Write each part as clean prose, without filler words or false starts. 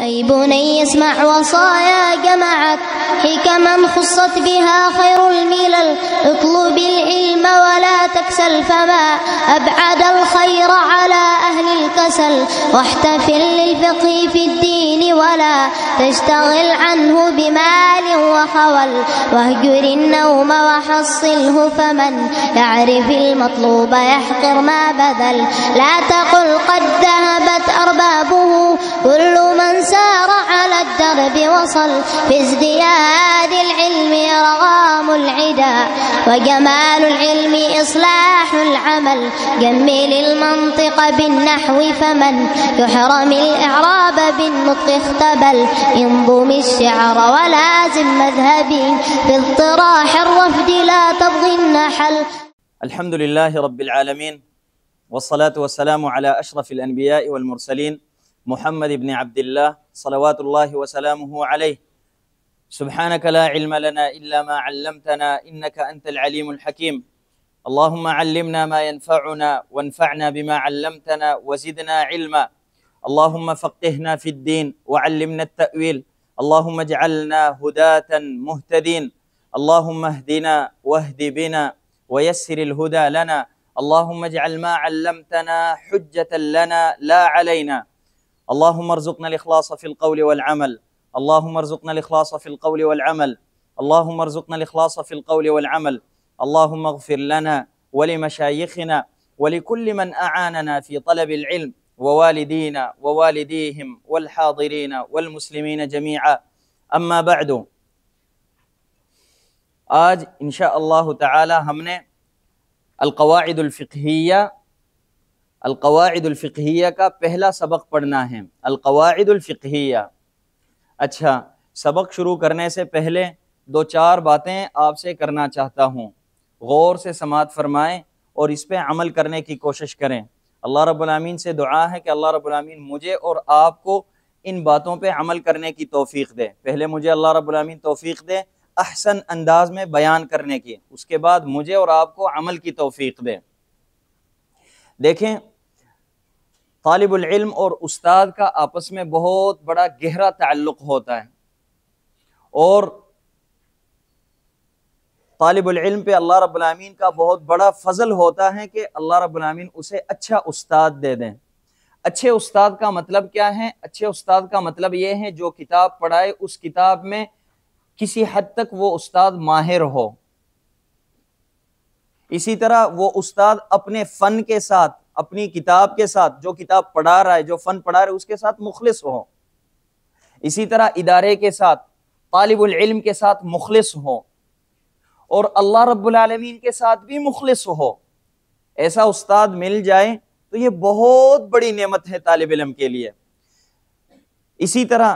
أي بني اسمع وصايا جمعت حكما خصت بها خير الملل اطلب العلم ولا تكسل فما أبعد الخير على أهل الكسل واحتفل للفقه في الدين ولا تشتغل عنه بمال وخول واهجر النوم وحصله فمن يعرف المطلوب يحقر ما بذل لا تقل قد ذهبت أربابه كل من سار على الدرب وصل في ازدياد العلم رغام العدا وجمال العلم إصلاح العمل جمل المنطق بالنحو فمن يحرم الإعراب بالنطق اختبل انظم الشعر ولازم مذهبي في اضطراح الرفد لا تبغي النحل. الحمد لله رب العالمين والصلاة والسلام على أشرف الأنبياء والمرسلين محمد بن عبد الله صلوات الله وسلامه عليه. سبحانك لا علم لنا إلا ما علمتنا إنك أنت العليم الحكيم. اللهم علمنا ما ينفعنا وانفعنا بما علمتنا وزدنا علما. اللهم فقهنا في الدين وعلمنا التأويل. اللهم اجعلنا هداة مهتدين. اللهم اهدنا واهد بنا ويسر الهدى لنا. اللهم اجعل ما علمتنا حجة لنا لا علينا. اللهم ارزقنا الإخلاص في القول والعمل. اللهم ارزقنا الإخلاص في القول والعمل. اللهم ارزقنا الإخلاص في القول والعمل. اللهم اغفر لنا ولمشايخنا ولكل من أعاننا في طلب العلم ووالدينا ووالديهم والحاضرين والمسلمين جميعا. أما بعد، آج انشاءاللہ تعالی ہم نے القواعد الفقہیہ کا پہلا سبق پڑھنا ہے. القواعد الفقہیہ. اچھا، سبق شروع کرنے سے پہلے دو چار باتیں آپ سے کرنا چاہتا ہوں. غور سے سماعت فرمائیں اور اس پہ عمل کرنے کی کوشش کریں. اللہ رب العالمین سے دعا ہے کہ اللہ رب العالمین مجھے اور آپ کو ان باتوں پہ عمل کرنے کی توفیق دے. پہلے مجھے اللہ رب العالمین توفیق دے احسن انداز میں بیان کرنے کی، اس کے بعد مجھے اور آپ کو عمل کی توفیق دے. دیکھیں، طالب العلم اور استاد کا آپس میں بہت بڑا گہرا تعلق ہوتا ہے، اور طالب العلم پہ اللہ رب العالمین کا بہت بڑا فضل ہوتا ہے کہ اللہ رب العالمین اسے اچھا استاد دے دیں. اچھے استاد کا مطلب کیا ہے؟ اچھے استاد کا مطلب یہ ہے جو کتاب پڑھائے اس کتاب میں کسی حد تک وہ استاد ماہر ہو. اسی طرح وہ استاد اپنے فن کے ساتھ، اپنی کتاب کے ساتھ، جو کتاب پڑھا رہا ہے، جو فن پڑھا رہا ہے، اس کے ساتھ مخلص ہو. اسی طرح ادارے کے ساتھ، طالب العلم کے ساتھ مخلص ہو، اور اللہ رب العالمین کے ساتھ بھی مخلص ہو. ایسا استاد مل جائے تو یہ بہت بڑی نعمت ہے طالب علم کے لیے. اسی طرح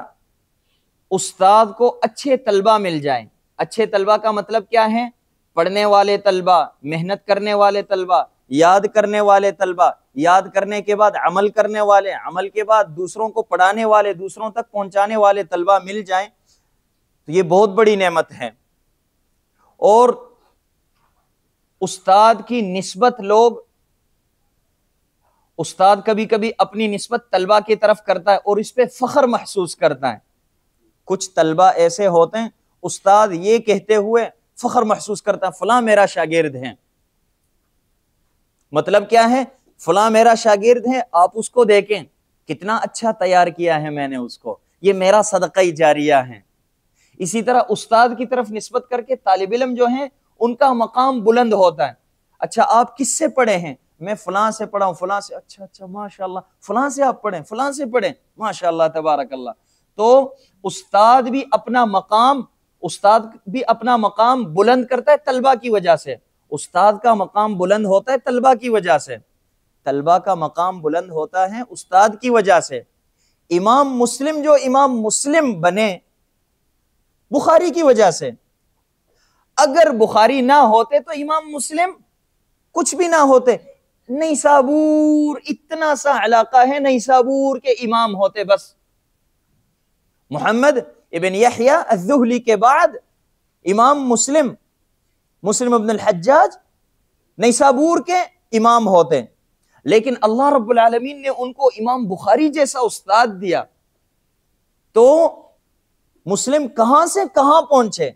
استاد کو اچھے طلبہ مل جائیں. اچھے طلبہ کا مطلب کیا ہے؟ پڑھنے والے طلبہ، محنت کرنے والے طلبہ، یاد کرنے والے طلبہ، یاد کرنے کے بعد عمل کرنے والے، عمل کے بعد دوسروں کو پڑھانے والے، دوسروں تک پہنچانے والے طلبہ مل جائیں تو یہ بہت بڑی نعمت ہے. اور استاد کی نسبت استاد کبھی کبھی اپنی نسبت طلبہ کی طرف کرتا ہے اور اس پہ فخر محسوس کرتا ہے. کچھ طلبہ ایسے ہوتے ہیں استاد یہ کہتے ہوئے فخر محسوس کرتا ہے فلاں میرا شاگرد ہے. مطلب کیا ہے؟ فلاں میرا شاگرد ہے، آپ اس کو دیکھیں کتنا اچھا تیار کیا ہے میں نے اس کو، یہ میرا صدقہ جاریہ ہے. اسی طرح استاد کی طرف نسبت کر کے طالب علم جو ہیں ان کا مقام بلند ہوتا ہے. اچھا، آپ کس سے پڑھے ہیں؟ میں فلاں سے پڑھا ہوں، فلاں سے. اچھا ماشاءاللہ، فلاں سے آپ پڑھیں، فلاں سے پڑھیں، ماشاءاللہ تبارک اللہ. تو استاد بھی اپنا مقام بلند کرتا ہے طلبہ کی وجہ سے. استاد کا مقام بلند ہوتا ہے طلبہ کی وجہ سے، طلبہ کا مقام بلند ہوتا ہے استاد کی وجہ سے. امام مسلم بنے بخاری کی وجہ سے. اگر بخاری نہ ہوتے تو امام مسلم کچھ بھی نہ ہوتے. نیسابور اتنا سا علاقہ ہے، نیسابور کے امام ہوتے بس. محمد ابن یحییٰ الذہلی کے بعد امام مسلم ابن الحجاج نیسابور کے امام ہوتے. لیکن اللہ رب العالمین نے ان کو امام بخاری جیسا استاد دیا. تو مسلم کہاں سے کہاں پہنچے.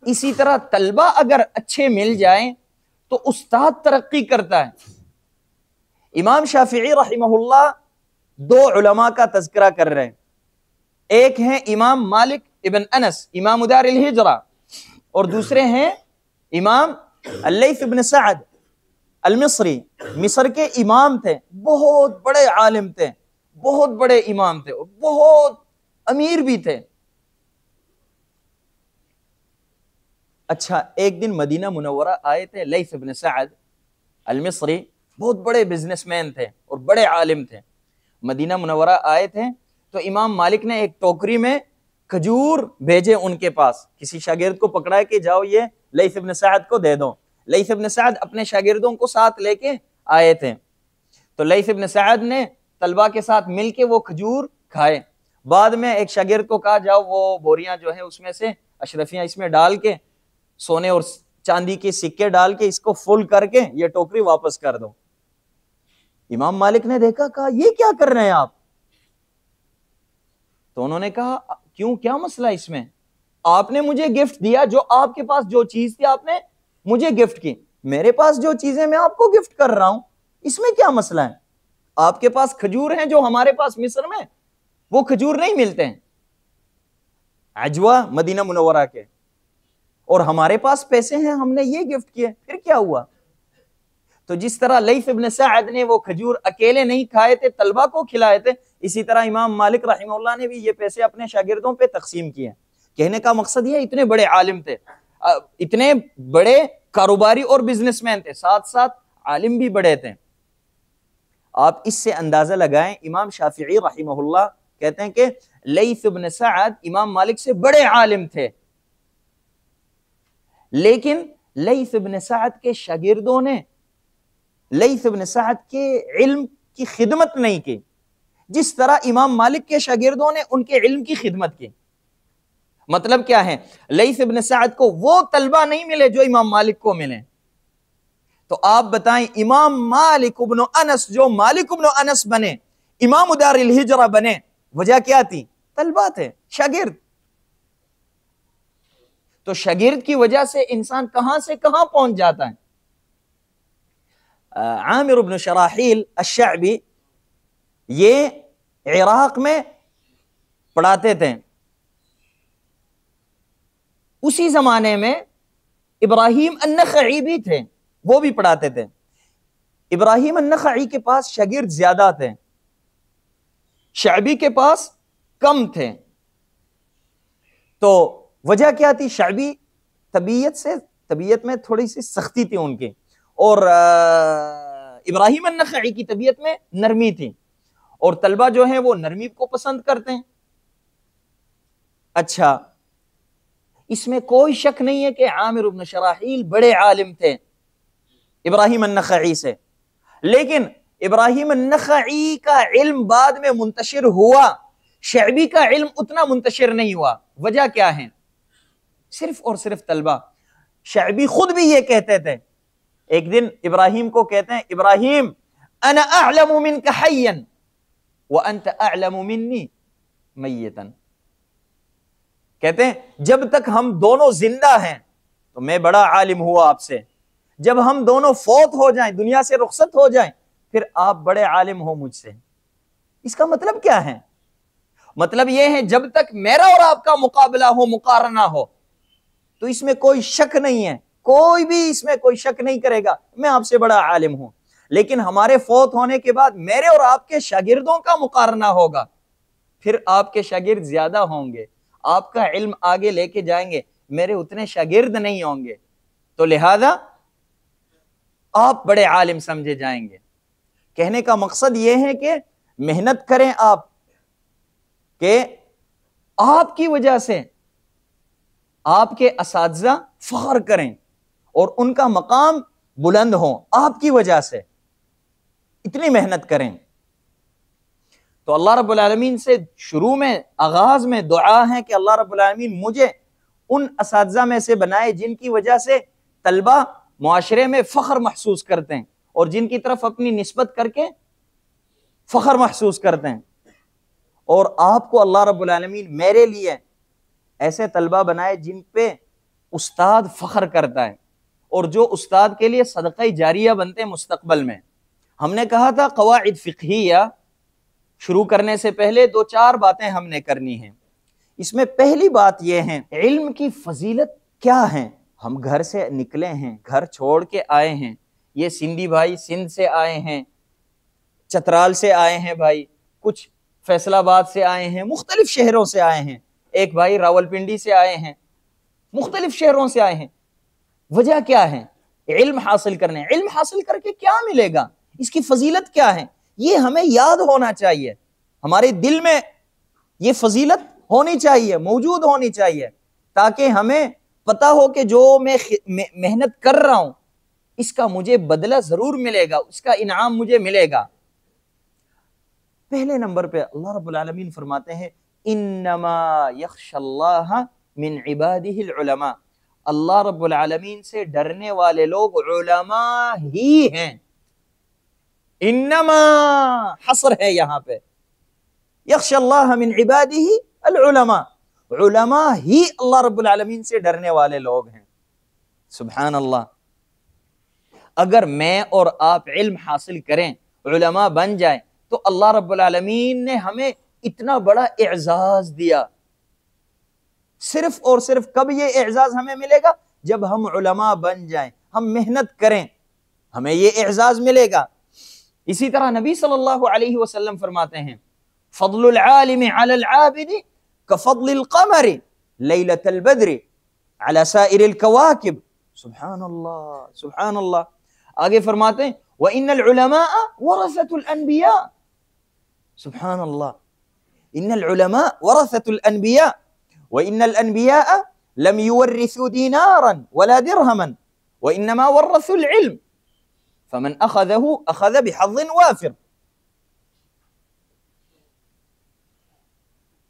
اسی طرح طلبہ اگر اچھے مل جائیں تو استاد ترقی کرتا ہے. امام شافعی رحمہ اللہ دو علماء کا تذکرہ کر رہے ہیں. ایک ہیں امام مالک ابن انس امام دار الہجرہ، اور دوسرے ہیں امام اللیث ابن سعد المصری. مصر کے امام تھے، بہت بڑے عالم تھے، بہت بڑے امام تھے، اور بہت امیر بھی تھے. اچھا، ایک دن مدینہ منورہ آئے تھے لیث ابن سعد المصری، بہت بڑے بزنس مین تھے اور بڑے عالم تھے. مدینہ منورہ آئے تھے تو امام مالک نے ایک ٹوکری میں کھجور بھیجے ان کے پاس. کسی شاگرد کو پکڑا کہ جاؤ یہ لیث ابن سعد کو دے دو. لیث ابن سعد اپنے شاگردوں کو ساتھ لے کے آئے تھے. تو لیث ابن سعد نے طلبہ کے ساتھ مل کے وہ کھجور کھائے. بعد میں ایک شاگرد کو کہا جاؤ وہ بوریاں جو ہیں اس میں سے اشرفیاں اس میں ڈال کے سونے اور چاندی کے سکے ڈال کے اس کو فل کر کے یہ ٹوکری واپس کر دو. امام مالک نے دیکھا، کہا یہ کیا کر رہے ہیں آپ؟ تو انہوں نے کہا کیوں، کیا مسئلہ اس میں؟ آپ نے مجھے گفٹ دیا، جو آپ کے پاس جو چیز تھی آپ نے مجھے گفٹ کی، میرے پاس جو چیزیں میں آپ کو گفٹ کر رہا ہوں، اس میں کیا مسئلہ ہے؟ آپ کے پاس کھجور ہیں جو ہمارے پاس مصر میں وہ کھجور نہیں ملتے ہیں عجوہ مدینہ منورہ کے، اور ہمارے پاس پیسے ہیں، ہم نے یہ گفٹ کیے، پھر کیا ہوا؟ تو جس طرح لیث ابن سعد نے وہ کھجور اکیلے نہیں کھائے تھے، طلبہ کو کھلائے تھے، اسی طرح امام مالک رحمہ اللہ نے بھی یہ پیسے اپنے شاگردوں پہ تقسیم کیے. کہنے کا مقصد یہ، اتنے بڑے عالم تھے، اتنے بڑے کاروباری اور بزنس مین تھے، ساتھ ساتھ عالم بھی بڑے تھے. آپ اس سے اندازہ لگائیں، امام شافعی رحمہ اللہ کہتے ہیں کہ لیث ابن سعد امام مالک سے بڑے عالم تھے، لیکن لیث ابن سعد کے شاگردوں نے لیث ابن سعد کے علم کی خدمت نہیں کی جس طرح امام مالک کے شاگردوں نے ان کے علم کی خدمت کی. مطلب کیا ہے؟ لیث ابن سعد کو وہ طلبہ نہیں ملے جو امام مالک کو ملے. تو آپ بتائیں، امام مالک ابن انس جو مالک ابن انس بنے، امام دار الہجرہ بنے، وجہ کیا تھی؟ طلبہ تھے، شاگرد. تو شاگرد کی وجہ سے انسان کہاں سے کہاں پہنچ جاتا ہے. عامر بن شراحیل الشعبی یہ عراق میں پڑھاتے تھے. اسی زمانے میں ابراہیم النخعی بھی تھے، وہ بھی پڑھاتے تھے. ابراہیم النخعی کے پاس شاگرد زیادہ تھے، شعبی کے پاس کم تھے. تو وجہ کیا تھی؟ شعبی طبیعت میں تھوڑی سی سختی تھی ان کی، اور ابراہیم النخعی کی طبیعت میں نرمی تھی، اور طلبہ جو ہیں وہ نرمی کو پسند کرتے ہیں. اچھا، اس میں کوئی شک نہیں ہے کہ عامر بن شراحیل بڑے عالم تھے ابراہیم النخعی سے، لیکن ابراہیم النخعی کا علم بعد میں منتشر ہوا، شعبی کا علم اتنا منتشر نہیں ہوا. وجہ کیا ہے؟ صرف اور صرف طلبہ. شعبی خود بھی یہ کہتے تھے. ایک دن ابراہیم کو کہتے ہیں، ابراہیم انا اعلم منک حیا وانت اعلم منی میتا. کہتے ہیں جب تک ہم دونوں زندہ ہیں تو میں بڑا عالم ہوا آپ سے، جب ہم دونوں فوت ہو جائیں، دنیا سے رخصت ہو جائیں، پھر آپ بڑے عالم ہو مجھ سے. اس کا مطلب کیا ہے؟ مطلب یہ ہے جب تک میرا اور آپ کا مقابلہ ہو، مقارنہ ہو، تو اس میں کوئی شک نہیں ہے، کوئی بھی اس میں کوئی شک نہیں کرے گا میں آپ سے بڑا عالم ہوں. لیکن ہمارے فوت ہونے کے بعد میرے اور آپ کے شاگردوں کا مقارنہ ہوگا، پھر آپ کے شاگرد زیادہ ہوں گے، آپ کا علم آگے لے کے جائیں گے، میرے اتنے شاگرد نہیں ہوں گے، تو لہذا آپ بڑے عالم سمجھے جائیں گے. کہنے کا مقصد یہ ہے کہ محنت کریں آپ، کہ آپ کی وجہ سے آپ کے اساتذہ فخر کریں اور ان کا مقام بلند ہو، آپ کی وجہ سے اتنی محنت کریں. تو اللہ رب العالمین سے شروع میں آغاز میں دعا ہے کہ اللہ رب العالمین مجھے ان اساتذہ میں سے بنائے جن کی وجہ سے طلبہ معاشرے میں فخر محسوس کرتے ہیں اور جن کی طرف اپنی نسبت کر کے فخر محسوس کرتے ہیں. اور آپ کو اللہ رب العالمین میرے لیے ایسے طلبہ بنائے جن پہ استاد فخر کرتا ہے، اور جو استاد کے لیے صدقہ جاریہ بنتے ہیں مستقبل میں۔ ہم نے کہا تھا قواعد فقہیہ شروع کرنے سے پہلے 2-4 باتیں ہم نے کرنی ہیں۔ اس میں پہلی بات یہ ہے، علم کی فضیلت کیا ہے؟ ہم گھر سے نکلے ہیں، گھر چھوڑ کے آئے ہیں، یہ سندھی بھائی سندھ سے آئے ہیں، چترال سے آئے ہیں بھائی، کچھ فیصل آباد سے آئے ہیں، مختلف شہروں سے آئے ہیں، ایک بھائی راولپنڈی سے آئے ہیں، مختلف شہروں سے آئے ہیں۔ وجہ کیا ہے؟ علم حاصل کرنے۔ علم حاصل کر کے کیا ملے گا؟ اس کی فضیلت کیا ہے؟ یہ ہمیں یاد ہونا چاہیے، ہمارے دل میں یہ فضیلت ہونی چاہیے، موجود ہونی چاہیے، تاکہ ہمیں پتہ ہو کہ جو میں محنت کر رہا ہوں اس کا مجھے بدلہ ضرور ملے گا، اس کا انعام مجھے ملے گا۔ پہلے نمبر پہ اللہ رب العالمین فرماتے ہیں انما یخشى اللہ من عبادہ العلماء، اللہ رب العالمین سے ڈرنے والے لوگ علماء ہی ہیں۔ انما حصر ہے یہاں پہ، یخشى اللہ من عبادہ العلماء، علماء ہی اللہ رب العالمین سے ڈرنے والے لوگ ہیں۔ سبحان اللہ۔ اگر میں اور آپ علم حاصل کریں، علماء بن جائیں، تو اللہ رب العالمین نے ہمیں اتنا بڑا اعزاز دیا۔ صرف اور صرف کب یہ اعزاز ہمیں ملے گا؟ جب ہم علماء بن جائیں، ہم محنت کریں، ہمیں یہ اعزاز ملے گا۔ اسی طرح نبی صلی اللہ علیہ وسلم فرماتے ہیں فضل العالم علی العابد کفضل القمر لیلۃ البدر علی سائر الکواکب۔ سبحان اللہ، سبحان اللہ۔ آگے فرماتے ہیں وَإِنَّ الْعُلَمَاءَ وَرَثَةُ الْأَنْبِيَاءِ۔ سبحان اللہ، ان العلماء ورثة الانبیاء وان الانبیاء لم يورثوا دینارا ولا درہما وانما ورثوا العلم فمن اخذه اخذ بحظ وافر۔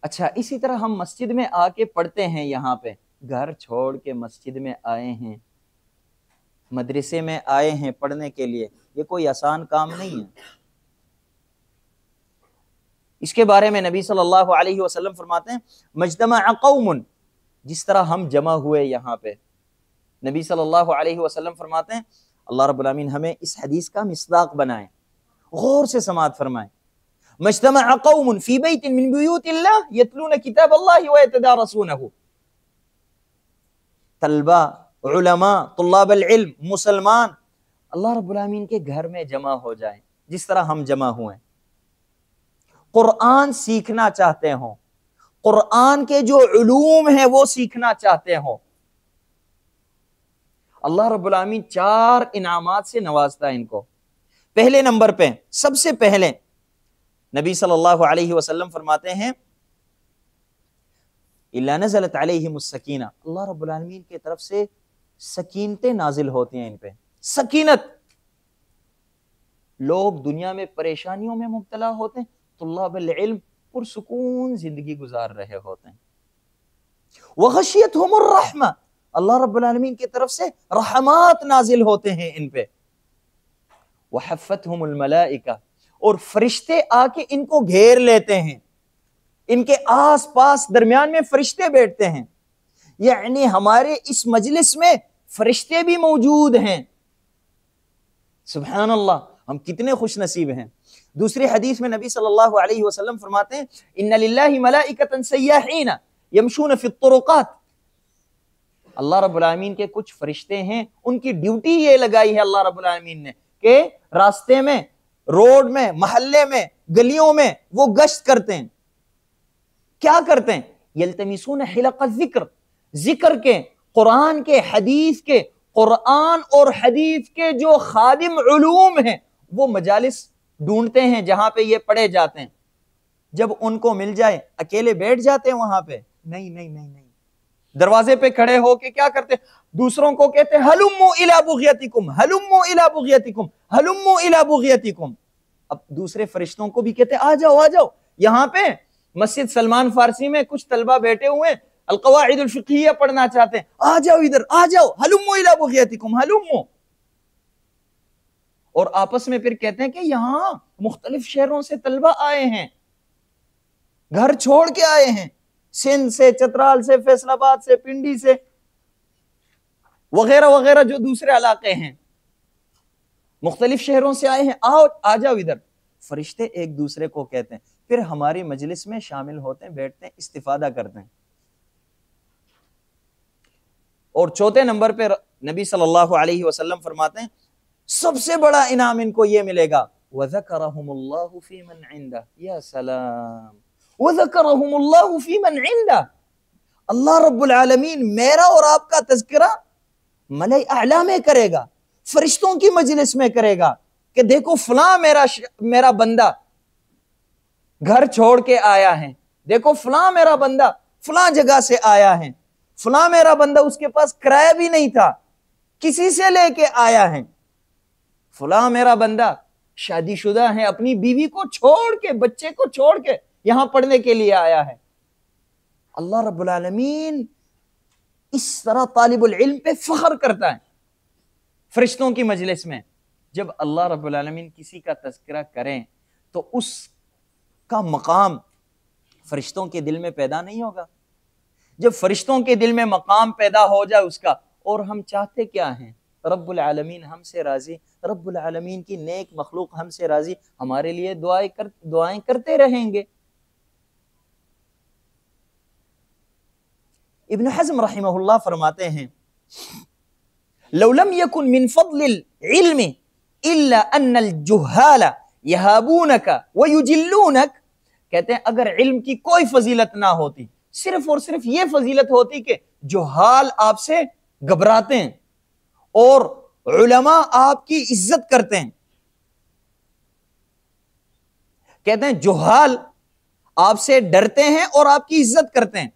اچھا، اسی طرح ہم مسجد میں آ کے پڑھتے ہیں، یہاں پہ گھر چھوڑ کے مسجد میں آئے ہیں، مدرسے میں آئے ہیں پڑھنے کے لیے، یہ کوئی آسان کام نہیں ہے۔ اس کے بارے میں نبی صلی اللہ علیہ وسلم فرماتے ہیں مجتمع قوم، جس طرح ہم جمع ہوئے یہاں پہ، نبی صلی اللہ علیہ وسلم فرماتے ہیں اللہ رب العالمین ہمیں اس حدیث کا مصداق بنائے، غور سے سماعت فرمائیں۔ مجتمع قوم فی بیت من بیوت اللہ یتلون کتاب اللہ ویتدارسونہ، طلبہ، علماء، طلاب العلم، مسلمان اللہ رب العالمین کے گھر میں جمع ہو جائیں، جس طرح ہم جمع ہوئے، قرآن سیکھنا چاہتے ہوں، قرآن کے جو علوم ہیں وہ سیکھنا چاہتے ہوں۔ اللہ رب العالمین 4 انعامات سے نوازتا ہے ان کو۔ پہلے نمبر پہ سب سے پہلے نبی صلی اللہ علیہ وسلم فرماتے ہیں اِلَّا نَزَلَتْ عَلَيْهِمُ السَّكِينَةُ، اللہ رب العالمین کی طرف سے سکینتیں نازل ہوتی ہیں ان پہ۔ سکینت، لوگ دنیا میں پریشانیوں میں مبتلا ہوتے ہیں، طلاب العلم پرسکون زندگی گزار رہے ہوتے ہیں۔ وَغَشِيَتْهُمُ الرَّحْمَةُ، اللہ رب العالمین کی طرف سے رحمات نازل ہوتے ہیں ان پہ۔ وَحَفَّتْهُمُ الْمَلَائِكَةُ، اور فرشتے آ کے ان کو گھیر لیتے ہیں، ان کے آس پاس درمیان میں فرشتے بیٹھتے ہیں، یعنی ہمارے اس مجلس میں فرشتے بھی موجود ہیں۔ سبحان اللہ، ہم کتنے خوش نصیب ہیں۔ دوسری حدیث میں نبی صلی اللہ علیہ وسلم فرماتے ہیں ان للہ ملائکۃ سیاحین یمشون فی الطرقات، اللہ رب العالمین کے کچھ فرشتے ہیں، ان کی ڈیوٹی یہ لگائی ہے اللہ رب العالمین نے کہ راستے میں، روڈ میں، محلے میں، گلیوں میں وہ گشت کرتے ہیں۔ کیا کرتے ہیں؟ یلتمسون حلق الذکر، ذکر کے، قرآن کے، حدیث کے، قرآن اور حدیث کے جو خادم علوم ہیں وہ مجالس ڈھونڈتے ہیں جہاں پہ یہ پڑھے جاتے ہیں۔ جب ان کو مل جائے اکیلے بیٹھ جاتے ہیں وہاں پہ؟ نہیں نہیں نہیں نہیں، دروازے پہ کھڑے ہو کے کیا کرتے ہیں؟ دوسروں کو کہتے ہیں ہلموا الی بغیتکم، ہلموا الی بغیتکم، ہلموا الی بغیتکم۔ اب دوسرے فرشتوں کو بھی کہتے ہیں آ جاؤ آ جاؤ۔ یہاں پہ مسجد سلمان فارسی میں کچھ طلبہ بیٹھے ہوئے ہیں، القواعد الفقہیہ پڑھنا چاہتے ہیں، آ جاؤ ادھر آ جاؤ، ہلموا الی بغیتکم، ہلموا۔ اور آپس میں پھر کہتے ہیں کہ یہاں مختلف شہروں سے طلبہ آئے ہیں، گھر چھوڑ کے آئے ہیں، سندھ سے، چترال سے، فیصل آباد سے، پنڈی سے، وغیرہ وغیرہ جو دوسرے علاقے ہیں، مختلف شہروں سے آئے ہیں، آ جاؤ ادھر۔ فرشتے ایک دوسرے کو کہتے ہیں، پھر ہماری مجلس میں شامل ہوتے ہیں، بیٹھتے ہیں، استفادہ کرتے ہیں۔ اور چوتھے نمبر پہ نبی صلی اللہ علیہ وسلم فرماتے ہیں سب سے بڑا انعام ان کو یہ ملے گا، وَذَكَرَهُمُ اللَّهُ فِي مَنْ عِنْدَهُ، یا سلام، وَذَكَرَهُمُ اللَّهُ فِي مَنْ عِنْدَهُ، اللہ رب العالمین میرا اور آپ کا تذکرہ ملائے اعلیٰ میں کرے گا، فرشتوں کی مجلس میں کرے گا کہ دیکھو فلاں میرا بندہ گھر چھوڑ کے آیا ہے، دیکھو فلاں میرا بندہ فلاں جگہ سے آیا ہے، فلاں میرا بندہ اس کے پاس کرایہ بھی نہیں تھا، کسی سے لے کے آیا ہے، فلاں میرا بندہ شادی شدہ ہے، اپنی بیوی کو چھوڑ کے، بچے کو چھوڑ کے یہاں پڑھنے کے لیے آیا ہے۔ اللہ رب العالمین اس طرح طالب العلم پہ فخر کرتا ہے فرشتوں کی مجلس میں۔ جب اللہ رب العالمین کسی کا تذکرہ کریں تو اس کا مقام فرشتوں کے دل میں پیدا نہیں ہوگا؟ جب فرشتوں کے دل میں مقام پیدا ہو جائے اس کا، اور ہم چاہتے کیا ہیں؟ رب العالمین ہم سے راضی، رب العالمین کی نیک مخلوق ہم سے راضی، ہمارے لیے دعائیں کرتے رہیں گے۔ ابن حزم رحمہ اللہ فرماتے ہیں لو لم يكن من فضل العلم الا ان الجهال يهابونك ويجلونك، کہتے ہیں اگر علم کی کوئی فضیلت نہ ہوتی، صرف اور صرف یہ فضیلت ہوتی کہ جہال آپ سے گھبراتے ہیں اور علماء آپ کی عزت کرتے ہیں۔ کہتے ہیں جہال آپ سے ڈرتے ہیں اور آپ کی عزت کرتے ہیں،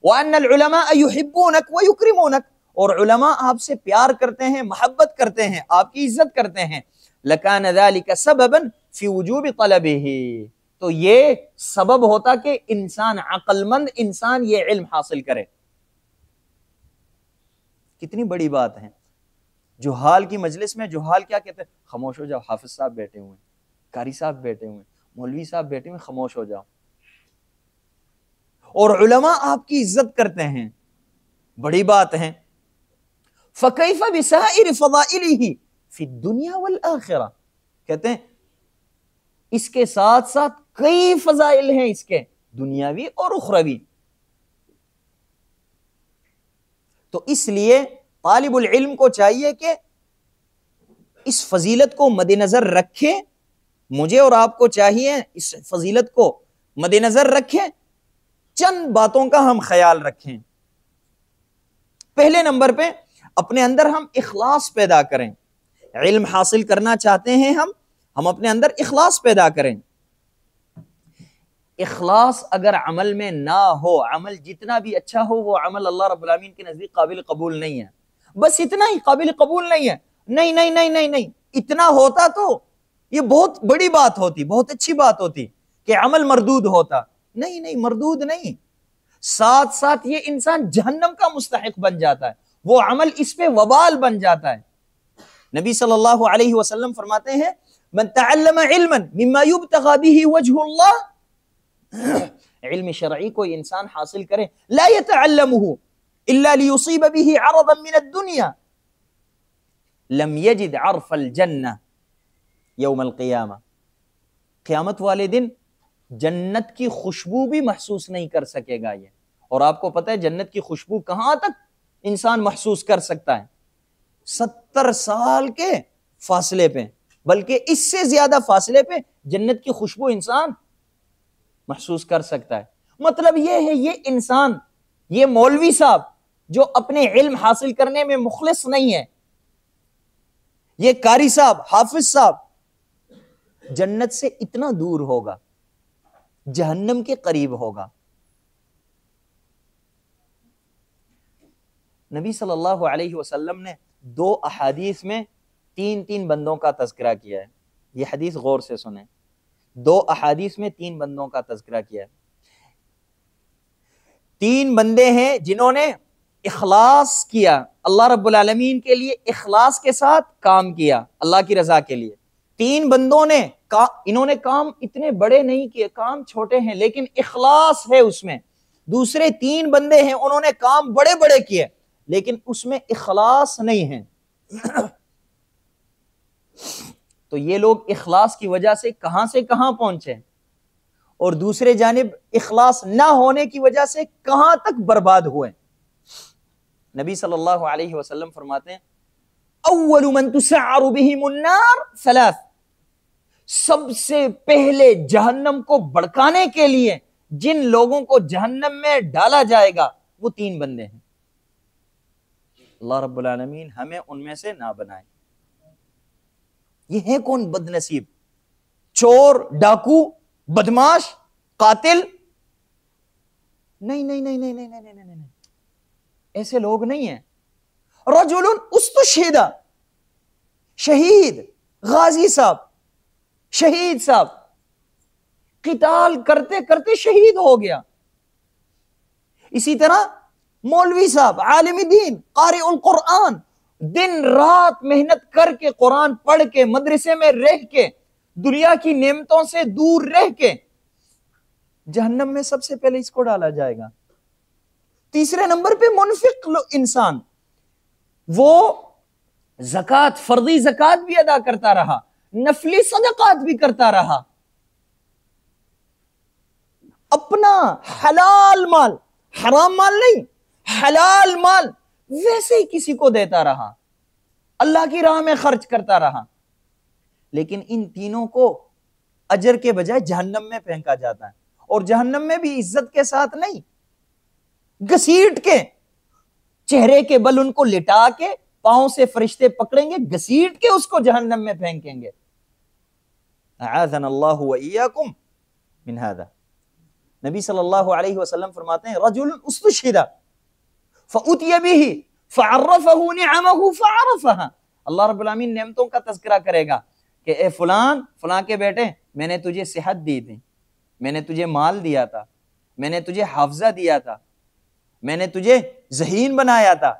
وَأَنَّ الْعُلَمَاءَ يُحِبُّونَكَ وَيُكْرِمُونَكَ، اور علماء آپ سے پیار کرتے ہیں، محبت کرتے ہیں، آپ کی عزت کرتے ہیں، لَكَانَ ذَلِكَ سَبَبًا فِي وُجُوبِ طَلَبِهِ، تو یہ سبب ہوتا کہ انسان، عقل مند انسان یہ علم حاصل کرے۔ کتنی بڑی بات ہے۔ جہال کی مجلس میں جہال کیا کہتے ہیں؟ خاموش ہو جاؤ، حافظ صاحب بیٹھے ہوئے ہیں، قاری صاحب بیٹھے ہوئے ہیں، مولوی صاحب بیٹھے ہوئے ہیں، خاموش ہو جاؤ۔ اور علماء آپ کی عزت کرتے ہیں، بڑی بات ہے۔ فَكَيْفَ بِسَائِرِ فَضَائِلِهِ فِي الدُّنْيَا وَالْآخِرَةِ، کہتے ہیں اس کے ساتھ ساتھ کئی فضائل ہیں اس کے، دنیاوی اور اخروی۔ تو اس لیے طالب العلم کو چاہیے کہ اس فضیلت کو مد نظر رکھے، مجھے اور آپ کو چاہیے اس فضیلت کو مد نظر رکھیں، چند باتوں کا ہم خیال رکھیں۔ پہلے نمبر پہ اپنے اندر ہم اخلاص پیدا کریں، علم حاصل کرنا چاہتے ہیں ہم اپنے اندر اخلاص پیدا کریں۔ اخلاص اگر عمل میں نہ ہو، عمل جتنا بھی اچھا ہو، وہ عمل اللہ رب العالمین کے نزدیک قابل قبول نہیں ہے۔ بس اتنا ہی قابل قبول نہیں ہے، نہیں نہیں نہیں نہیں نہیں، اتنا ہوتا تو یہ بہت بڑی بات ہوتی، بہت اچھی بات ہوتی کہ عمل مردود ہوتا، نہیں نہیں، مردود نہیں، ساتھ ساتھ یہ انسان جہنم کا مستحق بن جاتا ہے، وہ عمل اس پہ وبال بن جاتا ہے۔ نبی صلی اللہ علیہ وسلم فرماتے ہیں من تعلم علما مما يبتغى به وجه اللہ، علم شرعی کوئی انسان حاصل کرے، لا يتعلمه الا ليصيب به عرضا من الدنيا لم يجد عرف الجنہ یوم القیامہ، قیامت والے دن جنت کی خوشبو بھی محسوس نہیں کر سکے گا یہ۔ اور آپ کو پتہ ہے جنت کی خوشبو کہاں تک انسان محسوس کر سکتا ہے؟ 70 سال کے فاصلے پہ، بلکہ اس سے زیادہ فاصلے پہ جنت کی خوشبو انسان محسوس کر سکتا ہے۔ مطلب یہ ہے یہ انسان، یہ مولوی صاحب جو اپنے علم حاصل کرنے میں مخلص نہیں ہے، یہ قاری صاحب، حافظ صاحب، جنت سے اتنا دور ہوگا، جہنم کے قریب ہوگا۔ نبی صلی اللہ علیہ وسلم نے 2 احادیث میں 3 بندوں کا تذکرہ کیا ہے۔ یہ حدیث غور سے سنیں، 2 احادیث میں 3 بندوں کا تذکرہ کیا ہے۔ 3 بندے ہیں جنہوں نے اخلاص کیا، اللہ رب العالمین کے لیے اخلاص کے ساتھ کام کیا، اللہ کی رضا کے لیے۔ 3 بندوں نے انہوں نے کام اتنے بڑے نہیں کیے، کام چھوٹے ہیں لیکن اخلاص ہے اس میں. دوسرے 3 بندے ہیں انہوں نے کام بڑے بڑے کیے لیکن اس میں اخلاص نہیں ہے. تو یہ لوگ اخلاص کی وجہ سے کہاں پہنچے، اور دوسرے جانب اخلاص نہ ہونے کی وجہ سے کہاں تک برباد ہوئے. نبی صلی اللہ علیہ وسلم فرماتے ہیں اول من تسعر بهم النار 3، سب سے پہلے جہنم کو بھڑکانے کے لیے جن لوگوں کو جہنم میں ڈالا جائے گا وہ 3 بندے ہیں. اللہ رب العالمین ہمیں ان میں سے نہ بنائے. یہ ہے کون بد نصیب؟ چور، ڈاکو، بدماش، قاتل؟ نہیں نہیں نہیں نہیں نہیں نہیں نہیں، ایسے لوگ نہیں ہیں. رجل استشہد، شہید، غازی صاحب، شہید صاحب قتال کرتے کرتے شہید ہو گیا. اسی طرح مولوی صاحب، عالم دین، قارئ القرآن، دن رات محنت کر کے قرآن پڑھ کے مدرسے میں رہ کے دنیا کی نعمتوں سے دور رہ کے جہنم میں سب سے پہلے اس کو ڈالا جائے گا. تیسرے نمبر پہ منفق انسان، وہ زکوٰۃ، فرضی زکوٰۃ بھی ادا کرتا رہا، نفلی صدقات بھی کرتا رہا، اپنا حلال مال، حرام مال نہیں، حلال مال ویسے ہی کسی کو دیتا رہا، اللہ کی راہ میں خرچ کرتا رہا. لیکن ان تینوں کو اجر کے بجائے جہنم میں پھینکا جاتا ہے. اور جہنم میں بھی عزت کے ساتھ نہیں، گھسیٹ کے، چہرے کے بل ان کو لٹا کے، پاؤں سے فرشتے پکڑیں گے، گھسیٹ کے اس کو جہنم میں پھینکیں گے. اعاذنا اللہ وإیاکم من هذا. نبی صلی اللہ علیہ وسلم فرماتے ہیں رجل استشہد فأتی بہ فعرفہ نعمہ فعرفہا. اللہ رب العالمین نعمتوں کا تذکرہ کرے گا کہ اے فلاں کے بیٹے، میں نے تجھے صحت دی تھی، میں نے تجھے مال دیا تھا، میں نے تجھے حافظہ دیا تھا، میں نے تجھے ذہین بنایا تھا،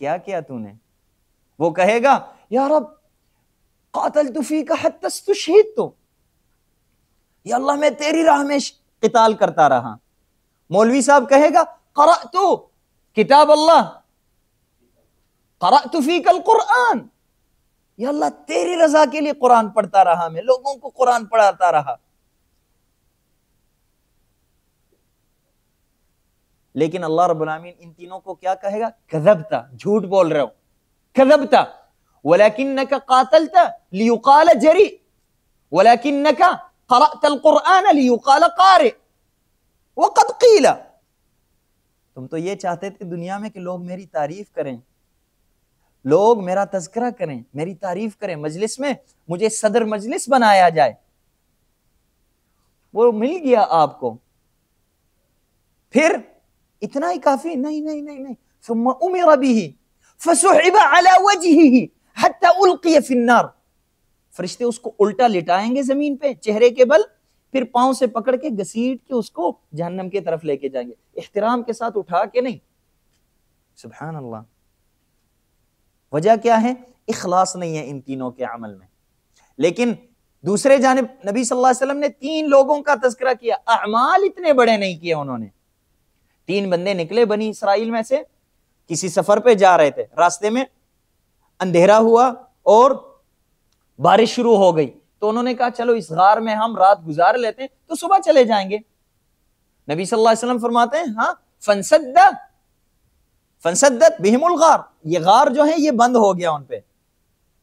کیا کیا تو نے؟ وہ کہے گا یا رب قاتلت فیک حتی استشہدت، یا اللہ میں تیری راہ میں قتال کرتا رہا. مولوی صاحب کہے گا قرأت کتاب اللہ، قرأت فیک القرآن، یا اللہ تیری رضا کے لیے قرآن پڑھتا رہا، میں لوگوں کو قرآن پڑھاتا رہا. لیکن اللہ رب العالمین ان تینوں کو کیا کہے گا؟ کذبت، جھوٹ بول رہے ہو، کذبت ولکنک قاتلت لیقال جری ولکنک قرأت القرآن لیقال قارئ وقد قیل. تم تو یہ چاہتے تھے دنیا میں کہ لوگ میری تعریف کریں، لوگ میرا تذکرہ کریں، میری تعریف کریں، مجلس میں مجھے صدر مجلس بنایا جائے. وہ مل گیا آپ کو. پھر اتنا ہی کافی نہیں نہیں نہیں نہیں، ثم امر به فسحب على وجهه حتى القي في النار. فرشتے اس کو الٹا لٹائیں گے زمین پہ چہرے کے بل، پھر پاؤں سے پکڑ کے گھسیٹ کے اس کو جہنم کی طرف لے کے جائیں گے، احترام کے ساتھ اٹھا کے نہیں. سبحان اللہ. وجہ کیا ہے؟ اخلاص نہیں ہے ان تینوں کے عمل میں. لیکن دوسرے جانب نبی صلی اللہ علیہ وسلم نے 3 لوگوں کا تذکرہ کیا، اعمال اتنے بڑے نہیں کیے انہوں نے. 3 بندے نکلے بنی اسرائیل میں سے، کسی سفر پہ جا رہے تھے، راستے میں اندھیرا ہوا اور بارش شروع ہو گئی، تو انہوں نے کہا چلو اس غار میں ہم رات گزار لیتے ہیں تو صبح چلے جائیں گے. نبی صلی اللہ علیہ وسلم فرماتے ہیں ہاں فانسدت بہم الغار، یہ غار جو ہے یہ بند ہو گیا ان پہ،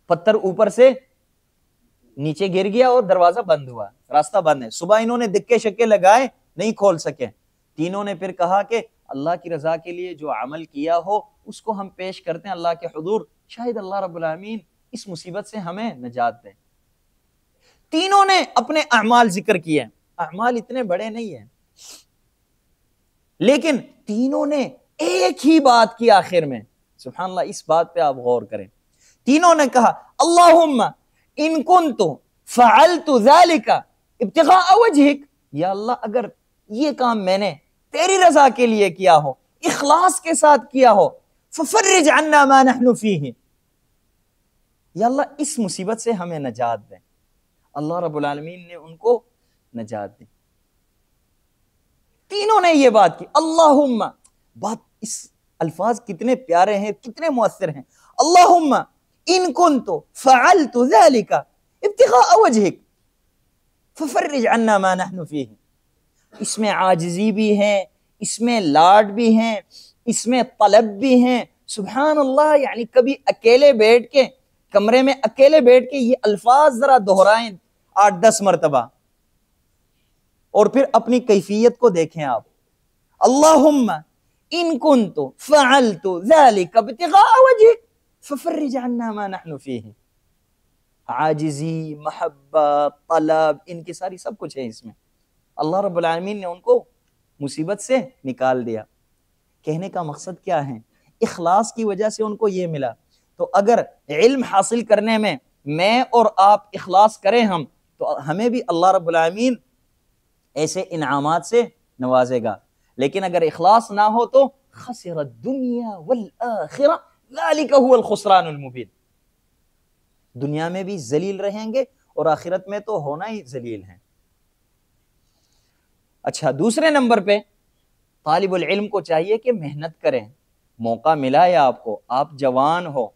پتھر اوپر سے نیچے گر گیا اور دروازہ بند ہوا، راستہ بند ہے. صبح انہوں نے دکے شکے لگائے، نہیں کھول سکے. تینوں نے پھر کہا کہ اللہ کی رضا کے لیے جو عمل کیا ہو اس کو ہم پیش کرتے ہیں اللہ کے حضور، شاید اللہ رب العالمین اس مصیبت سے ہمیں نجات دے. تینوں نے اپنے اعمال ذکر کیے. اعمال اتنے بڑے نہیں ہیں لیکن تینوں نے ایک ہی بات کی آخر میں. سبحان اللہ، اس بات پہ آپ غور کریں. تینوں نے کہا اللہم ان کنت فعلت ذالک ابتغاء وجہک، یا اللہ اگر یہ کام میں نے تیری رضا کے لیے کیا ہو، اخلاص کے ساتھ کیا ہو، ففرج عنا ما نحن فیہ، یا اللہ اس مصیبت سے ہمیں نجات دے. اللہ رب العالمین نے ان کو نجات دی. تینوں نے یہ بات کی. اللہم، بات اس الفاظ کتنے پیارے ہیں، کتنے مؤثر ہیں. اللہم ان کنت فعلت ذلك ابتغاء وجهك ففرج عنا ما نحن فيه. اس میں عاجزی بھی ہے، اس میں لاڈ بھی ہیں، اس میں طلب بھی ہیں. سبحان اللہ. یعنی کبھی اکیلے بیٹھ کے کمرے میں اکیلے بیٹھ کے یہ الفاظ ذرا دہرائیں 8-10 مرتبہ اور پھر اپنی کیفیت کو دیکھیں آپ. اللہم ان کنت فعلت ذلك ابتغاء وجهك ففرج عنا ما نحن فيه. عاجزی، محبت، طلب، ان کی ساری سب کچھ ہے اس میں. اللہ رب العالمین نے ان کو مصیبت سے نکال دیا. کہنے کا مقصد کیا ہے؟ اخلاص کی وجہ سے ان کو یہ ملا. تو اگر علم حاصل کرنے میں اور آپ اخلاص کریں ہم، تو ہمیں بھی اللہ رب العالمین ایسے انعامات سے نوازے گا. لیکن اگر اخلاص نہ ہو تو خسر الدنیا والآخرہ ذلک هو الخسران المبین. دنیا میں بھی ذلیل رہیں گے اور آخرت میں تو ہونا ہی ذلیل ہیں. اچھا، دوسرے نمبر پہ طالب العلم کو چاہیے کہ محنت کریں. موقع ملا ہے آپ کو، آپ جوان ہو.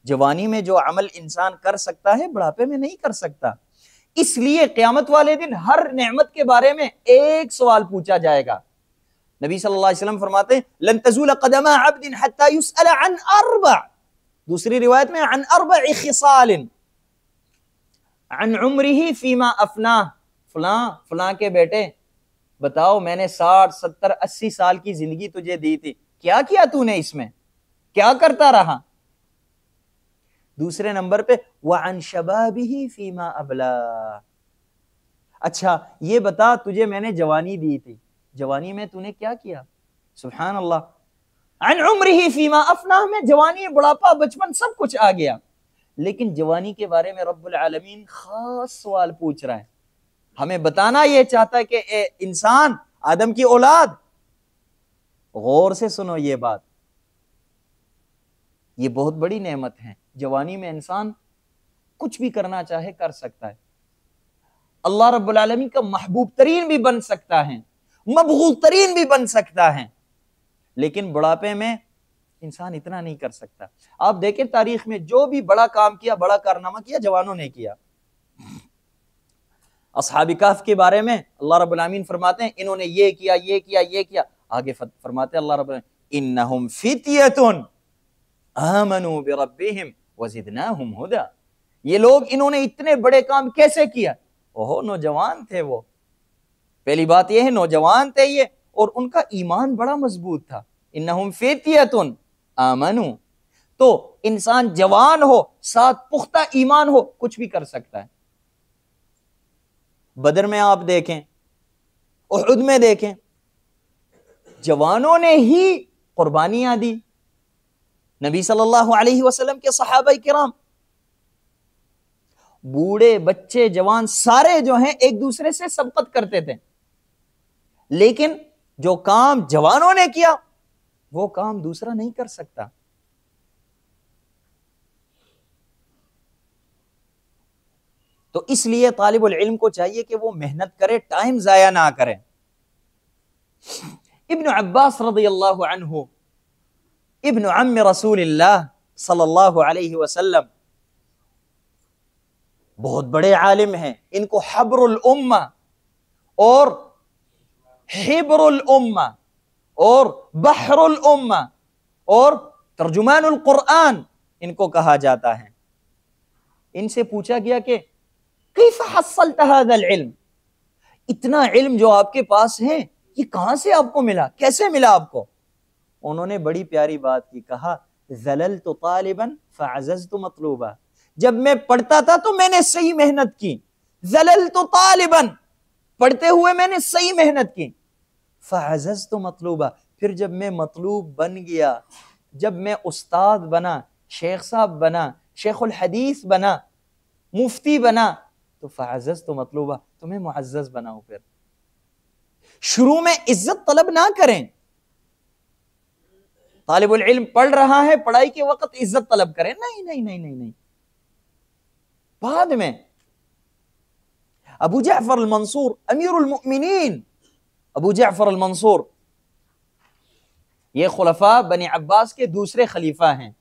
جوانی میں جو عمل انسان کر سکتا ہے بڑھاپے میں نہیں کر سکتا. اس لیے قیامت والے دن ہر نعمت کے بارے میں ایک سوال پوچھا جائے گا. نبی صلی اللہ علیہ وسلم فرماتے ہیں لن تزول قدم عبد حتى يسأل عن اربع. دوسری روایت میں عن اربع خصال عن عمره فيما افناه. فلاں کے بیٹے بتاؤ، میں نے 60 70 80 سال کی زندگی تجھے دی تھی، کیا کیا تو نے اس میں، کیا کرتا رہا؟ دوسرے نمبر پہ وعن شبابه فيما ابلا. اچھا یہ بتا، تجھے میں نے جوانی دی تھی، جوانی میں تو نے کیا کیا؟ سبحان اللہ. عن عمره فيما افناه میں جوانی، بڑھاپا، بچپن سب کچھ آ گیا. لیکن جوانی کے بارے میں رب العالمین خاص سوال پوچھ رہا ہے. ہمیں بتانا یہ چاہتا ہے کہ اے انسان، آدم کی اولاد، غور سے سنو یہ بات. یہ بہت بڑی نعمت ہے. جوانی میں انسان کچھ بھی کرنا چاہے کر سکتا ہے. اللہ رب العالمین کا محبوب ترین بھی بن سکتا ہے، مبغوض ترین بھی بن سکتا ہے. لیکن بڑھاپے میں انسان اتنا نہیں کر سکتا. آپ دیکھیں تاریخ میں جو بھی بڑا کام کیا، بڑا کارنامہ کیا، جوانوں نے کیا. اصحاب کہف کے بارے میں اللہ رب العالمین فرماتے ہیں انہوں نے یہ کیا، یہ کیا، یہ کیا. آگے فرماتے ہیں اللہ رب العالمین انہم فتیۃ آمنوا بربہم وزدناہم ھدی. یہ لوگ، انہوں نے اتنے بڑے کام کیسے کیا؟ اوہ، نوجوان تھے وہ. پہلی بات یہ ہے نوجوان تھے یہ، اور ان کا ایمان بڑا مضبوط تھا. انہم فتیۃ آمنوا. تو انسان جوان ہو، ساتھ پختہ ایمان ہو، کچھ بھی کر سکتا ہے. بدر میں آپ دیکھیں، احد میں دیکھیں، جوانوں نے ہی قربانیاں دی. نبی صلی اللہ علیہ وسلم کے صحابہ کرام، بوڑھے، بچے، جوان، سارے جو ہیں ایک دوسرے سے سبقت کرتے تھے. لیکن جو کام جوانوں نے کیا وہ کام دوسرا نہیں کر سکتا. تو اس لیے طالب العلم کو چاہیے کہ وہ محنت کرے، ٹائم ضائع نہ کرے. ابن عباس رضی اللہ عنہ، ابن عم رسول اللہ صلی اللہ علیہ وسلم، بہت بڑے عالم ہیں. ان کو حبر الامہ اور حبر الامہ اور بحر الامہ اور ترجمان القرآن ان کو کہا جاتا ہے. ان سے پوچھا گیا کہ کیف حصلت هذا العلم؟ اتنا علم جو آپ کے پاس ہے یہ کہاں سے آپ کو ملا، کیسے ملا آپ کو؟ انہوں نے بڑی پیاری بات کی، کہا ذللت طالبا فعززت مطلوبا. جب میں پڑھتا تھا تو میں نے صحیح محنت کی. ذللت طالبا، پڑھتے ہوئے میں نے صحیح محنت کی. فعززت مطلوبا، پھر جب میں مطلوب بن گیا، جب میں استاد بنا، شیخ صاحب بنا، شیخ الحدیث بنا، مفتی بنا، تو فعززت مطلوبا، تو میں معزز بناؤں. پھر شروع میں عزت طلب نہ کریں. طالب العلم پڑھ رہا ہے، پڑھائی کے وقت عزت طلب کریں، نہیں نہیں نہیں نہیں نہیں. بعد میں ابو جعفر المنصور امیر المؤمنین، ابو جعفر المنصور یہ خلفاء بنی عباس کے دوسرے خلیفہ ہیں.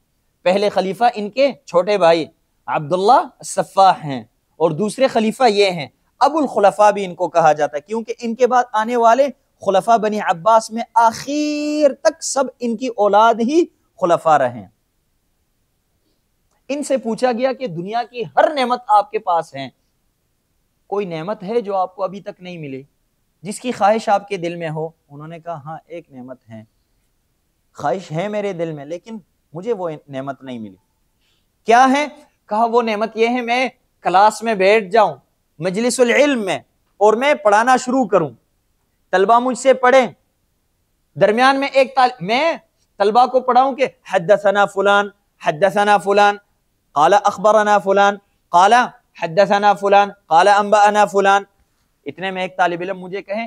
پہلے خلیفہ ان کے چھوٹے بھائی عبداللہ السفاح ہیں، اور دوسرے خلیفہ یہ ہیں. ابو الخلفاء بھی ان کو کہا جاتا ہے، کیونکہ ان کے بعد آنے والے خلفاء بنی عباس میں آخر تک سب ان کی اولاد ہی خلفاء رہے. ان سے پوچھا گیا کہ دنیا کی ہر نعمت آپ کے پاس ہے، کوئی نعمت ہے جو آپ کو ابھی تک نہیں ملی، جس کی خواہش آپ کے دل میں ہو؟ انہوں نے کہا ہاں ایک نعمت ہے، خواہش ہے میرے دل میں، لیکن مجھے وہ نعمت نہیں ملی. کیا ہے؟ کہا وہ نعمت یہ ہے میں کلاس میں بیٹھ جاؤں، مجلس العلم میں، اور میں پڑھانا شروع کروں، طلبہ مجھ سے پڑھیں، درمیان میں میں طلبہ کو پڑھاؤں کہ حدثنا فلان حدثنا فلان قال اخبرنا فلان قال حدثنا فلان قال انبأنا فلان. اتنے میں ایک طالب علم مجھے کہیں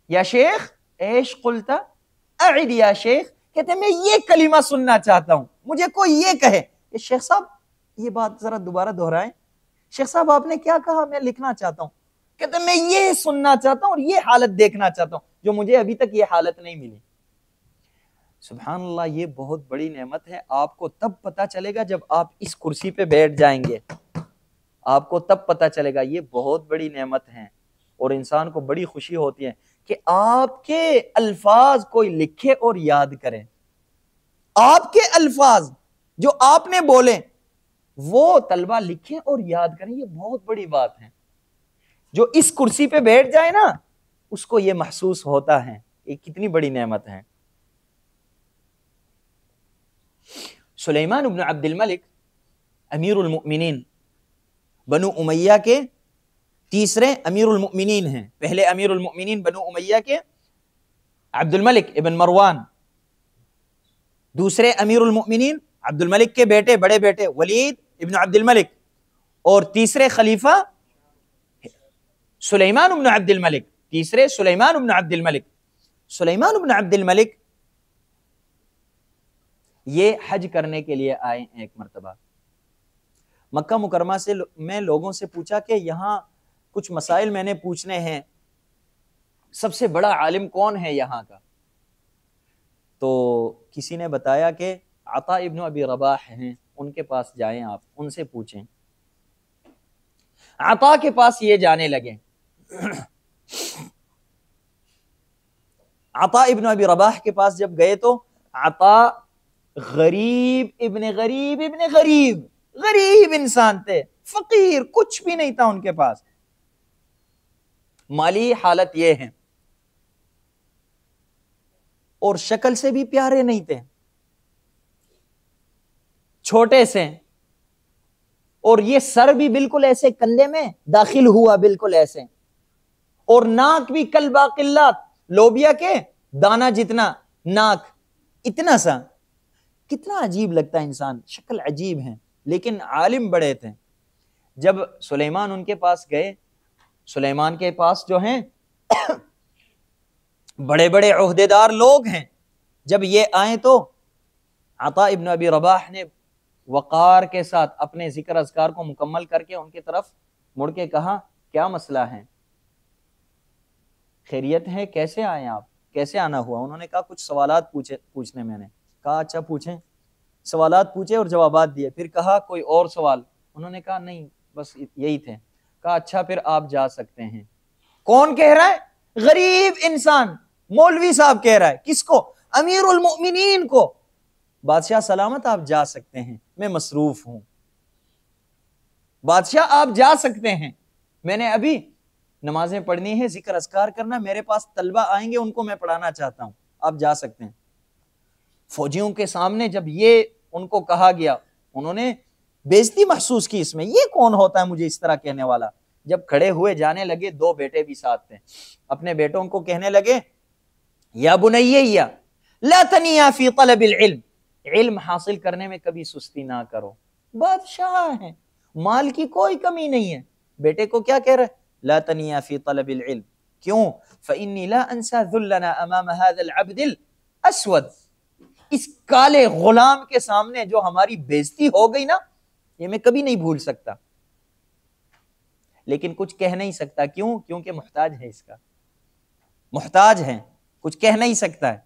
یا شیخ ایش قلت اعد یا شیخ، کہتے میں یہ کلمہ سننا چاہتا ہوں، مجھے کوئی یہ کہے کہ شیخ صاحب یہ بات ذرا دوبارہ دہرائیں، شیخ صاحب آپ نے کیا کہا، میں لکھنا چاہتا ہوں. کہتے میں یہ سننا چاہتا ہوں اور یہ حالت دیکھنا چاہتا ہوں جو مجھے ابھی تک یہ حالت نہیں ملی. سبحان اللہ، یہ بہت بڑی نعمت ہے. آپ کو تب پتہ چلے گا جب آپ اس کرسی پہ بیٹھ جائیں گے، آپ کو تب پتہ چلے گا یہ بہت بڑی نعمت ہے. اور انسان کو بڑی خوشی ہوتی ہے کہ آپ کے الفاظ کوئی لکھے اور یاد کرے. آپ کے الفاظ جو آپ نے بولے وہ طلبہ لکھیں اور یاد کریں، یہ بہت بڑی بات ہے. جو اس کرسی پہ بیٹھ جائے نا اس کو یہ محسوس ہوتا ہے یہ کتنی بڑی نعمت ہے. سلیمان بن عبد الملک امیر المؤمنین، بنو امیہ کے تیسرے امیر المؤمنین ہیں. پہلے امیر المؤمنین بنو امیہ کے عبد الملک ابن مروان، دوسرے امیر المؤمنین عبد الملک کے بیٹے بڑے بیٹے ولید ابن عبد الملک، اور تیسرے خلیفہ سلیمان بن عبد الملک، تیسرے سلیمان بن عبد الملک. سلیمان بن عبد الملک یہ حج کرنے کے لیے آئے ایک مرتبہ. مکہ مکرمہ سے میں لوگوں سے پوچھا کہ یہاں کچھ مسائل میں نے پوچھنے ہیں، سب سے بڑا عالم کون ہے یہاں کا؟ تو کسی نے بتایا کہ عطا ابن ابی رباح ہیں، ان کے پاس جائیں، آپ ان سے پوچھیں. عطا کے پاس یہ جانے لگے. عطا ابن ابی رباح کے پاس جب گئے تو عطا غریب ابن غریب انسان تھے، فقیر، کچھ بھی نہیں تھا ان کے پاس، مالی حالت یہ ہے، اور شکل سے بھی پیارے نہیں تھے، چھوٹے سے، اور یہ سر بھی بالکل ایسے کندھے میں داخل ہوا بالکل ایسے، اور ناک بھی کل باقلات، لوبیا کے دانا جتنا ناک، اتنا سا. کتنا عجیب لگتا ہے انسان، شکل عجیب ہے، لیکن عالم بڑے تھے. جب سلیمان ان کے پاس گئے، سلیمان کے پاس جو ہیں بڑے بڑے عہدیدار لوگ ہیں، جب یہ آئیں تو عطا ابن ابی رباح نے وقار کے ساتھ اپنے ذکر اذکار کو مکمل کر کے ان کی طرف مڑ کے کہا کیا مسئلہ ہے، خیریت ہے، کیسے آئے آپ، کیسے آنا ہوا؟ انہوں نے کہا کچھ سوالات پوچھنے. میں نے کہا اچھا پوچھیں. سوالات پوچھے اور جوابات دیے. پھر کہا کوئی اور سوال؟ انہوں نے کہا نہیں بس یہی تھے. کہا اچھا پھر آپ جا سکتے ہیں. کون کہہ رہا ہے؟ غریب انسان، مولوی صاحب کہہ رہا ہے. کس کو؟ امیر المؤمنین کو. بادشاہ سلامت، آپ جا سکتے ہیں، میں مصروف ہوں. بادشاہ آپ جا سکتے ہیں، میں نے ابھی نمازیں پڑھنی ہے، ذکر اذکار کرنا، میرے پاس طلبہ آئیں گے، ان کو میں پڑھانا چاہتا ہوں، آپ جا سکتے ہیں. فوجیوں کے سامنے جب یہ ان کو کہا گیا، انہوں نے بےعزتی محسوس کی، اس میں یہ کون ہوتا ہے مجھے اس طرح کہنے والا. جب کھڑے ہوئے جانے لگے، دو بیٹے بھی ساتھ تھے، اپنے بیٹوں کو کہنے لگے یا بنیّ لا تنیا فی طلب العلم، علم حاصل کرنے میں کبھی سستی نہ کرو. بادشاہ ہیں، مال کی کوئی کمی نہیں ہے. بیٹے کو کیا کہہ رہے؟ لا تنیا فی طلب العلم. کیوں؟ فإنی لا انسى ذلنا امام هذا العبد الاسود. اس کالے غلام کے سامنے جو ہماری بےزتی ہو گئی نا، یہ میں کبھی نہیں بھول سکتا. لیکن کچھ کہہ نہیں سکتا. کیوں؟ کیونکہ محتاج ہے، اس کا محتاج ہے، کچھ کہہ نہیں سکتا ہے.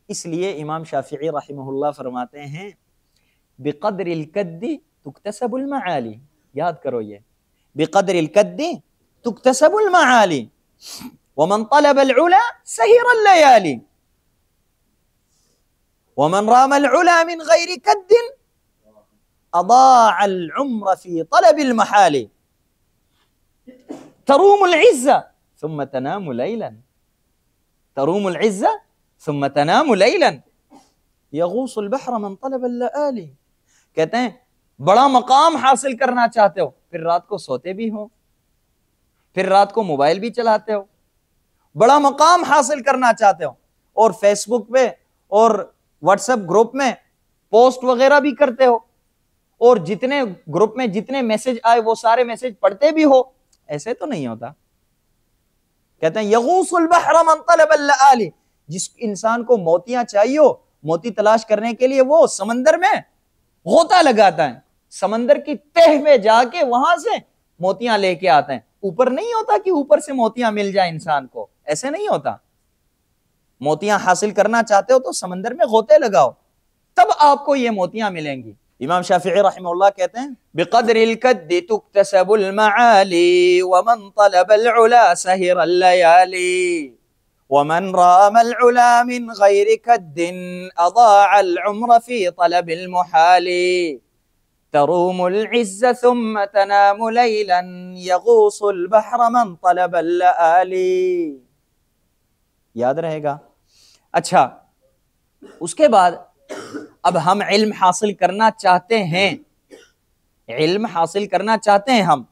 اس لیے امام شافعی رحمہ اللہ فرماتے ہیں بقدر الکد تکتسب المعالی. یاد کرو یہ، بقدر الکد تکتسب المعالی ومن طلب العلا سہر الليالي ومن رام العلا من غیر کد اضاع العمر في طلب المحال تروم العزة ثم تنام ليلا تروم العزة ثم تنام ليلا يغوص البحر من طلب اللآلی. کہتے ہیں بڑا مقام حاصل کرنا چاہتے ہو، پھر رات کو سوتے بھی ہو، پھر رات کو موبائل بھی چلاتے ہو. بڑا مقام حاصل کرنا چاہتے ہو اور فیس بک پہ اور واٹس ایپ گروپ میں پوسٹ وغیرہ بھی کرتے ہو، اور جتنے گروپ میں جتنے میسج آئے وہ سارے میسج پڑھتے بھی ہو. ایسے تو نہیں ہوتا. کہتے ہیں یغوص البحر من طلب اللآلی، جس انسان کو موتیاں چاہیے ہو، موتی تلاش کرنے کے لیے وہ سمندر میں غوطہ لگاتا ہے، سمندر کی تہ میں جا کے وہاں سے موتیاں لے کے آتے ہیں. اوپر نہیں ہوتا کہ اوپر سے موتیاں مل جائے انسان کو، ایسے نہیں ہوتا. موتیاں حاصل کرنا چاہتے ہو تو سمندر میں غوطے لگاؤ، تب آپ کو یہ موتیاں ملیں گی. امام شافعی رحمہ اللہ کہتے ہیں بقدر الکد تکتسب المعالی ومن طلب العلا سہر الليالي ومن رام العلا من غیر کد اضاع العمر في طلب المحال تروم العز ثم تنام ليلا يغوص البحر من طلب اللآلی. یاد رہے گا. اچھا، اس کے بعد اب ہم علم حاصل کرنا چاہتے ہیں، علم حاصل کرنا چاہتے ہیں ہم.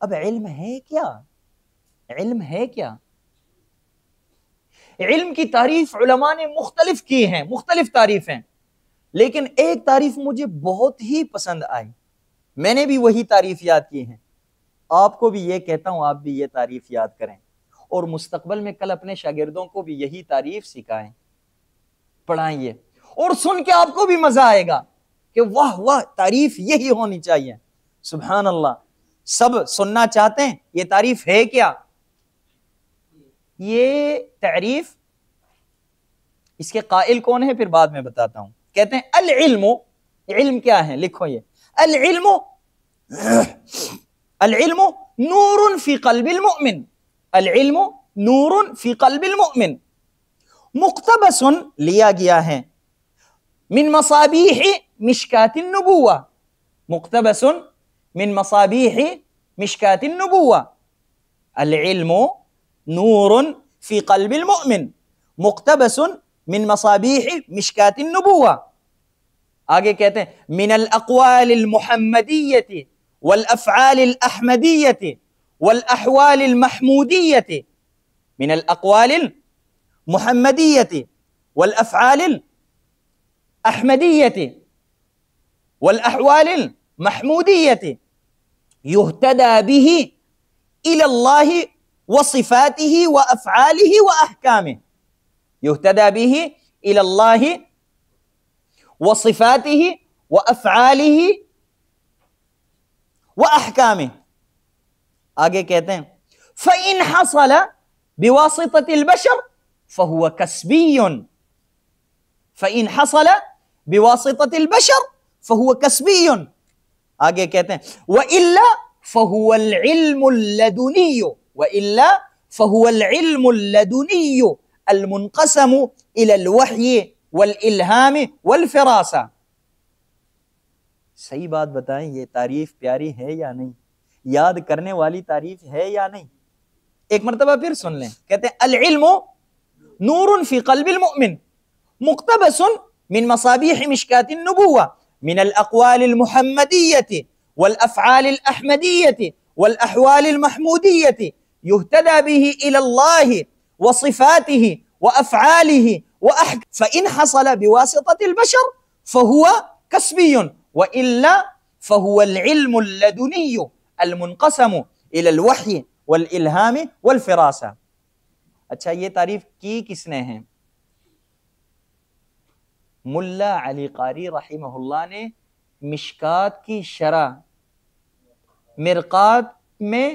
اب علم ہے کیا؟ علم ہے کیا؟ علم کی تعریف علماء نے مختلف کی ہیں، مختلف تعریفیں، لیکن ایک تعریف مجھے بہت ہی پسند آئی، میں نے بھی وہی تعریف یاد کی ہے. آپ کو بھی یہ کہتا ہوں آپ بھی یہ تعریف یاد کریں، اور مستقبل میں کل اپنے شاگردوں کو بھی یہی تعریف سکھائیں، پڑھائیں، اور سن کے آپ کو بھی مزہ آئے گا کہ واہ واہ تعریف یہی ہونی چاہیے. سبحان اللہ. سب سننا چاہتے ہیں یہ تعریف ہے کیا؟ یہ تعریف اس کے قائل کون ہے پھر بعد میں بتاتا ہوں. کہتے ہیں العلم، علم کیا ہے؟ لکھو یہ العلم، العلم نور فی قلب المؤمن، العلم نور فی قلب المؤمن مقتبس لیا گیا ہے من مصابیح مشکات النبوہ، مقتبس من مصابیح مشکات النبوہ. العلم نور فی قلب المؤمن مقتبس من مصابیح مشکات النبوہ. آگے کہتے ہیں من الاقوال المحمدیت والافعال الاحمدیت والاحوال المحمودیت، من الاقوال المحمدیت والافعال الاحمدیت والاحوال المحمودیت یہتدى به الى اللہ وصفاته وافعاله واحکامه، یہتدى به الى اللہ وصفاته وافعاله واحکامه. آگے کہتے ہیں فإن حصل بواسطة البشر فهو كسبي، فإن حصل بواسطة البشر فهو كسبي. آگے کہتے ہیں وإلا فهو العلم اللدني، وإلا فهو العلم اللدني المنقسم إلى الوحي والإلهام والفراسة. صحیح بات بتائیں، یہ تعریف پیاری ہے یا نہیں؟ یاد کرنے والی تعریف ہے یا نہیں؟ ایک مرتبہ پھر سن لیں. کہتے ہیں العلم نور فی قلب المؤمن مقتبس من مصابیح مشکات النبوہ من الاقوال المحمدیت والافعال الاحمدیت والاحوال المحمودیت یہتدى به الى اللہ وصفاته وافعاله فإن حصل بواسطة البشر فهو كسبي وإلا فهو العلم اللدني المنقسم الى الوحی والالہام والفراسہ. اچھا، یہ تعریف کی کس نے ہے؟ ملا علی قاری رحمہ اللہ نے مشکات کی شرح مرقات میں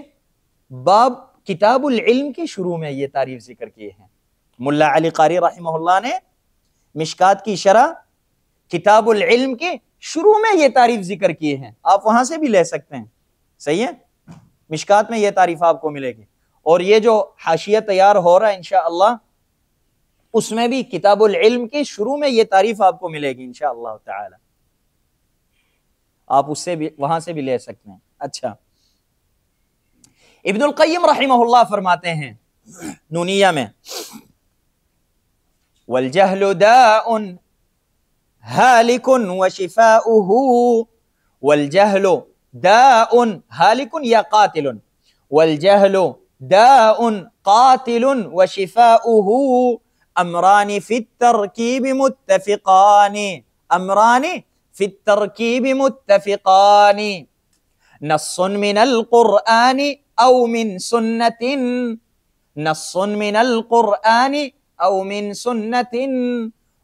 باب کتاب العلم کے شروع میں یہ تعریف ذکر کیے ہیں. ملا علی قاری رحمہ اللہ نے مشکات کی شرح کتاب العلم کے شروع میں یہ تعریف ذکر کیے ہیں. آپ وہاں سے بھی لے سکتے ہیں. صحیح ہے, مشکات میں یہ تعریف آپ کو ملے گی. اور یہ جو حاشیہ تیار ہو رہا ہے انشاءاللہ اس میں بھی کتاب العلم کے شروع میں یہ تعریف آپ کو ملے گی انشاءاللہ تعالی. آپ اس سے بھی وہاں سے بھی لے سکتے ہیں. اچھا, ابن القیم رحمہ اللہ فرماتے ہیں نونیہ میں والجہل داء ہالک وشفاؤہ, والجہل داء ہالک یا قاتل, والجہل داء قاتل وشفاؤہ امران فی الترکیب متفقان, امران فی الترکیب متفقان, نص من القرآن او من سنت, نص من القرآن او من سنت,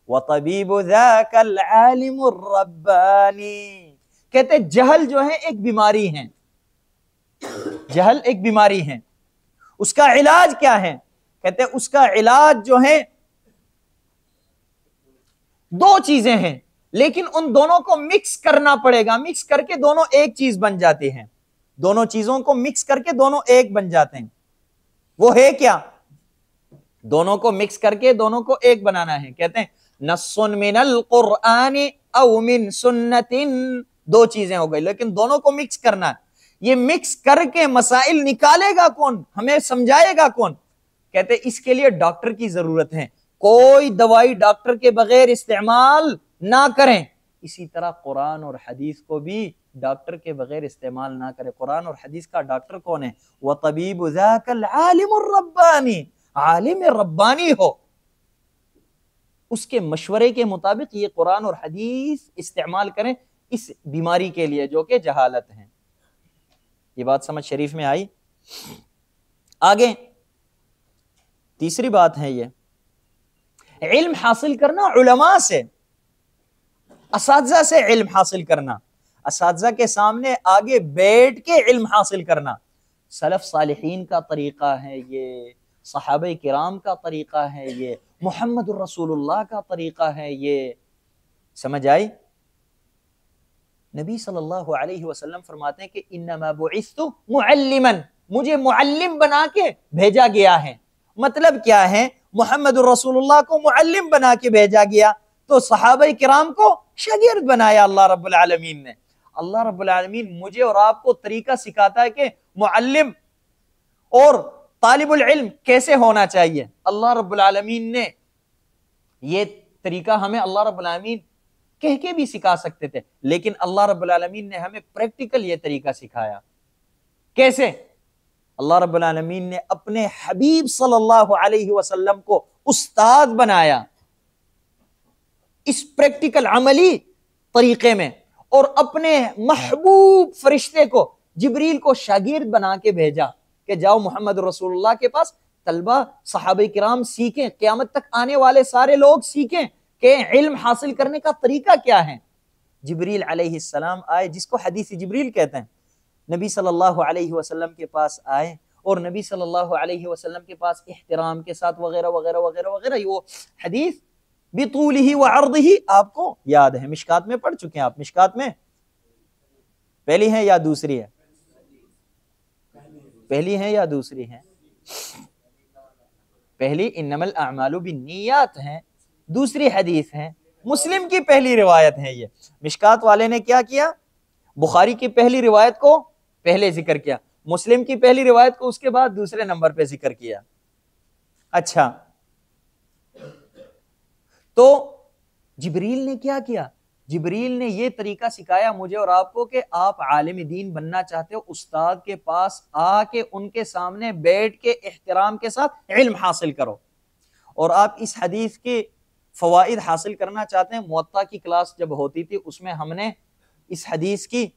وطبیب ذاک العالم الربانی. کہتے جہل جو ہے ایک بیماری ہے, جہل ایک بیماری ہے. اس کا علاج کیا ہے؟ کہتے اس کا علاج جو ہے دو چیزیں ہیں, لیکن ان دونوں کو مکس کرنا پڑے گا. مکس کر کے دونوں ایک چیز بن جاتی ہیں. دونوں چیزوں کو مکس کر کے دونوں ایک بن جاتے ہیں. وہ ہے کیا؟ دونوں کو مکس کر کے دونوں کو ایک بنانا ہے. کہتے ہیں نص من القرآن او من سنت, دو چیزیں ہو گئی لیکن دونوں کو مکس کرنا ہے. یہ مکس کر کے مسائل نکالے گا کون؟ ہمیں سمجھائے گا کون؟ کہتے اس کے لیے ڈاکٹر کی ضرورت ہے. کوئی دوائی ڈاکٹر کے بغیر استعمال نہ کریں. اسی طرح قرآن اور حدیث کو بھی ڈاکٹر کے بغیر استعمال نہ کریں. قرآن اور حدیث کا ڈاکٹر کون ہے؟ وَطَبِيبُ ذَاكَ الْعَالِمُ الرَّبَّانِ, عالم ربانی ہو, اس کے مشورے کے مطابق یہ قرآن اور حدیث استعمال کریں اس بیماری کے لیے جو کہ جہالت ہے. یہ بات سمجھ شریف میں آئی؟ آگے تیسری بات ہے یہ علم حاصل کرنا علماء سے, اساتذہ سے علم حاصل کرنا, اساتذہ کے سامنے آگے بیٹھ کے علم حاصل کرنا. سلف صالحین کا طریقہ ہے یہ, صحابہ کرام کا طریقہ ہے یہ, محمد الرسول اللہ کا طریقہ ہے یہ. سمجھ آئی؟ نبی صلی اللہ علیہ وسلم فرماتے ہیں کہ انما بعثت معلما, مجھے معلم بنا کے بھیجا گیا ہے. مطلب کیا ہے؟ محمد الرسول اللہ کو معلم بنا کے بھیجا گیا تو صحابہ کرام کو شاگرد بنایا اللہ رب العالمین نے. اللہ رب العالمین مجھے اور آپ کو طریقہ سکھاتا ہے کہ معلم اور طالب العلم کیسے ہونا چاہیے. اللہ رب العالمین نے یہ طریقہ ہمیں اللہ رب العالمین کہہ کے بھی سکھا سکتے تھے, لیکن اللہ رب العالمین نے ہمیں پریکٹیکل یہ طریقہ سکھایا. کیسے؟ اللہ رب العالمین نے اپنے حبیب صلی اللہ علیہ وسلم کو استاد بنایا اس پریکٹیکل عملی طریقے میں, اور اپنے محبوب فرشتے کو جبریل کو شاگرد بنا کے بھیجا کہ جاؤ محمد رسول اللہ کے پاس, طلبہ صحابہ کرام سیکھیں, قیامت تک آنے والے سارے لوگ سیکھیں کہ علم حاصل کرنے کا طریقہ کیا ہے. جبریل علیہ السلام آئے, جس کو حدیث جبریل کہتے ہیں, نبی صلی اللہ علیہ وسلم کے پاس آئے اور نبی صلی اللہ علیہ وسلم کے پاس احترام کے ساتھ وغیرہ وغیرہ وغیرہ وغیرہ. وہ حدیث بطولہ وعرضہ آپ کو یاد ہے, مشکات میں پڑھ چکے ہیں آپ. مشکات میں پہلی ہے یا دوسری ہے؟ پہلی ہے یا دوسری ہے؟ پہلی انما الاعمال بالنیات ہے, دوسری حدیث ہے. مسلم کی پہلی روایت ہے یہ. مشکات والے نے کیا کیا؟ بخاری کی پہلی روایت کو پہلے ذکر کیا, مسلم کی پہلی روایت کو اس کے بعد دوسرے نمبر پہ ذکر کیا. اچھا, تو جبریل نے کیا کیا؟ جبریل نے یہ طریقہ سکھایا مجھے اور آپ کو کہ آپ عالم دین بننا چاہتے ہو, استاد کے پاس آ کے ان کے سامنے بیٹھ کے احترام کے ساتھ علم حاصل کرو. اور آپ اس حدیث کے فوائد حاصل کرنا چاہتے ہیں, موطا کی کلاس جب ہوتی تھی اس میں ہم نے اس حدیث کی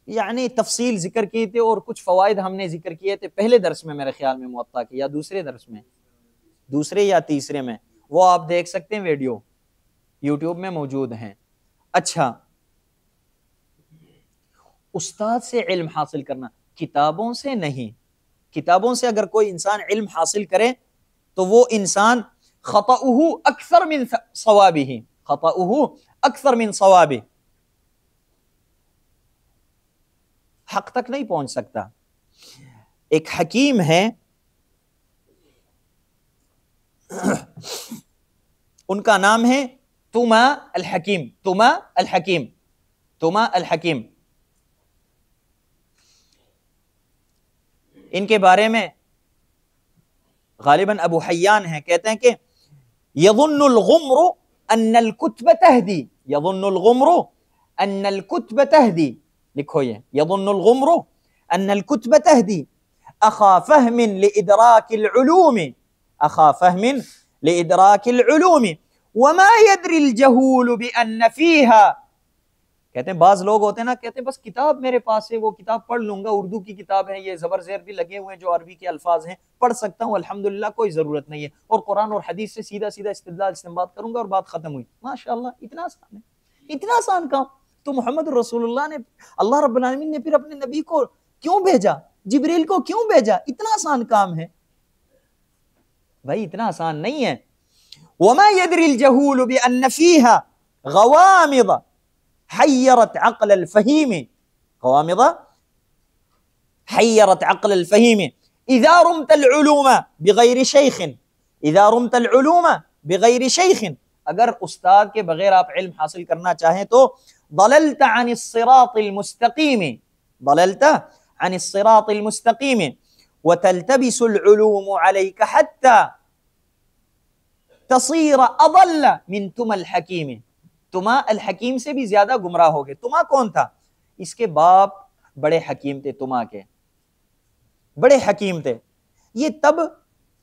یعنی تفصیل ذکر کی تھی اور کچھ فوائد ہم نے ذکر کیے تھے پہلے درس میں, میرے خیال میں موطا کی, یا دوسرے درس میں, دوسرے یا تیسرے میں. وہ آپ دیکھ سکتے ہیں, ویڈیو یوٹیوب میں موجود ہیں. اچھا, استاد سے علم حاصل کرنا، کتابوں سے نہیں۔ کتابوں سے اگر کوئی انسان علم حاصل کرے تو وہ انسان خطأہ اکثر من صوابہ، خطأہ اکثر من صوابہ، حق تک نہیں پہنچ سکتا۔ ایک حکیم ہے، ان کا نام ہے توما الحکیم، توما الحکیم، توما الحکیم۔ ان کے بارے میں غالباً ابو حیان ہیں، کہتے ہیں کہ یظن الغمر ان الکتب تہدی، یظن الغمر ان الکتب تہدی، لکھو یہ، یظن الغمر ان الکتب تہدی اخا فہم لادراک العلوم، اخا فہم لادراک العلوم وما يدري الجهول بان فيها۔ کہتے ہیں بعض لوگ ہوتے ہیں نا، کہتے ہیں بس کتاب میرے پاس ہے، وہ کتاب پڑھ لوں گا، اردو کی کتاب ہے، یہ زبر زیر بھی لگے ہوئے ہیں جو عربی کے الفاظ ہیں، پڑھ سکتا ہوں الحمدللہ، کوئی ضرورت نہیں ہے، اور قرآن اور حدیث سے سیدھا سیدھا استدلال استنباط کروں گا اور بات ختم ہوئی۔ ماشاءاللہ، اتنا آسان ہے، اتنا آسان کام۔ تو محمد رسول اللہ نے، اللہ رب العالمین نے پھر اپنے نبی کو کیوں بھیجا، جبریل کو کیوں بھیجا؟ اتنا آسان کام ہے بھائی، اتنا آسان نہیں ہے۔ وما يدري الجهول بأن فيها غوامض حيرت عقل الفهيم، غوامض حيرت عقل الفهيم إذا رمت العلوم بغير شيخ، إذا رمت العلوم بغير شيخ، اگر استاد کے بغیر آپ علم حاصل کرنا چاہیں تو ضللت عن الصراط المستقيم، ضللت عن الصراط المستقيم وتلتبس العلوم عليك حتى تصير اضل من تما الحکیم، تما الحکیم سے بھی زیادہ گمراہ ہو گئے۔ تما کون تھا؟ اس کے باپ بڑے حکیم تھے، تما کے بڑے حکیم تھے۔ یہ تب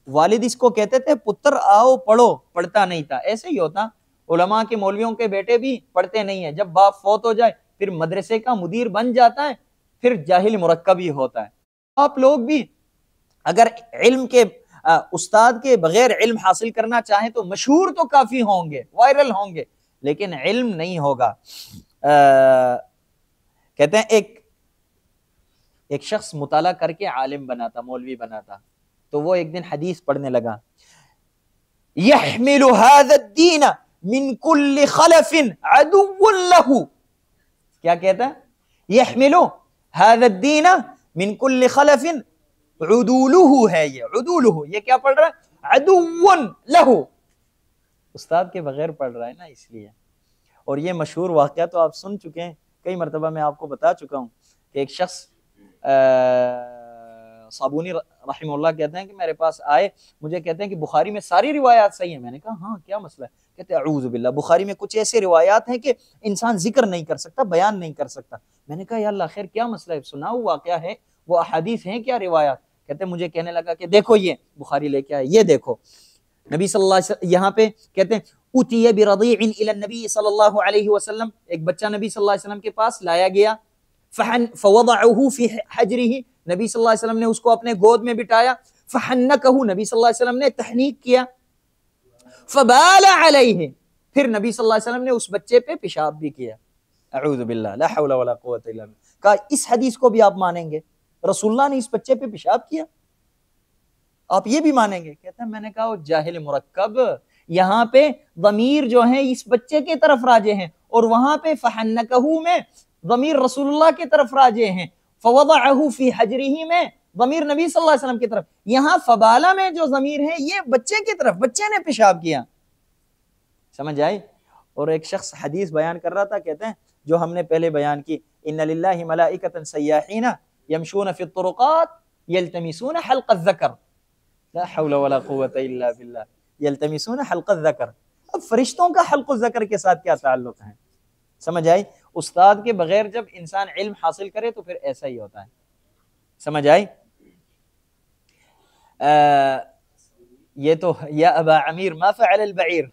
والد اس کو کہتے تھے پتر آؤ پڑھو، پڑھتا نہیں تھا۔ ایسے ہی ہوتا، علماء کے مولویوں کے بیٹے بھی پڑھتے نہیں ہیں، جب باپ فوت ہو جائے پھر مدرسے کا مدیر بن جاتا ہے، پھر جاہل مرکب ہی ہوتا ہے۔ آپ لوگ بھی اگر علم کے استاد کے بغیر علم حاصل کرنا چاہیں تو مشہور تو کافی ہوں گے، وائرل ہوں گے، لیکن علم نہیں ہوگا۔ کہتے ہیں ایک شخص مطالعہ کر کے عالم بنا تھا، مولوی بنا تھا، تو وہ ایک دن حدیث پڑھنے لگا، يحمل هذا الدين من كل خلف عدو له، کیا کہتا ہے؟ يحمل هذا الدين من كل خلف عدولہ ہے، یہ عدولہ، یہ کیا پڑھ رہا ہے؟ عدو لہ، استاد کے بغیر پڑھ رہا ہے نا، اس لیے۔ اور یہ مشہور واقعہ تو آپ سن چکے ہیں، کئی مرتبہ میں آپ کو بتا چکا ہوں کہ ایک شخص صابونی رحمہ اللہ کہتے ہیں کہ میرے پاس آئے، مجھے کہتے ہیں کہ بخاری میں ساری روایات صحیح ہیں۔ میں نے کہا ہاں، کیا مسئلہ ہے؟ کہتے ہیں اعوذ باللہ، بخاری میں کچھ ایسے روایات ہیں کہ انسان ذکر نہیں کر سکتا، بیان نہیں کر سکتا۔ میں نے کہا یا اللہ خیر، کیا مسئلہ ہے؟ سناؤ، واقعہ ہے، وہ احادیث ہیں کیا، روایات؟ کہتے ہیں مجھے کہنے لگا کہ دیکھو یہ بخاری لے کے آئے، یہ دیکھو نبی صلی اللہ علیہ وسلم، یہاں پہ کہتے ہیں اُتِیَ بِرَضِیعٍ إِلَى النَّبِیِّ صلی اللہ علیہ وسلم، ایک بچہ نبی صلی اللہ علیہ وسلم کے پاس لایا گیا، فَوَضَعُهُ فِي حَجْرِهِ، نبی صلی اللہ علیہ وسلم نے اس کو اپنے گود میں بٹھایا، فَحَنَّكَهُ، نبی صلی اللہ علیہ وسلم نے تحنیک کیا، فَبَالَ عَلَيْهِ، پھر نبی صلی اللہ علیہ وسلم نے اس بچے پہ پیشاب بھی کیا۔ اعوذ باللہ، لا حول ولا قوۃ الا باللہ۔ کہا اس حدیث کو بھی آپ مانیں گے؟ رسول اللہ نے اس بچے پہ پیشاب کیا، آپ یہ بھی مانیں گے؟ کہتا ہے میں نے کہا وہ جاہل مرکب، یہاں پہ ضمیر جو ہیں اس بچے کے طرف راجع ہیں، اور وہاں پہ فحنکہ میں ضمیر رسول اللہ کی طرف راجع ہیں، فوضعہ فی حجرہ میں ضمیر نبی صلی اللہ علیہ وسلم کی طرف، یہاں فبالہ میں جو ضمیر ہے یہ بچے کی طرف، بچے نے پیشاب کیا۔ سمجھ آئی؟ اور ایک شخص حدیث بیان کر رہا تھا، کہتے ہیں جو ہم نے پہلے بیان کی، ان للہ ملائکۃ سیاحین یمشون فی الطرقات یلتمسون حلق الذکر، لا حول ولا قوۃ الا باللہ، یلتمسون حلق الذکر۔ اب فرشتوں کا حلق الذکر کے ساتھ کیا تعلق ہے؟ سمجھ آئی؟ استاد کے بغیر جب انسان علم حاصل کرے تو پھر ایسا ہی ہوتا ہے۔ سمجھ آئی؟ یہ تو یا ابا عمیر ما فعل البعیر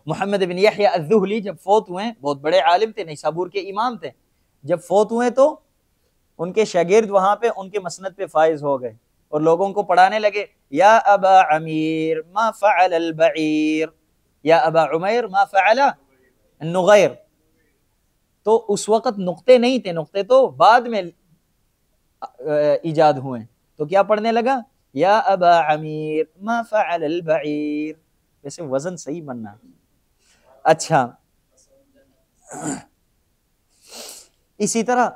محمد بن یحییٰ الذہلی جب فوت ہوئے، بہت بڑے عالم تھے، نیسابور کے امام تھے، جب فوت ہوئے تو ان کے شاگرد وہاں پہ ان کے مسند پہ فائز ہو گئے اور لوگوں کو پڑھانے لگے، یا ابا عمیر ما فعل البعیر، یا ابا عمیر ما فعل النغیر۔ تو اس وقت نقطے نہیں تھے، نقطے تو بعد میں ایجاد ہوئے، تو کیا پڑھنے لگا؟ یا ابا عمیر ما فعل البعیر، ویسے وزن صحیح بننا. اچھا، اسی طرح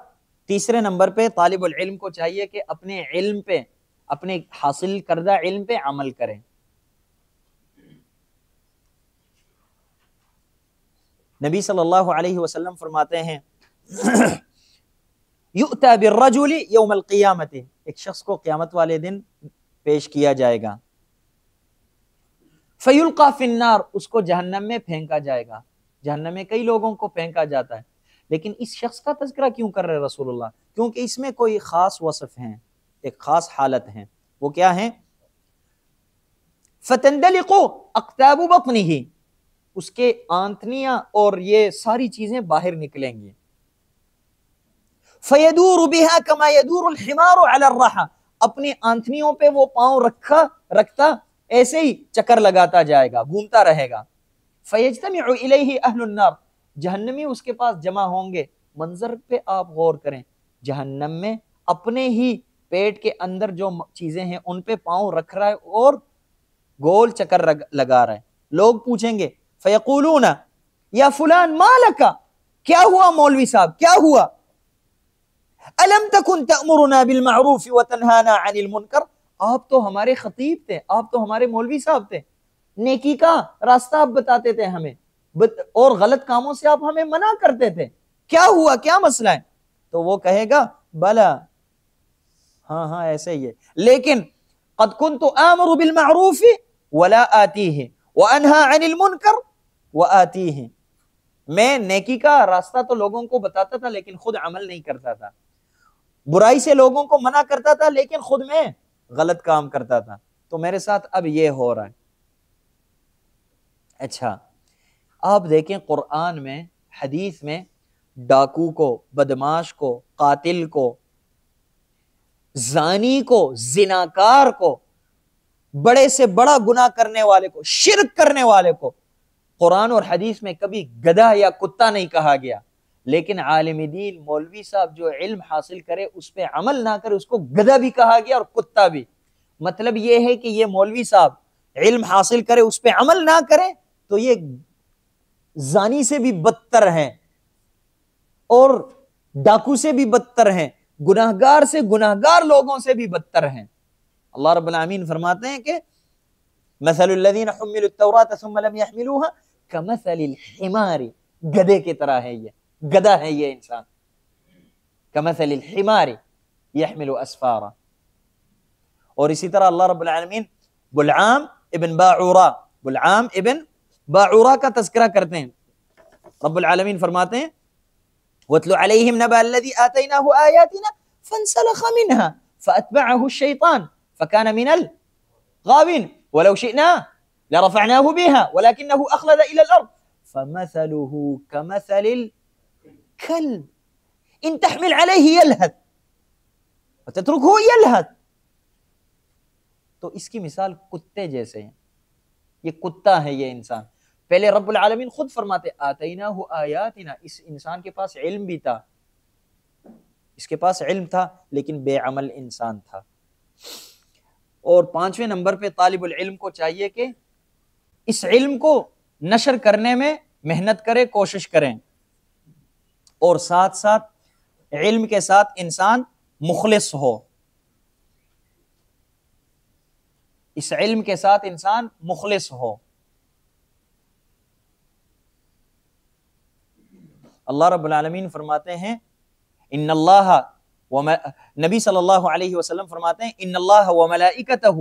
تیسرے نمبر پہ طالب العلم کو چاہیے کہ اپنے علم پہ، اپنے حاصل کردہ علم پہ عمل کریں. نبی صلی اللہ علیہ وسلم فرماتے ہیں یؤتی بالرجل یوم القیامت، ایک شخص کو قیامت والے دن پیش کیا جائے گا، فیلقی فی النار، اس کو جہنم میں پھینکا جائے گا. جہنم میں کئی لوگوں کو پھینکا جاتا ہے، لیکن اس شخص کا تذکرہ کیوں کر رہے رسول اللہ؟ کیونکہ اس میں کوئی خاص وصف ہیں، ایک خاص حالت ہیں. وہ کیا ہیں؟ فتندلق اقتاب بطنہ، اس کے آنتنیاں اور یہ ساری چیزیں باہر نکلیں گی. فیدور بها کما یدور الحمار علی الرحى، اپنی آنتنیوں پہ وہ پاؤں رکھتا ایسے ہی چکر لگاتا جائے گا، گھومتا رہے گا. فیجتمع الیہ اہل النار، جہنمی اس کے پاس جمع ہوں گے. منظر پہ آپ غور کریں، جہنم میں اپنے ہی پیٹ کے اندر جو چیزیں ہیں ان پہ پاؤں رکھ رہا ہے اور گول چکر لگا رہا ہے. لوگ پوچھیں گے فیقولون یا فلان ما لکا، کیا ہوا مولوی صاحب، کیا ہوا؟ الم تکن تأمرنا بالمعروف وتنہانا عن المنکر، آپ تو ہمارے خطیب تھے، آپ تو ہمارے مولوی صاحب تھے، نیکی کا راستہ آپ بتاتے تھے ہمیں اور غلط کاموں سے آپ ہمیں منع کرتے تھے، کیا ہوا، کیا مسئلہ ہے؟ تو وہ کہے گا بلا، ہاں ایسے ہی ہے، لیکن قد كنت آمر بالمعروف ولا آتیہ وانہا عن المنکر وآتیہ، میں نیکی کا راستہ تو لوگوں کو بتاتا تھا لیکن خود عمل نہیں کرتا تھا، برائی سے لوگوں کو منع کرتا تھا لیکن خود میں غلط کام کرتا تھا. تو میرے ساتھ اب یہ ہو رہا ہے. اچھا، آپ دیکھیں قرآن میں، حدیث میں ڈاکو کو، بدماش کو، قاتل کو، زانی کو، زناکار کو، بڑے سے بڑا گناہ کرنے والے کو، شرک کرنے والے کو قرآن اور حدیث میں کبھی گدھا یا کتا نہیں کہا گیا. لیکن عالم دین مولوی صاحب جو علم حاصل کرے اس پہ عمل نہ کرے اس کو گدھا بھی کہا گیا اور کتا بھی. مطلب یہ ہے کہ یہ مولوی صاحب علم حاصل کرے اس پہ عمل نہ کرے تو یہ زانی سے بھی بدتر ہیں اور ڈاکو سے بھی بدتر ہیں، گناہگار سے، گناہگار لوگوں سے بھی بدتر ہیں. اللہ رب العالمین فرماتے ہیں کہ مثل الذین حملوا التوراۃ ثم لم يحملوها كمثل الحمار، گدھے کی طرح ہے، یہ گدھا ہے یہ انسان. كمثل الحمار يحمل اسفارا. اور اسی طرح اللہ رب العالمین بلعام ابن باعورا کا تذکرہ کرتے ہیں. رب العالمین فرماتے ہیں وَاتْلُ عَلَيْهِمْ نَبَأَ الَّذِي آتَيْنَاهُ آيَاتِنَا فَانْسَلَخَ مِنْهَا فَأَتْبَعَهُ الشَّيْطَانُ فَكَانَ مِنَ الْغَاوِينَ وَلَوْ شِئْنَا لَرَفَعْنَاهُ بِهَا وَلَكِنَّهُ أَخْلَدَ إِلَى الْأَرْضِ فَمَثَلُهُ كَمَثَلِ الْكَلْبِ إِنْ تَحْمِلْ عَلَيْهِ يَلْهَثْ وَتَتْرُكْهُ يَلْهَث. تو اس کی مثال کتے جیسے ہیں، یہ کتا ہے یہ انسان. پہلے رب العالمین خود فرماتے آتیناہ آیاتنا، اس انسان کے پاس علم بھی تھا، اس کے پاس علم تھا لیکن بے عمل انسان تھا. اور پانچویں نمبر پہ طالب العلم کو چاہیے کہ اس علم کو نشر کرنے میں محنت کرے، کوشش کریں، اور ساتھ ساتھ علم کے ساتھ انسان مخلص ہو. اس علم کے ساتھ انسان مخلص ہو. اللہ رب العالمین فرماتے ہیں ان اللہ نبی صلی اللہ علیہ وسلم فرماتے ہیں ان اللہ وملائکتہ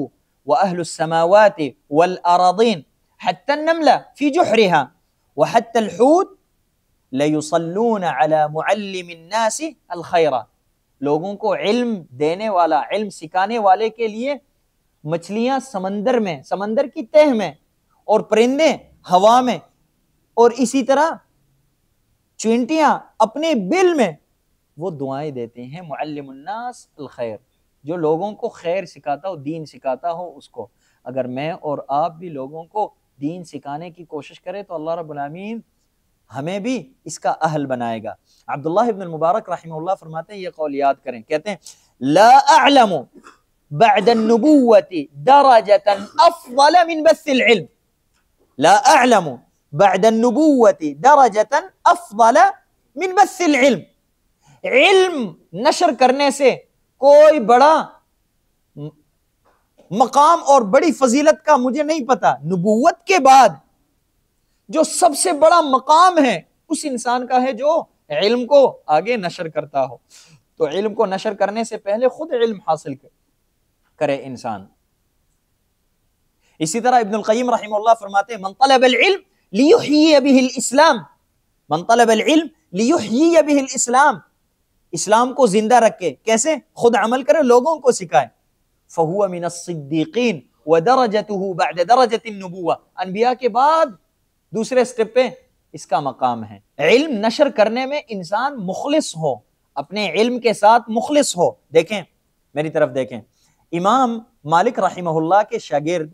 واہل السماوات والارضین حتی النملہ فی جحرها وحتی الحوت لیصلون علی معلم الناس الخیر. لوگوں کو علم دینے والا، علم سکھانے والے کے لیے مچھلیاں سمندر میں، سمندر کی تہ میں، اور پرندے ہوا میں، اور اسی طرح چینٹیاں اپنے بل میں، وہ دعائیں دیتے ہیں معلم الناس الخیر، جو لوگوں کو خیر سکھاتا ہو، دین سکھاتا ہو اس کو. اگر میں اور آپ بھی لوگوں کو دین سکھانے کی کوشش کریں تو اللہ رب العالمین ہمیں بھی اس کا اہل بنائے گا۔ عبداللہ ابن المبارک رحمہ اللہ فرماتے ہیں، یہ قول یاد کریں، کہتے ہیں لا اعلم بعد النبوۃ درجۃ افضل من بث العلم، لا اعلم بعد النبوۃ درجۃ افضل من بث العلم، علم نشر کرنے سے کوئی بڑا مقام اور بڑی فضیلت کا مجھے نہیں پتا، نبوت کے بعد جو سب سے بڑا مقام ہے اس انسان کا ہے جو علم کو آگے نشر کرتا ہو۔ تو علم کو نشر کرنے سے پہلے خود علم حاصل کرے انسان۔ اسی طرح ابن القیم رحمہ اللہ فرماتے ہیں من طلب العلم لیحیی بہ الاسلام، من طلب العلم لیحیی بہ الاسلام، اسلام کو زندہ رکھے، کیسے؟ خود عمل کرے، لوگوں کو سکھائے۔ فہو من الصدیقین ودرجتہ بعد درجۃ النبوہ، انبیاء کے بعد دوسرے سٹیپ پہ اس کا مقام ہے۔ علم نشر کرنے میں انسان مخلص ہو، اپنے علم کے ساتھ مخلص ہو۔ دیکھیں میری طرف دیکھیں، امام مالک رحمہ اللہ کے شاگرد،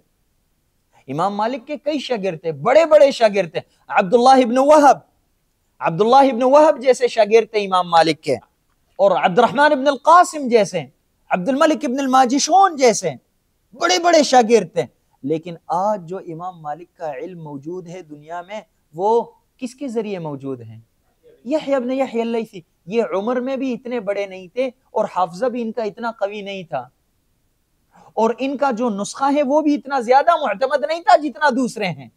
امام مالک کے کئی شاگرد تھے، بڑے بڑے شاگرد تھے، عبداللہ ابن وہب جیسے شاگرد تھے امام مالک کے، اور عبد الرحمن ابن القاسم جیسے، عبد الملک ابن الماجشون جیسے بڑے بڑے شاگرد تھے۔ لیکن آج جو امام مالک کا علم موجود ہے دنیا میں، وہ کس کے ذریعے موجود ہیں؟ یحییٰ ابن یحییٰ اللیثی۔ یہ عمر میں بھی اتنے بڑے نہیں تھے اور حافظہ بھی ان کا اتنا قوی نہیں تھا، اور ان کا جو نسخہ ہے وہ بھی اتنا زیادہ معتمد نہیں تھا جتنا دوسرے ہیں،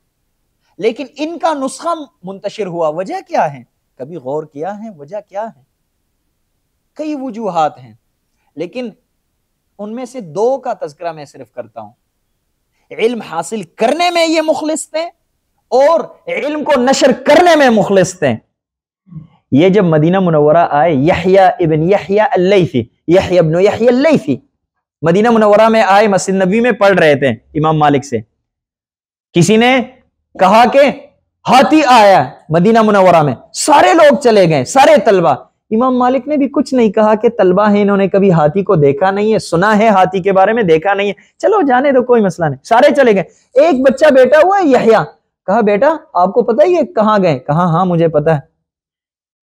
لیکن ان کا نسخہ منتشر ہوا۔ وجہ کیا ہے؟ کبھی غور کیا ہے وجہ کیا ہے؟ کئی وجوہات ہیں، لیکن ان میں سے دو کا تذکرہ میں صرف کرتا ہوں۔ علم حاصل کرنے میں یہ مخلص تھے اور علم کو نشر کرنے میں مخلص تھے۔ یہ جب مدینہ منورہ آئے، یحییٰ ابن یحییٰ اللیثی، یحییٰ ابن یحییٰ اللیثی مدینہ منورہ میں آئے، مسجد نبوی میں پڑھ رہے تھے امام مالک سے، کسی نے کہا کہ ہاتھی آیا مدینہ منورہ میں، سارے لوگ چلے گئے، سارے طلبہ۔ امام مالک نے بھی کچھ نہیں کہا کہ طلبہ ہیں، انہوں نے کبھی ہاتھی کو دیکھا نہیں ہے، سنا ہے ہاتھی کے بارے میں، دیکھا نہیں ہے، چلو جانے دو، کوئی مسئلہ نہیں، سارے چلے گئے۔ ایک بچہ بیٹا ہوا ہے یحییٰ، کہا بیٹا آپ کو پتہ ہے یہ کہاں گئے؟ کہا ہاں مجھے پتا ہے۔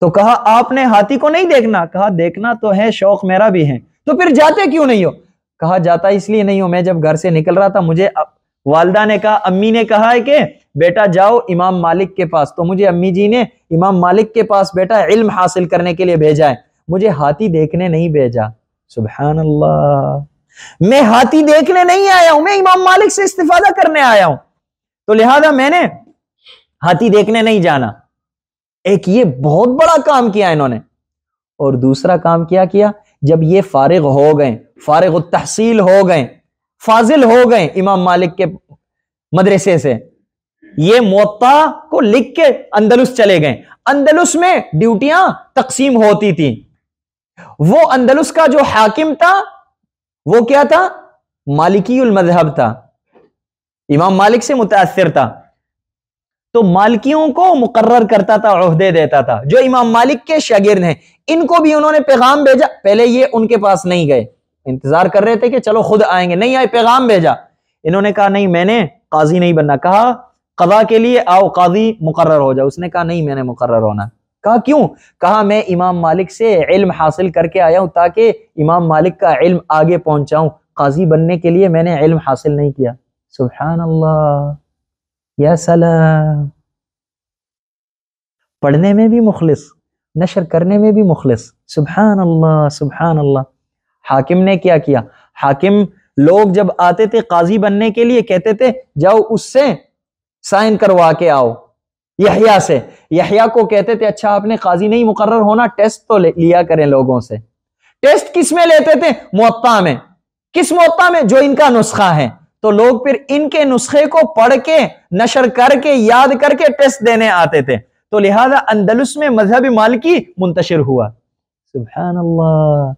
تو کہا آپ نے ہاتھی کو نہیں دیکھنا؟ کہا دیکھنا تو ہے، شوق میرا بھی ہے، تو پھر جاتے کیوں نہیں ہو؟ کہا جاتا اس لیے نہیں ہو، میں جب گھر سے نکل رہا تھا مجھے والدہ نے کہا، امی نے کہا ہے کہ بیٹا جاؤ امام مالک کے پاس، تو مجھے امی جی نے امام مالک کے پاس بیٹا علم حاصل کرنے کے لیے بھیجا ہے، مجھے ہاتھی دیکھنے نہیں بھیجا۔ سبحان اللہ، میں ہاتھی دیکھنے نہیں آیا ہوں، میں امام مالک سے استفادہ کرنے آیا ہوں، تو لہذا میں نے ہاتھی دیکھنے نہیں جانا۔ ایک یہ بہت بڑا کام کیا انہوں نے، اور دوسرا کام کیا جب یہ فارغ ہو گئے، فارغ التحصیل ہو گئے، فاضل ہو گئے امام مالک کے مدرسے سے، یہ موطا کو لکھ کے اندلس چلے گئے۔ اندلس میں ڈیوٹیاں تقسیم ہوتی تھی، وہ اندلس کا جو حاکم تھا وہ کیا تھا؟ مالکی المذہب تھا، امام مالک سے متاثر تھا، تو مالکیوں کو مقرر کرتا تھا، عہدے دیتا تھا۔ جو امام مالک کے شاگرد ہیں ان کو بھی انہوں نے پیغام بھیجا، پہلے یہ ان کے پاس نہیں گئے، انتظار کر رہے تھے کہ چلو خود آئیں گے، نہیں آئے، پیغام بھیجا، انہوں نے کہا نہیں میں نے قاضی نہیں بننا، کہا قضا کے لیے آؤ قاضی مقرر ہو جاؤ، اس نے کہا نہیں میں نے مقرر ہونا، کہا کیوں؟ کہا میں امام مالک سے علم حاصل کر کے آیا ہوں تاکہ امام مالک کا علم آگے پہنچاؤں، قاضی بننے کے لیے میں نے علم حاصل نہیں کیا۔ سبحان اللہ، یا سلام، پڑھنے میں بھی مخلص، نشر کرنے میں بھی مخلص، سبحان اللہ سبحان اللہ۔ حاکم نے کیا کیا؟ حاکم لوگ جب آتے تھے قاضی بننے کے لیے کہتے تھے جاؤ اس سے سائن کروا کے آؤ، یحییٰ سے، یحییٰ کو کہتے تھے اچھا آپ نے قاضی نہیں مقرر ہونا، ٹیسٹ تو لیا کریں لوگوں سے۔ ٹیسٹ کس میں لیتے تھے؟ موطا میں۔ کس موطا میں؟ جو ان کا نسخہ ہے، تو لوگ پھر ان کے نسخے کو پڑھ کے نشر کر کے یاد کر کے ٹیسٹ دینے آتے تھے، تو لہذا اندلس میں مذہب مالکی منتشر ہوا۔ سبحان اللہ،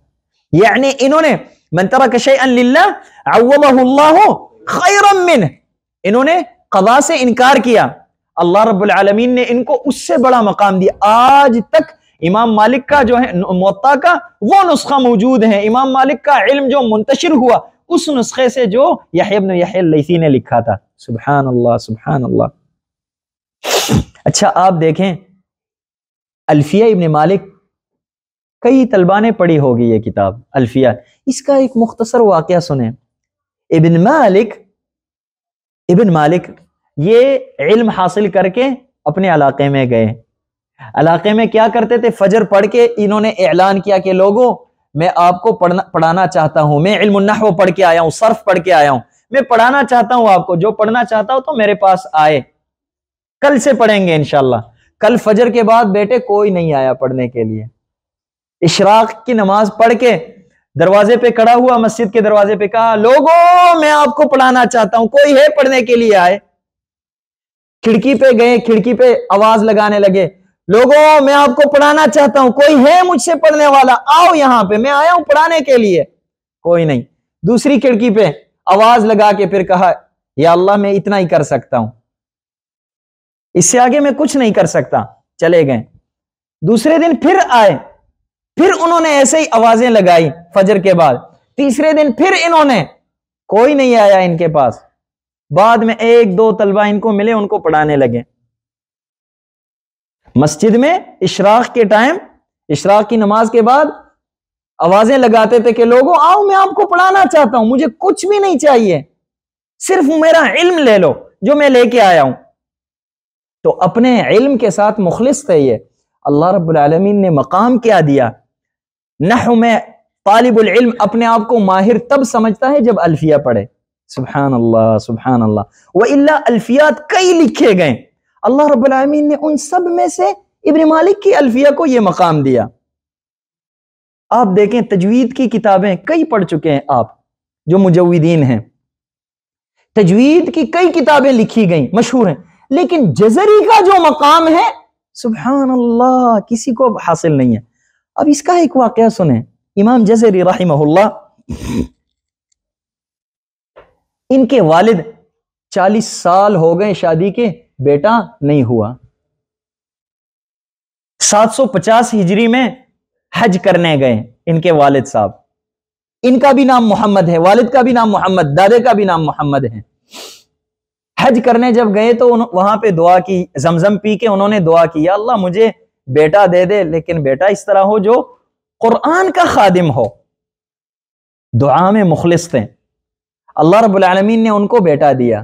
یعنی انہوں نے من ترک شیئا للہ عوضہ اللہ خیرا منہ، انہوں نے قضاء سے انکار کیا، اللہ رب العالمین نے ان کو اس سے بڑا مقام دیا۔ آج تک امام مالک کا جو ہے موطا کا وہ نسخہ موجود ہے، امام مالک کا علم جو منتشر ہوا اس نسخے سے جو یحییٰ ابن یحییٰ اللیثی نے لکھا تھا۔ سبحان اللہ سبحان اللہ۔ اچھا آپ دیکھیں الفیہ ابن مالک، کئی طلبہ نے پڑھی ہوگی یہ کتاب الفیہ، اس کا ایک مختصر واقعہ سنیں۔ ابن مالک یہ علم حاصل کر کے اپنے علاقے میں گئے۔ علاقے میں کیا کرتے تھے؟ فجر پڑھ کے انہوں نے اعلان کیا کہ لوگوں میں آپ کو پڑھانا چاہتا ہوں، میں علم النحو پڑھ کے آیا ہوں، صرف پڑھ کے آیا ہوں، میں پڑھانا چاہتا ہوں آپ کو، جو پڑھنا چاہتا ہوں تو میرے پاس آئے، کل سے پڑھیں گے انشاءاللہ۔ کل فجر کے بعد بیٹے کوئی نہیں آیا پڑھنے کے لیے۔ اشراق کی نماز پڑھ کے دروازے پہ کھڑا ہوا، مسجد کے دروازے پہ، کہا لوگوں میں آپ کو پڑھانا چاہتا ہوں، کوئی ہے پڑھنے کے لیے آئے؟ کھڑکی پہ گئے، کھڑکی پہ آواز لگانے لگے، لوگوں میں آپ کو پڑھانا چاہتا ہوں، کوئی ہے مجھ سے پڑھنے والا؟ آؤ یہاں پہ، میں آیا ہوں پڑھانے کے لیے۔ کوئی نہیں۔ دوسری کھڑکی پہ آواز لگا کے پھر کہا یا اللہ میں اتنا ہی کر سکتا ہوں، اس سے آگے میں کچھ نہیں کر سکتا، چلے گئے۔ دوسرے دن پھر آئے، پھر انہوں نے ایسے ہی آوازیں لگائی فجر کے بعد۔ تیسرے دن پھر انہوں نے، کوئی نہیں آیا ان کے پاس۔ بعد میں ایک دو طلبہ ان کو ملے، ان کو پڑھانے لگے۔ مسجد میں اشراق کے ٹائم، اشراق کی نماز کے بعد آوازیں لگاتے تھے کہ لوگوں آؤ میں آپ کو پڑھانا چاہتا ہوں، مجھے کچھ بھی نہیں چاہیے، صرف میرا علم لے لو جو میں لے کے آیا ہوں۔ تو اپنے علم کے ساتھ مخلص تھے یہ۔ اللہ رب العالمین نے مقام کیا دیا۔ نحو میں طالب العلم اپنے آپ کو ماہر تب سمجھتا ہے جب الفیہ پڑھے۔ سبحان اللہ سبحان اللہ۔ وَإِلَّا الفیات کئی لکھے گئے، اللہ رب العالمین نے ان سب میں سے ابن مالک کی الفیہ کو یہ مقام دیا۔ آپ دیکھیں تجوید کی کتابیں کئی پڑھ چکے ہیں آپ جو مجودین ہیں، تجوید کی کئی کتابیں لکھی گئیں، مشہور ہیں، لیکن جزری کا جو مقام ہے سبحان اللہ کسی کو حاصل نہیں ہے۔ اب اس کا ایک واقعہ سنیں۔ امام جزری رحمہ اللہ، ان کے والد 40 سال ہو گئے شادی کے، بیٹا نہیں ہوا۔ 750 ہجری میں حج کرنے گئے ان کے والد صاحب، ان کا بھی نام محمد ہے، والد کا بھی نام محمد، دادے کا بھی نام محمد ہے۔ حج کرنے جب گئے تو وہاں پہ دعا کی، زمزم پی کے انہوں نے دعا کی، یا اللہ مجھے بیٹا دے دے، لیکن بیٹا اس طرح ہو جو قرآن کا خادم ہو۔ دعا میں مخلص تھے، اللہ رب العالمین نے ان کو بیٹا دیا۔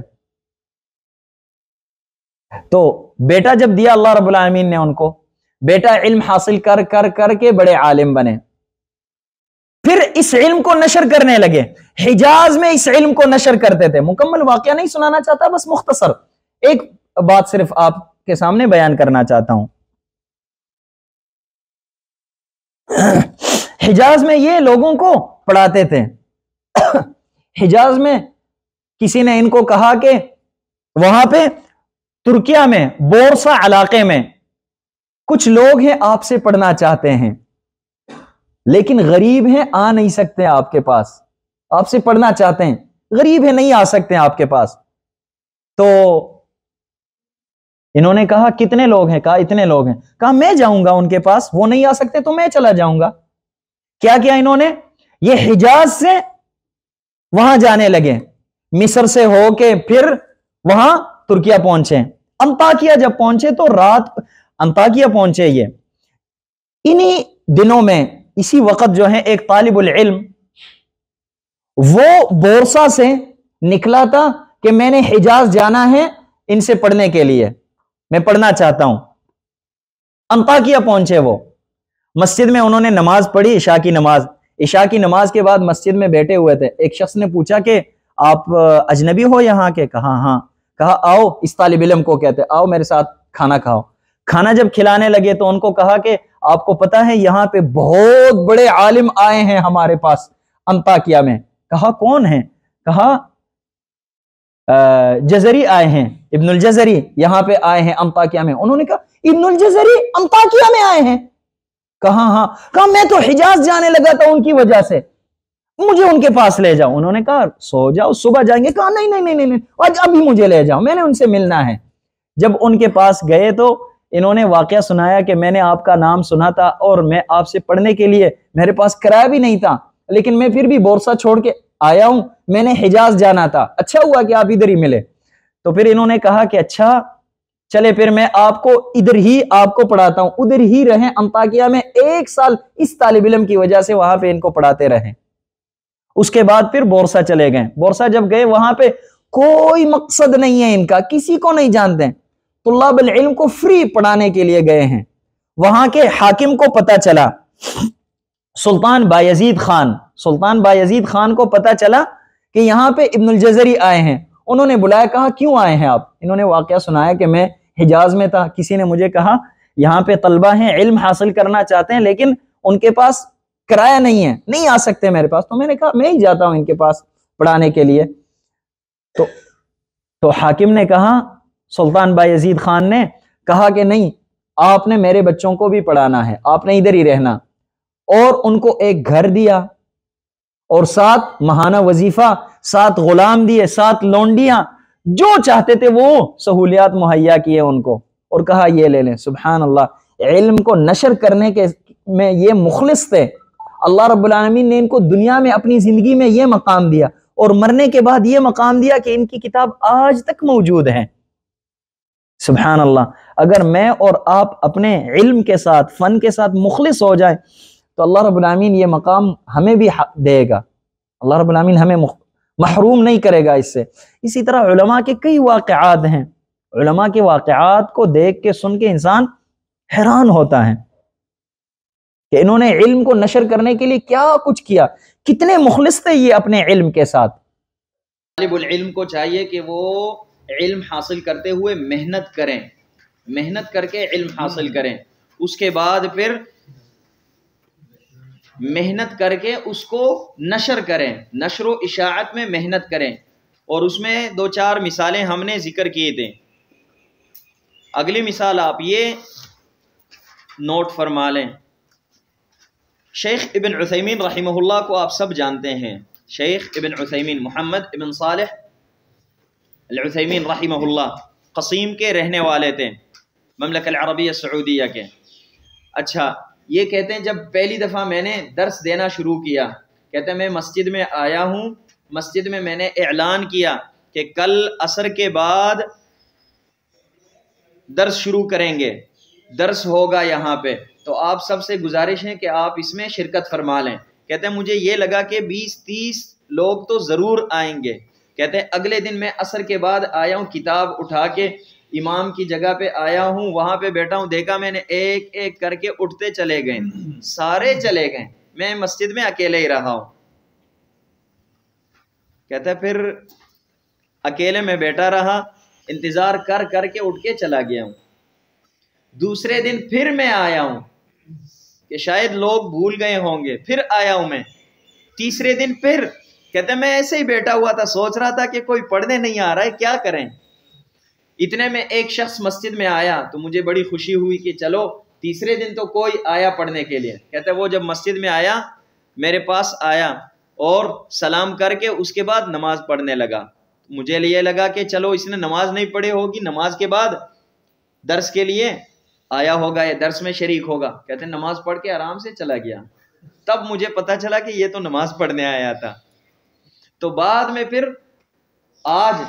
تو بیٹا جب دیا اللہ رب العالمین نے ان کو، بیٹا علم حاصل کر کر کر کے بڑے عالم بنے۔ پھر اس علم کو نشر کرنے لگے، حجاز میں اس علم کو نشر کرتے تھے۔ مکمل واقعہ نہیں سنانا چاہتا، بس مختصر ایک بات صرف آپ کے سامنے بیان کرنا چاہتا ہوں۔ حجاز میں یہ لوگوں کو پڑھاتے تھے۔ حجاز میں کسی نے ان کو کہا کہ وہاں پہ ترکیہ میں بورسا علاقے میں کچھ لوگ ہیں آپ سے پڑھنا چاہتے ہیں، لیکن غریب ہیں، آ نہیں سکتے آپ کے پاس، آپ سے پڑھنا چاہتے ہیں، غریب ہیں، نہیں آ سکتے آپ کے پاس۔ تو انہوں نے کہا کتنے لوگ ہیں؟ کہا اتنے لوگ ہیں۔ کہا میں جاؤں گا ان کے پاس، وہ نہیں آ سکتے تو میں چلا جاؤں گا۔ کیا کیا انہوں نے؟ یہ حجاز سے وہاں جانے لگے، مصر سے ہو کے پھر وہاں ترکیہ پہنچے۔ انطاکیہ جب پہنچے تو رات انطاکیہ پہنچے۔ یہ انہی دنوں میں اسی وقت جو ہے ایک طالب العلم وہ بورسا سے نکلا تھا کہ میں نے حجاز جانا ہے ان سے پڑھنے کے لیے، میں پڑھنا چاہتا ہوں۔ انطاکیہ پہنچے، وہ مسجد میں انہوں نے نماز پڑھی، عشاء کی نماز۔ عشاء کی نماز کے بعد مسجد میں بیٹھے ہوئے تھے، ایک شخص نے پوچھا کہ آپ اجنبی ہو یہاں کے؟ کہا ہاں۔ کہا آؤ، اس طالب علم کو کہتے آؤ میرے ساتھ کھانا کھاؤ۔ کھانا جب کھلانے لگے تو ان کو کہا کہ آپ کو پتا ہے یہاں پہ بہت بڑے عالم آئے ہیں ہمارے پاس انطاکیہ میں۔ کہا کون ہیں؟ کہا جزری آئے ہیں، ابن الجزری یہاں پہ آئے ہیں انطاکیہ میں۔ انہوں نے کہا ابن الجزری انطاکیہ میں آئے ہیں؟ کہا ہاں۔ کہا میں تو حجاز جانے لگا تھا ان کی وجہ سے، مجھے ان کے پاس لے جاؤ۔ انہوں نے کہا سو جاؤ، صبح جائیں گے۔ کہا نہیں نہیں نہیں نہیں، آج ابھی مجھے لے جاؤ، میں نے ان سے ملنا ہے۔ جب ان کے پاس گئے تو انہوں نے واقعہ سنایا کہ میں نے آپ کا نام سنا تھا اور میں آپ سے پڑھنے کے لیے، میرے پاس کرایہ بھی نہیں تھا، لیکن میں پھر بھی بورسا چھوڑ کے آیا ہوں، میں نے حجاز جانا تھا، اچھا ہوا کہ آپ ادھر ہی ملے۔ تو پھر انہوں نے کہا کہ اچھا چلے پھر میں آپ کو ادھر ہی آپ کو پڑھاتا ہوں، ادھر ہی رہیں انطاکیہ میں 1 سال اس طالب علم کی وجہ سے وہاں پہ ان کو پڑھاتے رہیں۔ اس کے بعد پھر بورسا چلے گئے، بورسا جب گئے وہاں پہ کوئی مقصد نہیں ہے ان کا، کسی کو نہیں جانتے ہیں، طلاب العلم کو فری پڑھانے کے لیے گئے ہیں۔ وہاں کے حاکم کو پتا چلا، سلطان بایزید خان کو پتا چلا کہ یہاں پہ ابن الجزری آئے ہیں۔ انہوں نے بلایا، کہا کیوں آئے ہیں آپ؟ انہوں نے واقعہ سنایا کہ میں حجاز میں تھا، کسی نے مجھے کہا یہاں پہ طلبہ ہیں، علم حاصل کرنا چاہتے ہیں لیکن ان کے پاس کرایہ نہیں ہے، نہیں آ سکتے میرے پاس، تو میں نے کہا میں ہی جاتا ہوں ان کے پاس پڑھانے کے لیے۔ تو حاکم نے کہا، سلطان بایزید خان نے کہا کہ نہیں، آپ نے میرے بچوں کو بھی پڑھانا ہے، آپ نے ادھر ہی رہنا، اور ان کو ایک گھر دیا اور 7 ماہانہ وظیفہ، 7 غلام دیے، 7 لونڈیاں، جو چاہتے تھے وہ سہولیات مہیا کیے ان کو، اور کہا یہ لے لیں۔ سبحان اللہ، علم کو نشر کرنے کے میں یہ مخلص تھے، اللہ رب العالمین نے ان کو دنیا میں اپنی زندگی میں یہ مقام دیا، اور مرنے کے بعد یہ مقام دیا کہ ان کی کتاب آج تک موجود ہے۔ سبحان اللہ، اگر میں اور آپ اپنے علم کے ساتھ، فن کے ساتھ مخلص ہو جائیں تو اللہ رب العالمین یہ مقام ہمیں بھی دے گا، اللہ رب العالمین ہمیں محروم نہیں کرے گا اس سے۔ اسی طرح علماء کے کئی واقعات ہیں، علماء کے واقعات کو دیکھ کے سن کے انسان حیران ہوتا ہے کہ انہوں نے علم کو نشر کرنے کے لیے کیا کچھ کیا، کتنے مخلص تھے یہ اپنے علم کے ساتھ۔ طالب العلم کو چاہیے کہ وہ علم حاصل کرتے ہوئے محنت کریں، محنت کر کے علم حاصل کریں، اس کے بعد پھر محنت کر کے اس کو نشر کریں، نشر و اشاعت میں محنت کریں۔ اور اس میں 2-4 مثالیں ہم نے ذکر کیے تھے۔ اگلی مثال آپ یہ نوٹ فرما لیں، شیخ ابن عثیمین رحمہ اللہ کو آپ سب جانتے ہیں، شیخ ابن عثیمین محمد ابن صالح العثیمین رحمہ اللہ قصیم کے رہنے والے تھے، مملکہ العربیہ سعودیہ کے۔ اچھا، یہ کہتے ہیں جب پہلی دفعہ میں نے درس دینا شروع کیا، کہتے ہیں میں مسجد میں آیا ہوں، مسجد میں نے اعلان کیا کہ کل عصر کے بعد درس شروع کریں گے، درس ہوگا یہاں پہ، تو آپ سب سے گزارش ہے کہ آپ اس میں شرکت فرما لیں۔ کہتے ہیں مجھے یہ لگا کہ 20-30 لوگ تو ضرور آئیں گے۔ کہتے ہیں اگلے دن میں عصر کے بعد آیا ہوں، کتاب اٹھا کے امام کی جگہ پہ آیا ہوں، وہاں پہ بیٹھا ہوں، دیکھا میں نے ایک ایک کر کے اٹھتے چلے گئے، سارے چلے گئے، میں مسجد میں اکیلے ہی رہا ہوں۔ کہتا ہے پھر اکیلے میں بیٹھا رہا، انتظار کر کر کے اٹھ کے چلا گیا ہوں۔ دوسرے دن پھر میں آیا ہوں کہ شاید لوگ بھول گئے ہوں گے، پھر آیا ہوں میں۔ تیسرے دن پھر کہتے ہیں میں ایسے ہی بیٹھا ہوا تھا، سوچ رہا تھا کہ کوئی پڑھنے نہیں آ رہا ہے، کیا کریں۔ اتنے میں ایک شخص مسجد میں آیا تو مجھے بڑی خوشی ہوئی کہ چلو تیسرے دن تو کوئی آیا پڑھنے کے لیے۔ کہتے ہیں وہ جب مسجد میں آیا، میرے پاس آیا اور سلام کر کے اس کے بعد نماز پڑھنے لگا۔ مجھے یہ لگا کہ چلو اس نے نماز نہیں پڑھی ہوگی، نماز کے بعد درس کے لیے آیا ہوگا، یہ درس میں شریک ہوگا۔ کہتے ہیں نماز پڑھ کے آرام سے چلا گیا۔ تب مجھے پتا چلا کہ یہ تو نماز پڑھنے آیا تھا۔ تو بعد میں پھر آج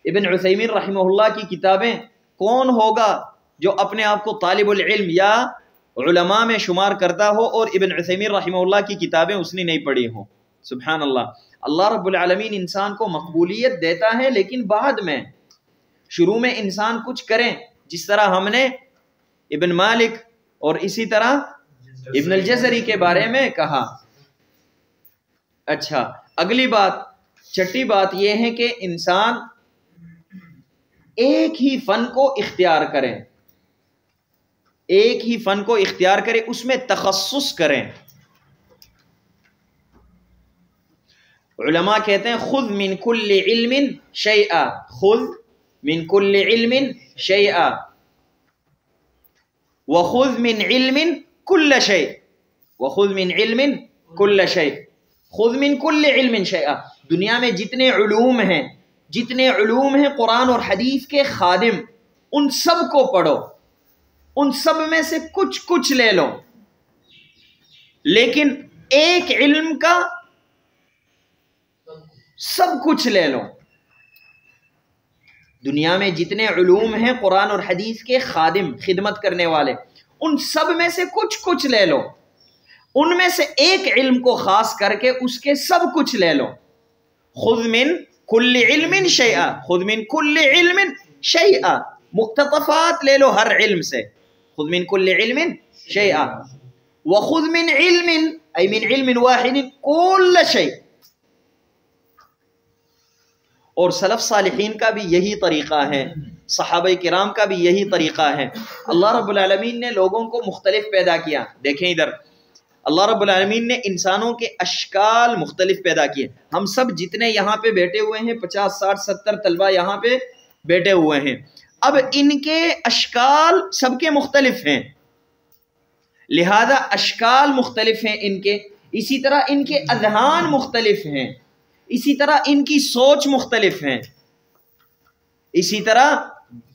ابن عثیمین رحمہ اللہ کی کتابیں کون ہوگا جو اپنے آپ کو طالب العلم یا علماء میں شمار کرتا ہو اور ابن عثیمین رحمہ اللہ کی کتابیں اس نے نہیں پڑھی ہوں۔ سبحان اللہ، اللہ رب العالمین انسان کو مقبولیت دیتا ہے، لیکن بعد میں، شروع میں انسان کچھ کریں، جس طرح ہم نے ابن مالک اور اسی طرح ابن الجزری کے بارے میں کہا۔ اچھا، اگلی بات، چھٹی بات یہ ہے کہ انسان ایک ہی فن کو اختیار کریں، ایک ہی فن کو اختیار کریں، اس میں تخصص کریں۔ علماء کہتے ہیں خذ من کل علم شیئا، خذ من کل علم شیئا وخذ من علم کل شیء، وخذ من علم کل شیء، خذ من کل علم شیئا۔ دنیا میں جتنے علوم ہیں قرآن اور حدیث کے خادم، ان سب کو پڑھو، ان سب میں سے کچھ لے لو، لیکن ایک علم کا سب کچھ لے لو۔ دنیا میں جتنے علوم ہیں قرآن اور حدیث کے خادم، خدمت کرنے والے، ان سب میں سے کچھ کچھ لے لو، ان میں سے ایک علم کو خاص کر کے اس کے سب کچھ لے لو. خذ من کل علم شیئا، خذ من کل علم شیئا، مقتطفات لے لو ہر علم سے. خذ من کل علم شیئا وخذ من علم ای من علم واحد کل شیء. اور سلف صالحین کا بھی یہی طریقہ ہے، صحابہ کرام کا بھی یہی طریقہ ہے. اللہ رب العالمین نے لوگوں کو مختلف پیدا کیا. دیکھیں ادھر، اللہ رب العالمین نے انسانوں کے اشکال مختلف پیدا کیے. ہم سب جتنے یہاں پہ بیٹھے ہوئے ہیں 50 60 70 طلبہ یہاں پہ بیٹھے ہوئے ہیں. اب ان کے اشکال سب کے مختلف ہیں، لہذا اشکال مختلف ہیں ان کے، اسی طرح ان کے اذہان مختلف ہیں، اسی طرح ان کی سوچ مختلف ہیں، اسی طرح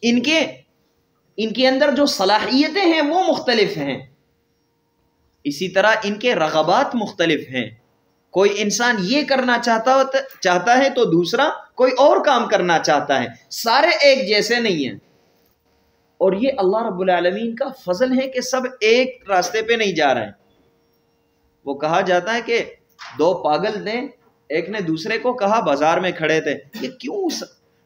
ان کے اندر جو صلاحیتیں ہیں وہ مختلف ہیں، اسی طرح ان کے رغبات مختلف ہیں. کوئی انسان یہ کرنا چاہتا ہے تو دوسرا کوئی اور کام کرنا چاہتا ہے، سارے ایک جیسے نہیں ہیں. اور یہ اللہ رب العالمین کا فضل ہے کہ سب ایک راستے پہ نہیں جا رہے ہیں. وہ کہا جاتا ہے کہ دو پاگل تھے، ایک نے دوسرے کو کہا بازار میں کھڑے تھے کہ کیوں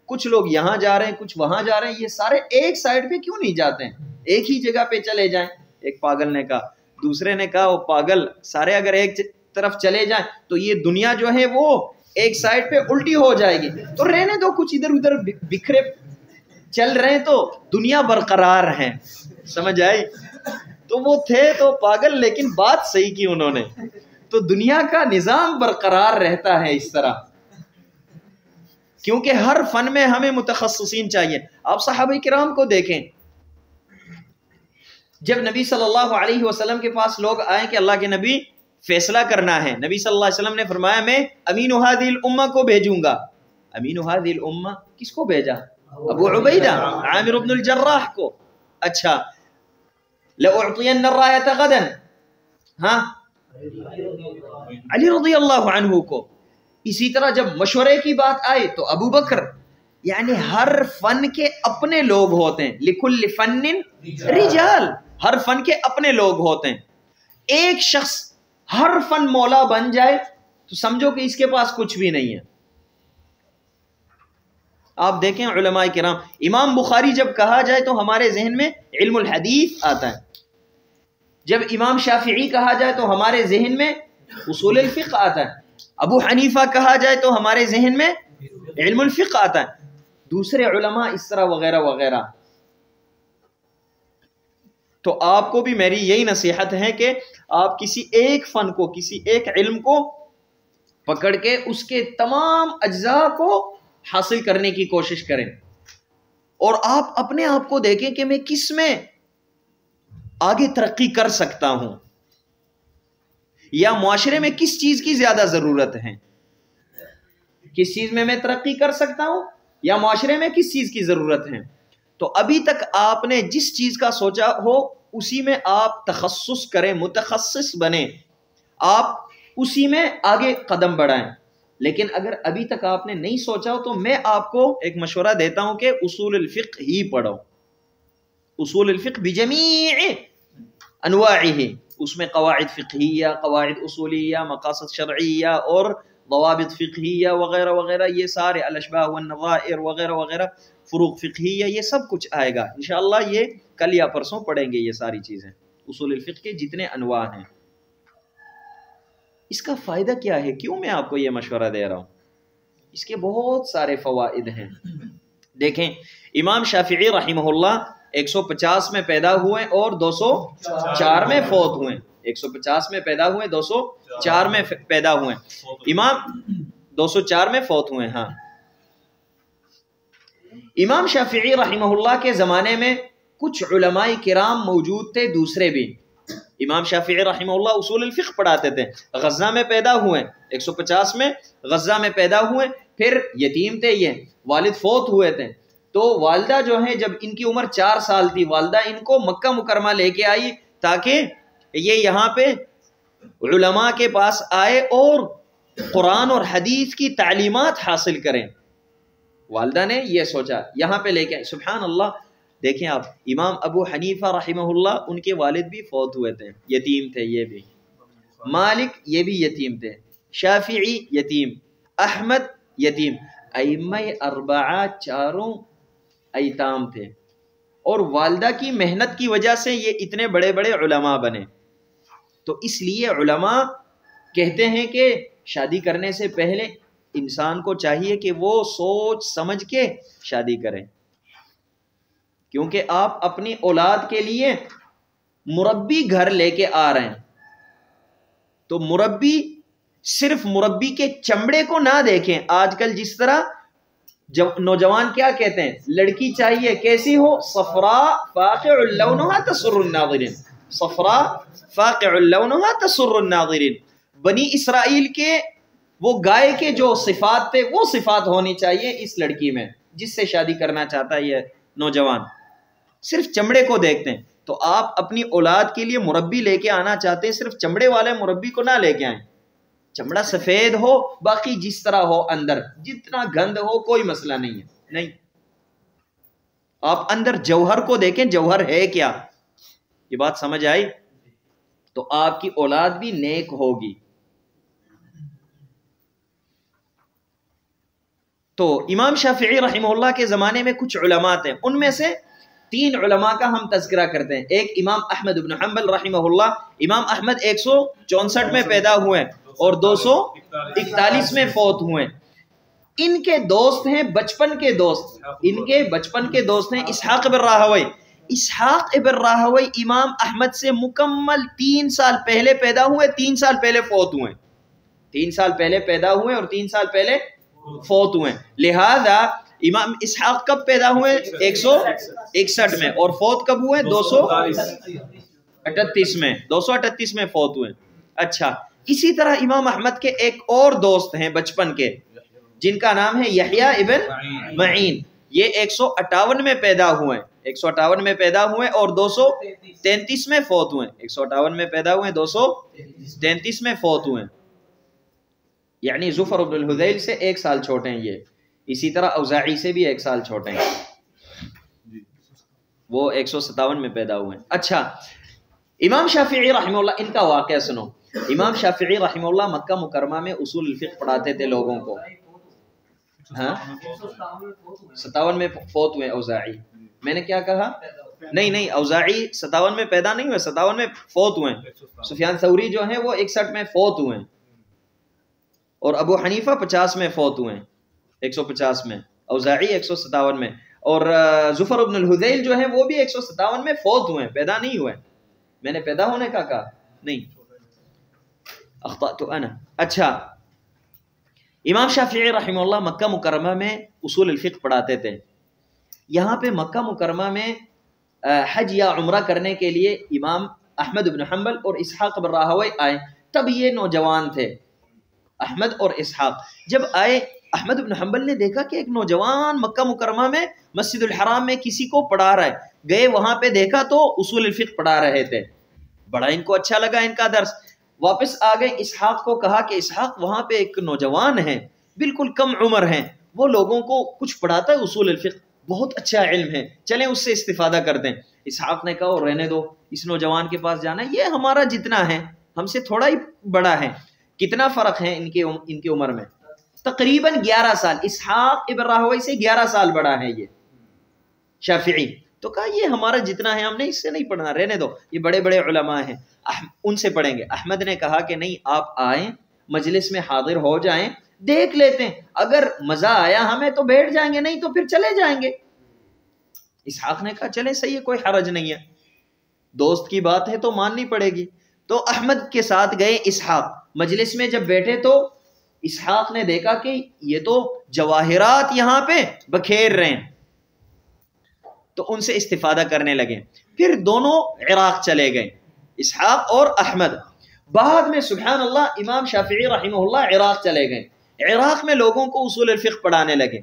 کچھ لوگ یہاں جا رہے ہیں کچھ وہاں جا رہے ہیں، یہ سارے ایک سائڈ پہ کیوں نہیں جاتے ہیں، ایک ہی جگہ پہ چلے جائیں. ایک پاگل نے کہا، دوسرے نے کہا وہ پاگل سارے اگر ایک طرف چلے جائیں تو یہ دنیا جو ہے وہ ایک سائڈ پہ الٹی ہو جائے گی، تو رہنے دو، کچھ ادھر ادھر بکھرے چل رہے ہیں تو دنیا برقرار ہے. سمجھ آئی؟ تو وہ تھے تو پاگل لیکن بات صحیح کی انہوں نے. تو دنیا کا نظام برقرار رہتا ہے اس طرح، کیونکہ ہر فن میں ہمیں متخصصین چاہیے. آپ صحابہ کرام کو دیکھیں، جب نبی صلی اللہ علیہ وسلم کے پاس لوگ آئے کہ اللہ کے نبی فیصلہ کرنا ہے، نبی صلی اللہ علیہ وسلم نے فرمایا میں امین هذه الامہ کو بھیجوں گا. امین هذه الامہ کس کو بھیجا؟ ابو عبیدہ عامر بن الجراح کو. اچھا، لأعطین الرایۃ غدا، ہاں علی رضی اللہ عنہ کو. اسی طرح جب مشورے کی بات آئی تو ابو بکر. یعنی ہر فن کے اپنے لوگ ہوتے ہیں، لکل فن رجال، ہر فن کے اپنے لوگ ہوتے ہیں. ایک شخص ہر فن مولا بن جائے تو سمجھو کہ اس کے پاس کچھ بھی نہیں ہے. آپ دیکھیں علماء کرام، امام بخاری جب کہا جائے تو ہمارے ذہن میں علم الحدیث آتا ہے، جب امام شافعی کہا جائے تو ہمارے ذہن میں اصول الفقہ آتا ہے، ابو حنیفہ کہا جائے تو ہمارے ذہن میں علم الفقہ آتا ہے، دوسرے علماء اس طرح وغیرہ وغیرہ. تو آپ کو بھی میری یہی نصیحت ہے کہ آپ کسی ایک فن کو، کسی ایک علم کو پکڑ کے اس کے تمام اجزاء کو حاصل کرنے کی کوشش کریں، اور آپ اپنے آپ کو دیکھیں کہ میں کس میں آگے ترقی کر سکتا ہوں، یا معاشرے میں کس چیز کی زیادہ ضرورت ہے، کس چیز میں ترقی کر سکتا ہوں یا معاشرے میں کس چیز کی ضرورت ہے. تو ابھی تک آپ نے جس چیز کا سوچا ہو اسی میں آپ تخصص کریں، متخصص بنیں، آپ اسی میں آگے قدم بڑھائیں. لیکن اگر ابھی تک آپ نے نہیں سوچا ہو تو میں آپ کو ایک مشورہ دیتا ہوں کہ اصول الفقہ ہی پڑھو. اصول الفقہ بجمیع انواعہ، اس میں قواعد فقہیہ، قواعد اصولیہ، مقاصد شرعیہ اور ضوابط فقہیہ وغیرہ وغیرہ، یہ سارے الاشباہ والنظائر وغیرہ وغیرہ، فروق فقہیہ، یہ سب کچھ آئے گا انشاءاللہ. یہ کل یا پرسوں پڑھیں گے یہ ساری چیزیں، اصول الفقہ کے جتنے انواع ہیں. اس کا فائدہ کیا ہے؟ کیوں میں آپ کو یہ مشورہ دے رہا ہوں؟ اس کے بہت سارے فوائد ہیں. دیکھیں امام شافعی رحمہ اللہ 150 میں پیدا ہوئے اور 204 میں فوت ہوئے. 150 میں پیدا ہوئے، 204 میں پیدا ہوئے. امام 204 میں فوت ہوئے. ہاں، امام شافعی رحمہ اللہ کے زمانے میں کچھ علماء کرام موجود تھے دوسرے بھی. امام شافعی رحمہ اللہ اصول الفقہ پڑھاتے تھے. غزہ میں پیدا ہوئے، 150 میں غزہ میں پیدا ہوئے. پھر یتیم تھے، یہ والد فوت ہوئے تھے، تو والدہ جو ہے جب ان کی عمر 4 سال تھی، والدہ ان کو مکہ مکرمہ لے کے آئی تاکہ یہ یہاں پہ علماء کے پاس آئے اور قرآن اور حدیث کی تعلیمات حاصل کریں. والدہ نے یہ سوچا یہاں پہ لے کے آئے. سبحان اللہ. دیکھیں آپ امام ابو حنیفہ رحمہ اللہ ان کے والد بھی فوت ہوئے تھے, یتیم تھے یہ بھی. مالک یہ بھی یتیم تھے. شافعی یتیم. احمد یتیم. ائمہ اربعہ چاروں ایتام تھے, اور والدہ کی محنت کی وجہ سے یہ اتنے بڑے بڑے علماء بنے. تو اس لیے علماء کہتے ہیں کہ شادی کرنے سے پہلے انسان کو چاہیے کہ وہ سوچ سمجھ کے شادی کریں, کیونکہ آپ اپنی اولاد کے لیے مربی گھر لے کے آ رہے ہیں. تو مربی صرف مربی کے چمڑے کو نہ دیکھیں. آج کل جس طرح نوجوان کیا کہتے ہیں, لڑکی چاہیے کیسی ہو, صفراء فاقع لونھا تسر الناظرین. صفراء فاقع لونھا تسر الناظرین. بنی اسرائیل کے وہ گائے کے جو صفات تھے وہ صفات ہونی چاہیے اس لڑکی میں جس سے شادی کرنا چاہتا ہے یہ نوجوان. صرف چمڑے کو دیکھتے ہیں. تو آپ اپنی اولاد کے لیے مربی لے کے آنا چاہتے ہیں, صرف چمڑے والے مربی کو نہ لے کے آئیں. چمڑا سفید ہو, باقی جس طرح ہو اندر جتنا گند ہو کوئی مسئلہ نہیں ہے. نہیں, آپ اندر جوہر کو دیکھیں, جوہر ہے کیا. یہ بات سمجھ آئی؟ تو آپ کی اولاد بھی نیک ہوگی. تو امام شافعی رحمہ اللہ کے زمانے میں کچھ علماء تھے, ان میں سے 3 علماء کا ہم تذکرہ کرتے ہیں. ایک امام احمد بن حنبل رحمہ اللہ. امام احمد 164 میں پیدا ہوئے اور 241 میں فوت ہوئے. ان کے دوست ہیں بچپن کے دوست, ان کے بچپن کے دوست ہیں اسحاق بن راہوی. اسحاق بن راہوی امام احمد سے مکمل 3 سال پہلے پیدا ہوئے, 3 سال پہلے فوت ہوئے. 3 سال پہلے پیدا ہوئے اور 3 سال پہلے فوت ہوئے. لہذا امام اسحاق کب پیدا ہوئے؟ 161 میں, اور فوت کب ہوئے؟ 238 میں. 238 میں فوت ہوئے. اچھا, اسی طرح امام احمد کے ایک اور دوست ہیں بچپن کے جن کا نام ہے یحییٰ ابن معین. یہ 158 میں پیدا ہوئے, 158 میں پیدا ہوئے اور 233 میں فوت ہوئے. 158 میں پیدا ہوئے, 233 میں فوت ہوئے. یعنی زفر بن الحذیل سے 1 سال چھوٹے ہیں یہ. اسی طرح اوزاعی سے بھی 1 سال چھوٹے ہیں, وہ 157 میں پیدا ہوئے. اچھا, امام شافعی رحمہ اللہ, ان کا واقعہ سنو. امام شافعی رحمہ اللہ مکہ مکرمہ میں اصول الفقہ پڑھاتے تھے لوگوں کو. 57 میں فوت ہوئے اوزاعی. میں نے کیا کہا؟ نہیں, اوزاعی 57 میں پیدا نہیں ہوئے, 57 میں فوت ہوئے. سفیان ثوری جو ہیں وہ 61 میں فوت ہوئے, اور ابو حنیفہ 50 میں فوت ہوئے, 150 میں. اوزاعی 157 میں, اور زفر بن الحذیل جو ہیں وہ بھی 157 میں فوت ہوئے, پیدا نہیں ہوئے. میں نے پیدا ہونے کا کہا نہیں, اخطأت انا. اچھا, امام شافعی رحمہ اللہ مکہ مکرمہ میں اصول الفقہ پڑھاتے تھے. یہاں پہ مکہ مکرمہ میں حج یا عمرہ کرنے کے لیے امام احمد بن حنبل اور اسحاق بن راہوی آئے. تب یہ نوجوان تھے احمد اور اسحاق. جب آئے, احمد بن حنبل نے دیکھا کہ ایک نوجوان مکہ مکرمہ میں مسجد الحرام میں کسی کو پڑھا رہا ہے. گئے وہاں پہ دیکھا تو اصول الفقہ پڑھا رہے تھے. بڑا ان کو اچھا لگا ان کا درس. واپس آ گئے, اسحاق کو کہا کہ اسحاق وہاں پہ ایک نوجوان ہے, بالکل کم عمر ہیں, وہ لوگوں کو کچھ پڑھاتا ہے اصول الفقہ, بہت اچھا علم ہے, چلیں اس سے استفادہ کرتے ہیں. اسحاق نے کہا اور رہنے دو, اس نوجوان کے پاس جانا, یہ ہمارا جتنا ہے, ہم سے تھوڑا ہی بڑا ہے. کتنا فرق ہے ان کی عمر میں؟ تقریباً 11 سال. اسحاق ابن راہوی سے 11 سال بڑا ہے یہ شافعی. تو کہا یہ ہمارا جتنا ہے, ہم نے اس سے نہیں پڑھنا, رہنے دو, یہ بڑے بڑے علماء ہیں, ان سے پڑھیں گے. احمد نے کہا کہ نہیں, آپ آئیں مجلس میں حاضر ہو جائیں, دیکھ لیتے ہیں, اگر مزہ آیا ہمیں تو بیٹھ جائیں گے, نہیں تو پھر چلے جائیں گے. اسحاق نے کہا چلیں صحیح ہے, کوئی حرج نہیں ہے, دوست کی بات ہے تو ماننی پڑے گی. تو احمد کے ساتھ گئے اسحاق. مجلس میں جب بیٹھے تو اسحاق نے دیکھا کہ یہ تو جواہرات یہاں پہ بکھیر رہے ہیں, تو ان سے استفادہ کرنے لگے. پھر دونوں عراق چلے گئے, اسحاق اور احمد. بعد میں سبحان اللہ امام شافعی رحمہ اللہ عراق چلے گئے. عراق میں لوگوں کو اصول الفقہ پڑھانے لگے.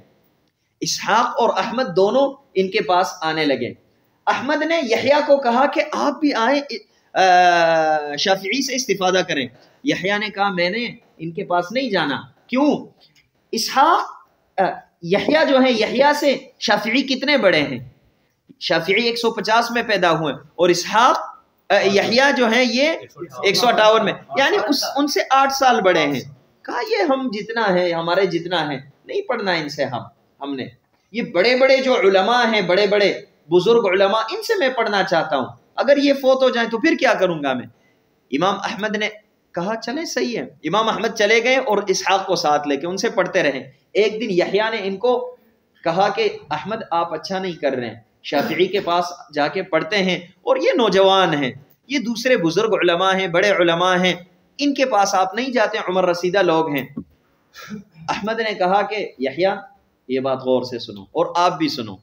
اسحاق اور احمد دونوں ان کے پاس آنے لگے. احمد نے یحییٰ کو کہا کہ آپ بھی آئیں شافعی سے استفادہ کریں. یحییٰ نے کہا میں نے ان کے پاس نہیں جانا. کیوں؟ اسحاق یحییٰ جو ہیں، یحییٰ سے شافعی کتنے بڑے ہیں؟ شافعی 150 میں پیدا ہوئے اور اسحاق یحییٰ جو ہیں یہ 158 میں، یعنی ان سے 8 سال بڑے ہیں۔ کہا یہ ہم جتنا ہے، ہمارے جتنا ہے، نہیں پڑھنا ان سے ہم نے، یہ بڑے بڑے جو علماء ہیں، بڑے بڑے بزرگ علماء، ان سے میں پڑھنا چاہتا ہوں، اگر یہ فوت ہو جائیں تو پھر کیا کروں گا میں؟ امام احمد نے کہا چلے صحیح ہے۔ امام احمد چلے گئے اور اسحاق کو ساتھ لے کے ان سے پڑھتے رہے۔ ایک دن یحییٰ نے ان کو کہا کہ احمد آپ اچھا نہیں کر رہے ہیں، شافعی کے پاس جا کے پڑھتے ہیں اور یہ نوجوان ہیں، یہ دوسرے بزرگ علماء ہیں، بڑے علماء ہیں، ان کے پاس آپ نہیں جاتے، عمر رسیدہ لوگ ہیں۔ احمد نے کہا کہ یحییٰ یہ بات غور سے سنو اور آپ بھی سنو۔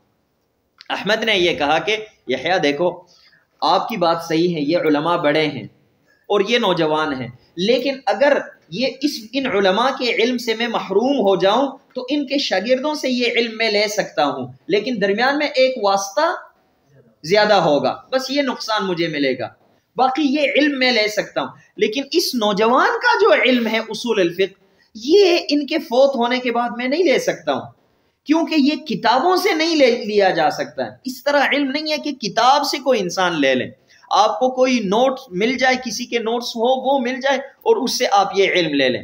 احمد نے یہ کہا کہ یحییٰ دیکھو آپ کی بات صحیح ہے، یہ علماء بڑے ہیں اور یہ نوجوان ہیں، لیکن اگر ان علماء کے علم سے میں محروم ہو جاؤں تو ان کے شاگردوں سے یہ علم میں لے سکتا ہوں، لیکن درمیان میں ایک واسطہ زیادہ ہوگا، بس یہ نقصان مجھے ملے گا، باقی یہ علم میں لے سکتا ہوں۔ لیکن اس نوجوان کا جو علم ہے اصول الفقہ، یہ ان کے فوت ہونے کے بعد میں نہیں لے سکتا ہوں، کیونکہ یہ کتابوں سے نہیں لیا جا سکتا ہے۔ اس طرح علم نہیں ہے کہ کتاب سے کوئی انسان لے لے، آپ کو کوئی نوٹ مل جائے، کسی کے نوٹس ہو وہ مل جائے اور اس سے آپ یہ علم لے لیں،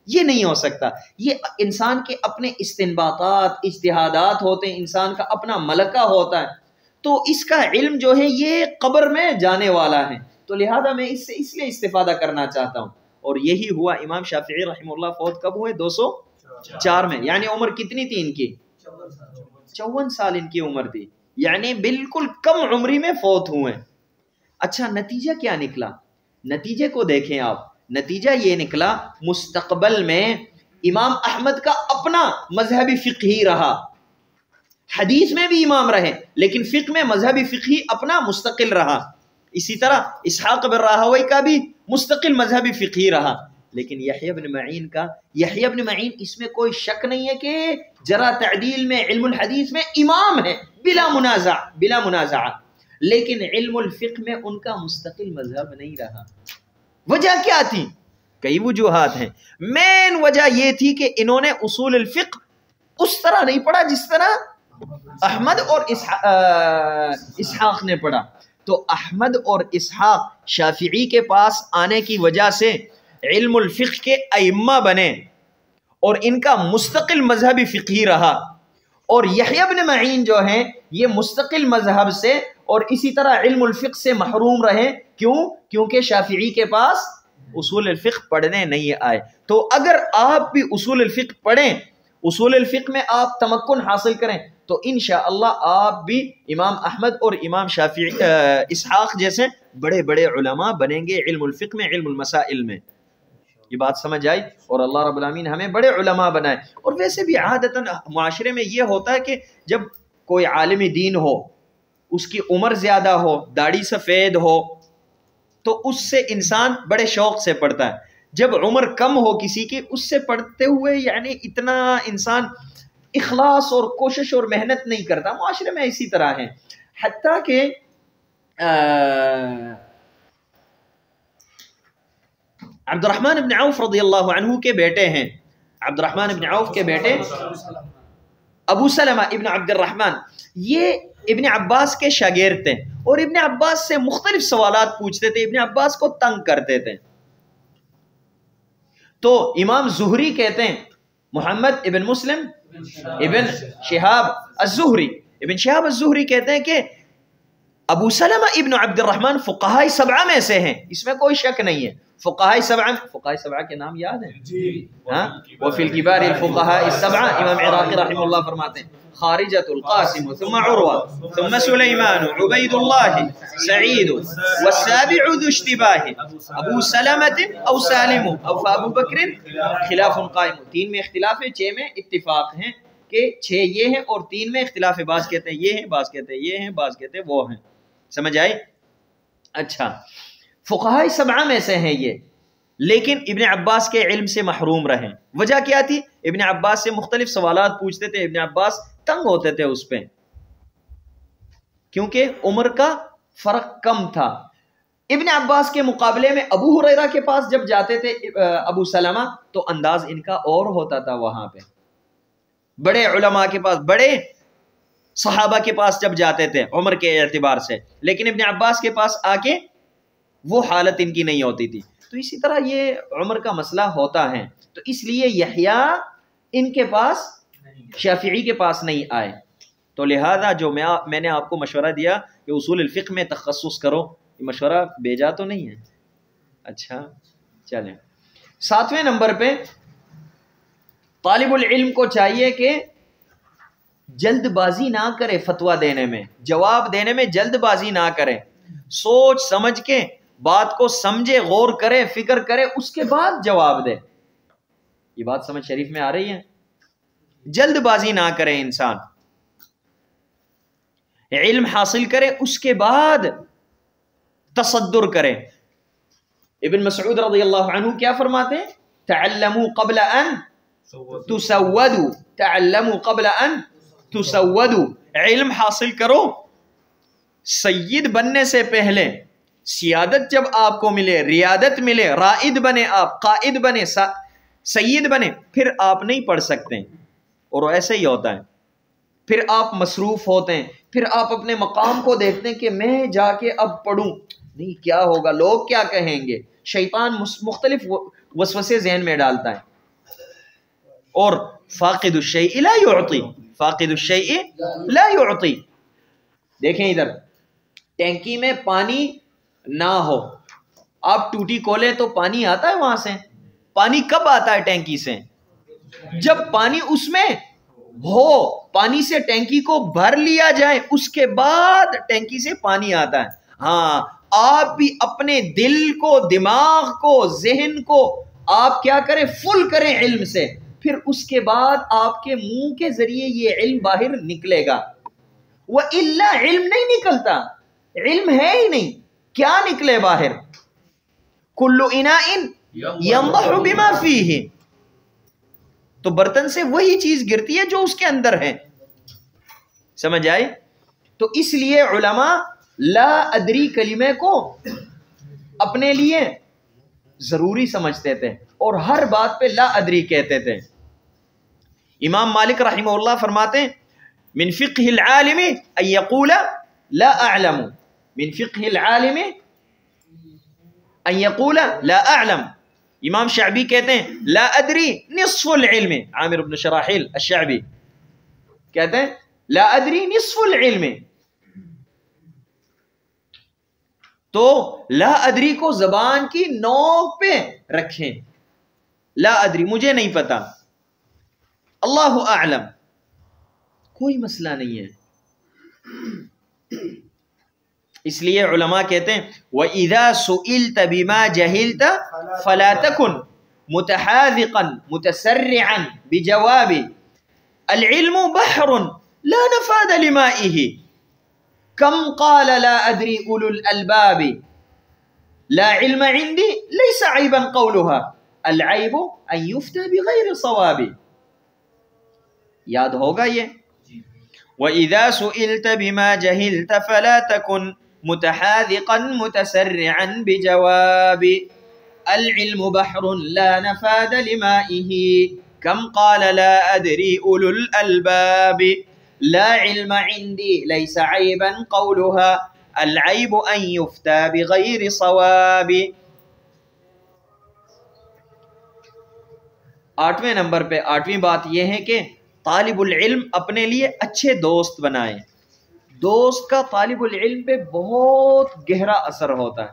یہ نہیں ہو سکتا۔ یہ انسان کے اپنے استنباطات، اجتہادات ہوتے ہیں، انسان کا اپنا ملکہ ہوتا ہے، تو اس کا علم جو ہے یہ قبر میں جانے والا ہے، تو لہذا میں اس سے اس لیے استفادہ کرنا چاہتا ہوں۔ اور یہی ہوا۔ امام شافعی رحمہ اللہ فوت کب ہوئے؟ 204 میں، یعنی عمر کتنی تھی ان کی؟ 54 سال ان کی عمر تھی، یعنی بالکل کم عمری میں فوت ہوئے۔ اچھا نتیجہ کیا نکلا؟ نتیجے کو دیکھیں آپ، نتیجہ یہ نکلا مستقبل میں امام احمد کا اپنا مذہبی فقہ ہی رہا، حدیث میں بھی امام رہے لیکن فقہ میں مذہبی فقہ ہی اپنا مستقل رہا۔ اسی طرح اسحاق بن راہوی کا بھی مستقل مذہبی فقہ ہی رہا، لیکن یحییٰ بن معین کا، یحییٰ بن معین اس میں کوئی شک نہیں ہے کہ جرح تعدیل میں، علم الحدیث میں امام ہے بلا منازع، لیکن علم الفقہ میں ان کا مستقل مذہب نہیں رہا۔ وجہ کیا تھی؟ کئی وجوہات ہیں، مین وجہ یہ تھی کہ انہوں نے اصول الفقہ اس طرح نہیں پڑھا جس طرح احمد اور اسحاق نے پڑھا۔ تو احمد اور اسحاق شافعی کے پاس آنے کی وجہ سے علم الفقہ کے ائمہ بنے اور ان کا مستقل مذہبی فقہی رہا، اور یحییٰ بن معین جو ہیں یہ مستقل مذہب سے اور اسی طرح علم الفقہ سے محروم رہے۔ کیوں؟ کیونکہ شافعی کے پاس اصول الفقہ پڑھنے نہیں آئے۔ تو اگر آپ بھی اصول الفقہ پڑھیں، اصول الفقہ میں آپ تمکن حاصل کریں، تو انشاءاللہ آپ بھی امام احمد اور امام شافعی اسحاق جیسے بڑے بڑے علماء بنیں گے علم الفقہ میں، علم المسائل میں۔ یہ بات سمجھ آئی؟ اور اللہ رب العالمین ہمیں بڑے علماء بنائے۔ اور ویسے بھی عادتاً معاشرے میں یہ ہوتا ہے کہ جب کوئی عالم دین ہو، اس کی عمر زیادہ ہو، داڑھی سفید ہو، تو اس سے انسان بڑے شوق سے پڑھتا ہے۔ جب عمر کم ہو کسی کی، اس سے پڑھتے ہوئے یعنی اتنا انسان اخلاص اور کوشش اور محنت نہیں کرتا۔ معاشرے میں اسی طرح ہے، حتیٰ کہ عبد الرحمن ابن عوف رضی اللہ عنہ کے بیٹے ہیں، عبد الرحمن ابن عوف کے بیٹے ابو سلمہ ابن عبد الرحمن، یہ ابن عباس کے شاگرد تھے اور ابن عباس سے مختلف سوالات پوچھتے تھے، ابن عباس کو تنگ کرتے تھے۔ تو امام زہری کہتے ہیں، محمد ابن مسلم ابن شہاب الزہری، ابن شہاب الزہری کہتے ہیں کہ ابو سلمہ ابن عبد الرحمن فقہاء سبعہ میں سے ہیں، اس میں کوئی شک نہیں ہے۔ فقہاء سبعہ کے نام یاد ہیں؟ ہاں، وفی الکبار الفقہاء السبعہ، امام عراقی رحمہ اللہ فرماتے ہیں خارجۃ القاسم ثم عروہ ثم سلیمان عبید اللہ سعید والسابع ذو اشتباہ ابو سلمۃ او سالم او ابو بکر خلاف قائم۔ 3 میں اختلاف ہے، 6 میں اتفاق ہیں کہ 6 یہ ہیں اور 3 میں اختلاف ہے، بعض کہتے ہیں یہ ہیں، بعض کہتے ہیں یہ ہیں، بعض کہتے ہیں وہ ہیں۔ سمجھ آئی؟ اچھا، فقہاء سبعہ میں سے ہیں یہ، لیکن ابن عباس کے علم سے محروم رہے۔ وجہ کیا تھی؟ ابن عباس سے مختلف سوالات پوچھتے تھے، ابن عباس تنگ ہوتے تھے اس پہ، کیونکہ عمر کا فرق کم تھا۔ ابن عباس کے مقابلے میں ابو ہریرہ کے پاس جب جاتے تھے ابو سلمہ، تو انداز ان کا اور ہوتا تھا وہاں پہ، بڑے علماء کے پاس، بڑے صحابہ کے پاس جب جاتے تھے عمر کے اعتبار سے، لیکن ابن عباس کے پاس آ کے وہ حالت ان کی نہیں ہوتی تھی. تو اسی طرح یہ عمر کا مسئلہ ہوتا ہے. تو اس لیے یحییٰ ان کے پاس، شافعی کے پاس نہیں آئے. تو لہذا جو میں نے آپ کو مشورہ دیا کہ اصول الفقہ میں تخصص کرو، یہ مشورہ بھیجا تو نہیں ہے؟ اچھا چلیں. 7ویں نمبر پہ طالب العلم کو چاہیے کہ جلد بازی نہ کرے فتویٰ دینے میں، جواب دینے میں جلد بازی نہ کرے. سوچ سمجھ کے بات کو سمجھے، غور کرے، فکر کرے، اس کے بعد جواب دے. یہ بات سمجھ شریف میں آ رہی ہے؟ جلد بازی نہ کرے انسان، علم حاصل کرے اس کے بعد تصدر کرے. ابن مسعود رضی اللہ عنہ کیا فرماتے ہیں؟ تعلموا قبل ان تسودوا، تعلموا قبل ان تسودوا، علم حاصل کرو سید بننے سے پہلے. سیادت جب آپ کو ملے، ریادت ملے، رائد بنے، آپ قائد بنے، سید بنے، پھر آپ نہیں پڑھ سکتے. اور ایسے ہی ہوتا ہے، پھر آپ مصروف ہوتے ہیں، پھر آپ اپنے مقام کو دیکھتے ہیں کہ میں جا کے اب پڑھوں، نہیں کیا ہوگا، لوگ کیا کہیں گے. شیطان مختلف وسوسے ذہن میں ڈالتا ہے. اور فاقد الشیء لا یعطی، فاقد الشیء لا یعطی. دیکھیں ادھر، ٹینکی میں پانی نہ ہو، آپ ٹوٹی کھولیں تو پانی آتا ہے وہاں سے. پانی کب آتا ہے ٹینکی سے؟ جب پانی اس میں ہو، پانی سے ٹینکی کو بھر لیا جائے، اس کے بعد ٹینکی سے پانی آتا ہے. ہاں، آپ بھی اپنے دل کو، دماغ کو، ذہن کو آپ کیا کریں؟ فل کریں علم سے. پھر اس کے بعد آپ کے منہ کے ذریعے یہ علم باہر نکلے گا. وَإِلَّا علم نہیں نکلتا، علم ہے ہی نہیں، کیا نکلے باہر؟ كُلُّ إِنَاءٍ يَنضَحُ بِمَا فِيهِ، تو برتن سے وہی چیز گرتی ہے جو اس کے اندر ہے. سمجھ آئی؟ تو اس لیے علماء لا ادری کلمے کو اپنے لیے ضروری سمجھتے تھے اور ہر بات پہ لا ادری کہتے تھے. امام مالک رحمہ اللہ فرماتے ہیں من فقہ العالم ان یقول لا اعلم، من فقہ العالم ان یقول لا اعلم. امام شعبی کہتے ہیں لا ادری نصف العلم، عامر بن شراحیل الشعبی کہتے ہیں لا ادری نصف العلم. تو لا ادری کو زبان کی نوک پہ رکھیں، لا ادری مجھے نہیں پتا، اللہ اعلم، کوئی مسئلہ نہیں ہے. اس لیے علماء کہتے ہیں وَإِذَا سُئِلْتَ بِمَا جَهِلْتَ فَلَا تَكُنْ مُتَحَاذِقًا مُتَسَرِّعًا بِجَوَابِ الْعِلْمُ بَحْرٌ لَا نَفَادَ لِمَائِهِ كَمْ قَالَ لَا أَدْرِي أُولُو الْأَلْبَابِ لَا عِلْمَ عِنْدِي لَيْسَ عَيْبًا قَوْلُهَا الْعَيْبُ أَنْ يُفْتَى بِغَيْرِ صَوَابِ. یاد ہوگا یہ وَإِذَا سُئِلْتَ بِمَا جَهِلْتَ فَلَا تَكُنْ مُتَحَاذِقًا مُتَسَرِّعًا بِجَوَابِ الْعِلْمُ بَحْرٌ لَا نَفَادَ لِمَائِهِ كَمْ قَالَ لَا أَدْرِي أُولُو الْأَلْبَابِ لَا عِلْمَ عِنْدِي لَيْسَ عَيْبًا قَوْلُهَا الْعَيْبُ أَنْ يُفْتَى بِغَيْرِ صَوَابِ. 8ویں نمبر پہ 8ویں بات یہ ہے کہ طالب العلم اپنے لیے اچھے دوست بنائے. دوست کا طالب العلم پہ بہت گہرا اثر ہوتا ہے.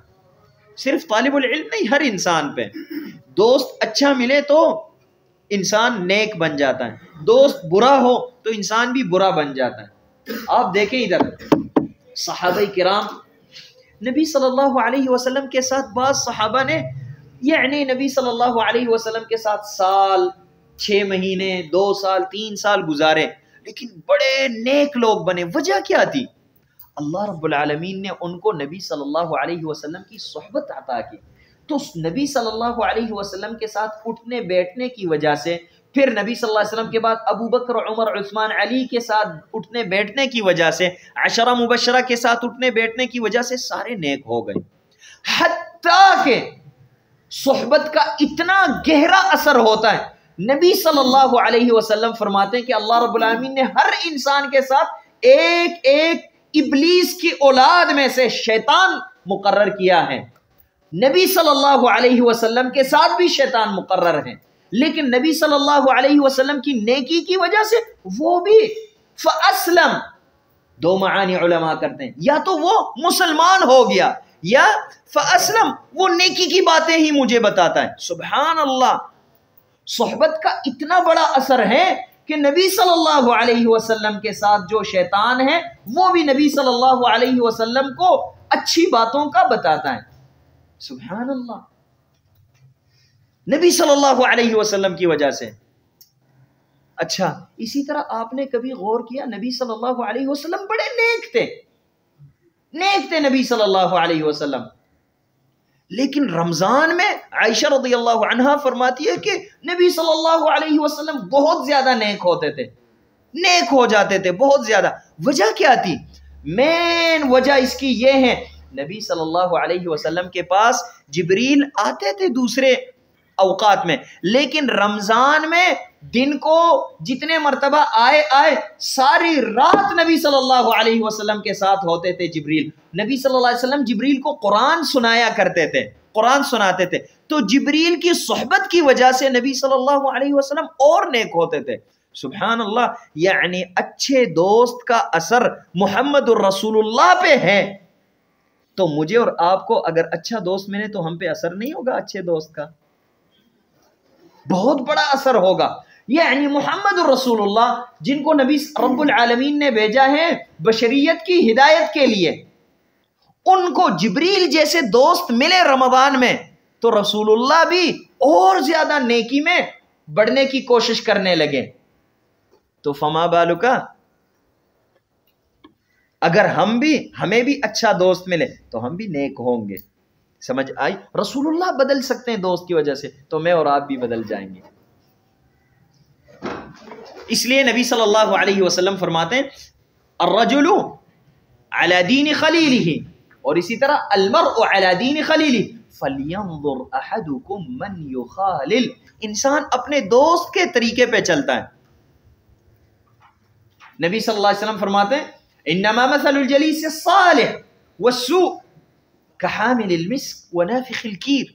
صرف طالب العلم نہیں، ہر انسان پہ. دوست اچھا ملے تو انسان نیک بن جاتا ہے، دوست برا ہو تو انسان بھی برا بن جاتا ہے. آپ دیکھیں ادھر صحابہ کرام، نبی صلی اللہ علیہ وسلم کے ساتھ بعض صحابہ نے یعنی نبی صلی اللہ علیہ وسلم کے ساتھ سال، 6 مہینے، 2 سال، 3 سال گزارے، لیکن بڑے نیک لوگ بنے. وجہ کیا تھی؟ اللہ رب العالمین نے ان کو نبی صلی اللہ علیہ وسلم کی صحبت عطا کی. تو نبی صلی اللہ علیہ وسلم کے ساتھ اٹھنے بیٹھنے کی وجہ سے، پھر نبی صلی اللہ علیہ وسلم کے بعد ابو بکر، عمر، عثمان، علی کے ساتھ اٹھنے بیٹھنے کی وجہ سے، عشرہ مبشرہ کے ساتھ اٹھنے بیٹھنے کی وجہ سے سارے نیک ہو گئے. حتیٰ کہ صحبت کا اتنا گہرا اثر ہوتا ہے، نبی صلی اللہ علیہ وسلم فرماتے ہیں کہ اللہ رب العالمین نے ہر انسان کے ساتھ ایک ایک ابلیس کی اولاد میں سے شیطان مقرر کیا ہے. نبی صلی اللہ علیہ وسلم کے ساتھ بھی شیطان مقرر ہیں، لیکن نبی صلی اللہ علیہ وسلم کی نیکی کی وجہ سے وہ بھی فَأَسْلَمَ. دو معانی علماء کرتے ہیں، یا تو وہ مسلمان ہو گیا یا فَأَسْلَمَ وہ نیکی کی باتیں ہی مجھے بتاتا ہے. سبحان اللہ، صحبت کا اتنا بڑا اثر ہے کہ نبی صلی اللہ علیہ وسلم کے ساتھ جو شیطان ہے وہ بھی نبی صلی اللہ علیہ وسلم کو اچھی باتوں کا بتاتا ہے. سبحان اللہ، نبی صلی اللہ علیہ وسلم کی وجہ سے. اچھا، اسی طرح آپ نے کبھی غور کیا نبی صلی اللہ علیہ وسلم بڑے نیک تھے نبی صلی اللہ علیہ وسلم، لیکن رمضان میں عائشہ رضی اللہ عنہا فرماتی ہے کہ نبی صلی اللہ علیہ وسلم بہت زیادہ نیک ہوتے تھے، نیک ہو جاتے تھے بہت زیادہ. وجہ کیا تھی؟ مین وجہ اس کی یہ ہے، نبی صلی اللہ علیہ وسلم کے پاس جبریل آتے تھے دوسرے اوقات میں، لیکن رمضان میں دن کو جتنے مرتبہ آئے ساری رات نبی صلی اللہ علیہ وسلم کے ساتھ ہوتے تھے جبریل. نبی صلی اللہ علیہ وسلم جبریل کو قرآن سنایا کرتے تھے، قرآن سناتے تھے، تو جبریل کی صحبت کی وجہ سے نبی صلی اللہ علیہ وسلم اور نیک ہوتے تھے. سبحان اللہ، یعنی اچھے دوست کا اثر محمد الرسول اللہ پہ ہے، تو مجھے اور آپ کو اگر اچھا دوست ملے تو ہم پہ اثر نہیں ہوگا؟ اچھے دوست کا بہت بڑا اثر ہوگا. یعنی محمد الرسول اللہ جن کو نبی رب العالمین نے بھیجا ہے بشریت کی ہدایت کے لیے، ان کو جبریل جیسے دوست ملے رمضان میں تو رسول اللہ بھی اور زیادہ نیکی میں بڑھنے کی کوشش کرنے لگے. تو فما بالکا اگر ہمیں بھی اچھا دوست ملے تو ہم بھی نیک ہوں گے. سمجھ آئی؟ رسول اللہ بدل سکتے ہیں دوست کی وجہ سے، تو میں اور آپ بھی بدل جائیں گے. اس لیے نبی صلی اللہ علیہ وسلم فرماتے ہیں الرجل علی دین خلیلہ، اور اسی طرح المرء علی دین خلیلہ فلینظر احدکم من یخالل. انسان اپنے دوست کے طریقے پہ چلتا ہے. نبی صلی اللہ علیہ وسلم فرماتے ہیں انما مثل الجلیس الصالح والسوء کحامل المسک ونافخ الکیر.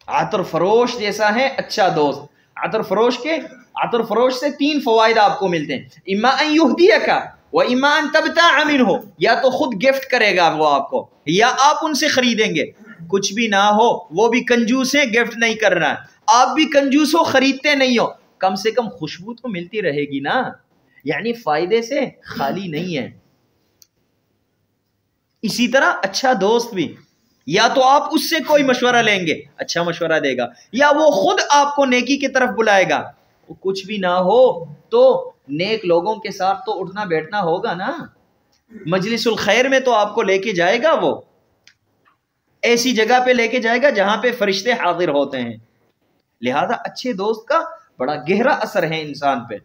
عطر فروش جیسا ہے اچھا دوست. عطر فروش سے 3 فوائد آپ کو ملتے ہیں، اما ان یہدیک و اما ان تبتاع منہ، یا تو خود گفٹ کرے گا وہ آپ کو یا آپ ان سے خریدیں گے. کچھ بھی نہ ہو، وہ بھی کنجوس ہیں، گفٹ نہیں کر رہا ہے، آپ بھی کنجوس ہو، خریدتے نہیں ہو، کم سے کم خوشبو تو ملتی رہے گی نا، یعنی فائدے سے خالی نہیں ہے. اسی طرح اچھا دوست بھی، یا تو آپ اس سے کوئی مشورہ لیں گے، اچھا مشورہ دے گا، یا وہ خود آپ کو نیکی کی طرف بلائے گا. کچھ بھی نہ ہو تو نیک لوگوں کے ساتھ تو اٹھنا بیٹھنا ہوگا نا. مجلس الخیر میں تو آپ کو لے کے جائے گا، وہ ایسی جگہ پہ لے کے جائے گا جہاں پہ فرشتے حاضر ہوتے ہیں. لہذا اچھے دوست کا بڑا گہرا اثر ہے انسان پہ.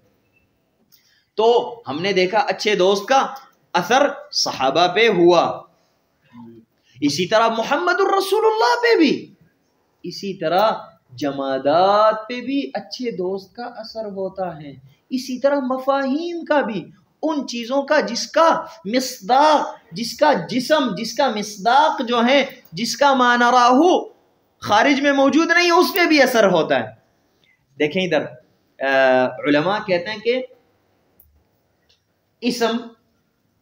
تو ہم نے دیکھا اچھے دوست کا اثر صحابہ پہ ہوا، اسی طرح محمد الرسول اللہ پہ بھی، اسی طرح جمادات پہ بھی اچھے دوست کا اثر ہوتا ہے. اسی طرح مفاہیم کا بھی، ان چیزوں کا جس کا مصداق، جس کا جسم، جس کا مصداق جو ہے، جس کا معنی راہو خارج میں موجود نہیں، اس پہ بھی اثر ہوتا ہے. دیکھیں ادھر علماء کہتے ہیں کہ اسم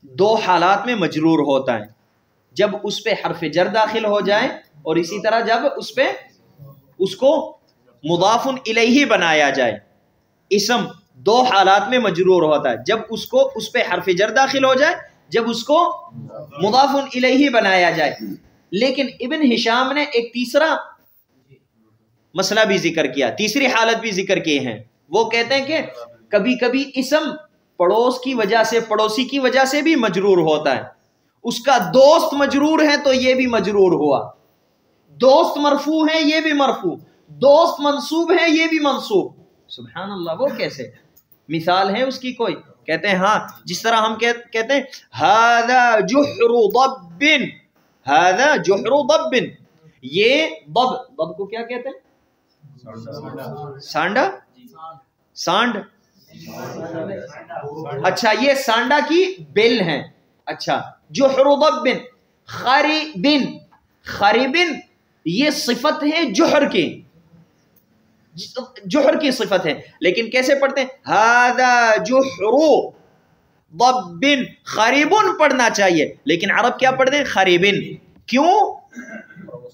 2 حالات میں مجرور ہوتا ہے، جب اس پہ حرف جر داخل ہو جائے، اور اسی طرح جب اس کو مضاف الیہ بنایا جائے. اسم 2 حالات میں مجرور ہوتا ہے، جب اس پہ حرف جر داخل ہو جائے، جب اس کو مضاف الیہ بنایا جائے. لیکن ابن ہشام نے ایک تیسرا مسئلہ بھی ذکر کیا، تیسری حالت بھی ذکر کی ہے. وہ کہتے ہیں کہ کبھی کبھی اسم پڑوس کی وجہ سے، پڑوسی کی وجہ سے بھی مجرور ہوتا ہے. اس کا دوست مجرور ہے تو یہ بھی مجرور ہوا، دوست مرفوع ہے یہ بھی مرفوع، دوست منصوب ہے یہ بھی منصوب. سبحان اللہ، وہ کیسے؟ مثال ہے اس کی کوئی؟ کہتے ہیں ہاں، جس طرح ہم کہتے ہیں هذا جحر ضب، هذا جحر ضب، یہ ضب کو کیا کہتے ہیں؟ سانڈا، سانڈ، اچھا یہ سانڈا کی بیل ہیں. اچھا جحر ضب خریب، خریب یہ صفت ہے جوہر کی، جوہر کی صفت ہے، لیکن کیسے پڑھتے ہیں؟ ھذا جحر ضب خریب پڑھنا چاہیے، لیکن عرب کیا پڑھتے ہیں؟ خریبن. کیوں؟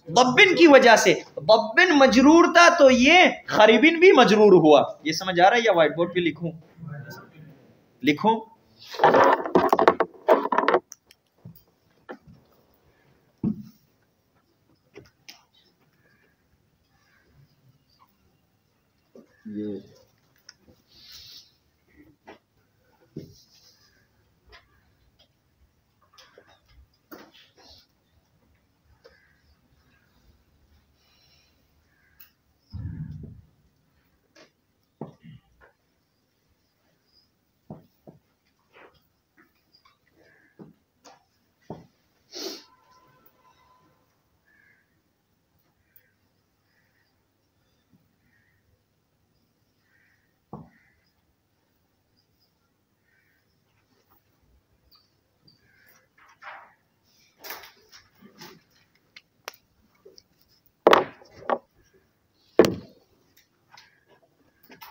ضبن کی وجہ سے. ضبن مجرور تھا تو یہ خریبن بھی مجرور ہوا. یہ سمجھ آ رہا ہے یا وائٹ بورڈ پہ لکھوں؟ لکھوں؟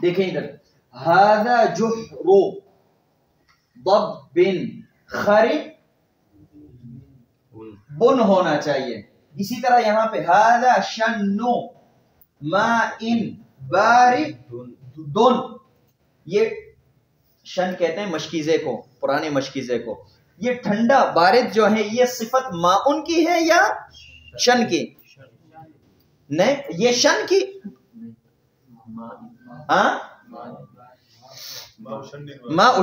دیکھیں ادھر، ھذا جحر ضب خریب بن ہونا چاہیے. اسی طرح یہاں پہ ھذا شن ماء بارد، یہ شن کہتے ہیں مشکیزے کو، پرانے مشکیزے کو. یہ ٹھنڈا بارد جو ہے یہ صفت ماءن کی ہے یا شن کی؟ نہیں یہ شن کی، ماء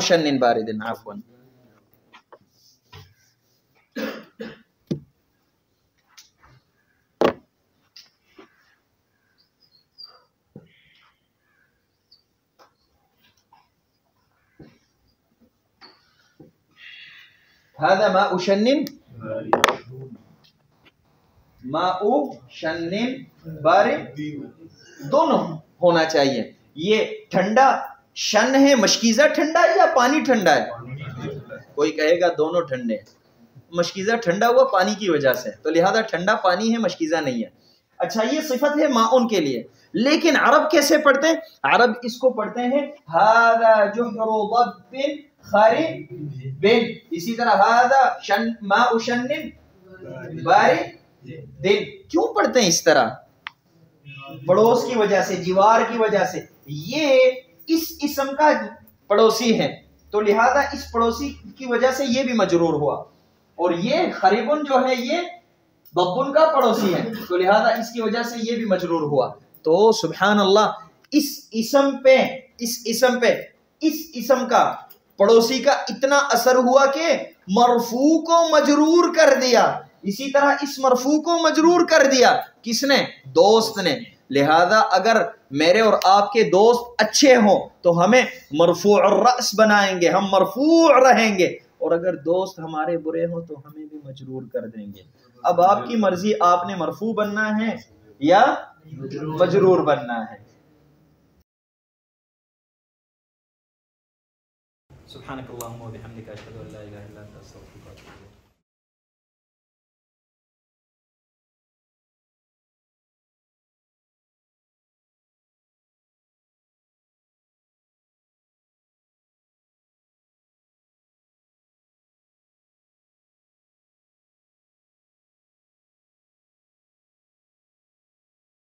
شن بارد. عفوا هذا ماء شن، ماء شن بارد دونوں ہونا چاہیے. یہ ٹھنڈا شن ہے، مشکیزہ ٹھنڈا ہے یا پانی ٹھنڈا ہے؟ کوئی کہے گا دونوں ٹھنڈے ہیں. مشکیزہ ٹھنڈا ہوا پانی کی وجہ سے، تو لہذا ٹھنڈا پانی ہے، مشکیزہ نہیں ہے. اچھا یہ صفت ہے ماؤن کے لیے، لیکن عرب کیسے پڑھتے ہیں؟ عرب اس کو پڑھتے ہیں ھذا جحر ضب خریب. اسی طرح ھذا ماء شن بارد. کیوں پڑھتے ہیں اس طرح؟ پڑوس کی وجہ سے، جوار کی وجہ سے. یہ اس اسم کا پڑوسی ہے تو لہذا اس پڑوسی کی وجہ سے یہ بھی مجرور ہوا، اور یہ خریبن جو ہے یہ ضبن کا پڑوسی ہے تو لہذا اس کی وجہ سے یہ بھی مجرور ہوا. تو سبحان اللہ، اس اسم کا پڑوسی کا اتنا اثر ہوا کہ مرفوع کو مجرور کر دیا. اسی طرح اس مرفوع کو مجرور کر دیا کس نے؟ دوست نے. لہذا اگر میرے اور آپ کے دوست اچھے ہوں تو ہمیں مرفوع الرأس بنائیں گے، ہم مرفوع رہیں گے، اور اگر دوست ہمارے برے ہوں تو ہمیں بھی مجرور کر دیں گے. اب آپ کی مرضی، آپ نے مرفوع بننا ہے یا مجرور بننا ہے. سبحانک اللہم و بحمدک اشہد ان لا الہ الا انت استغفرک و اتوب الیک.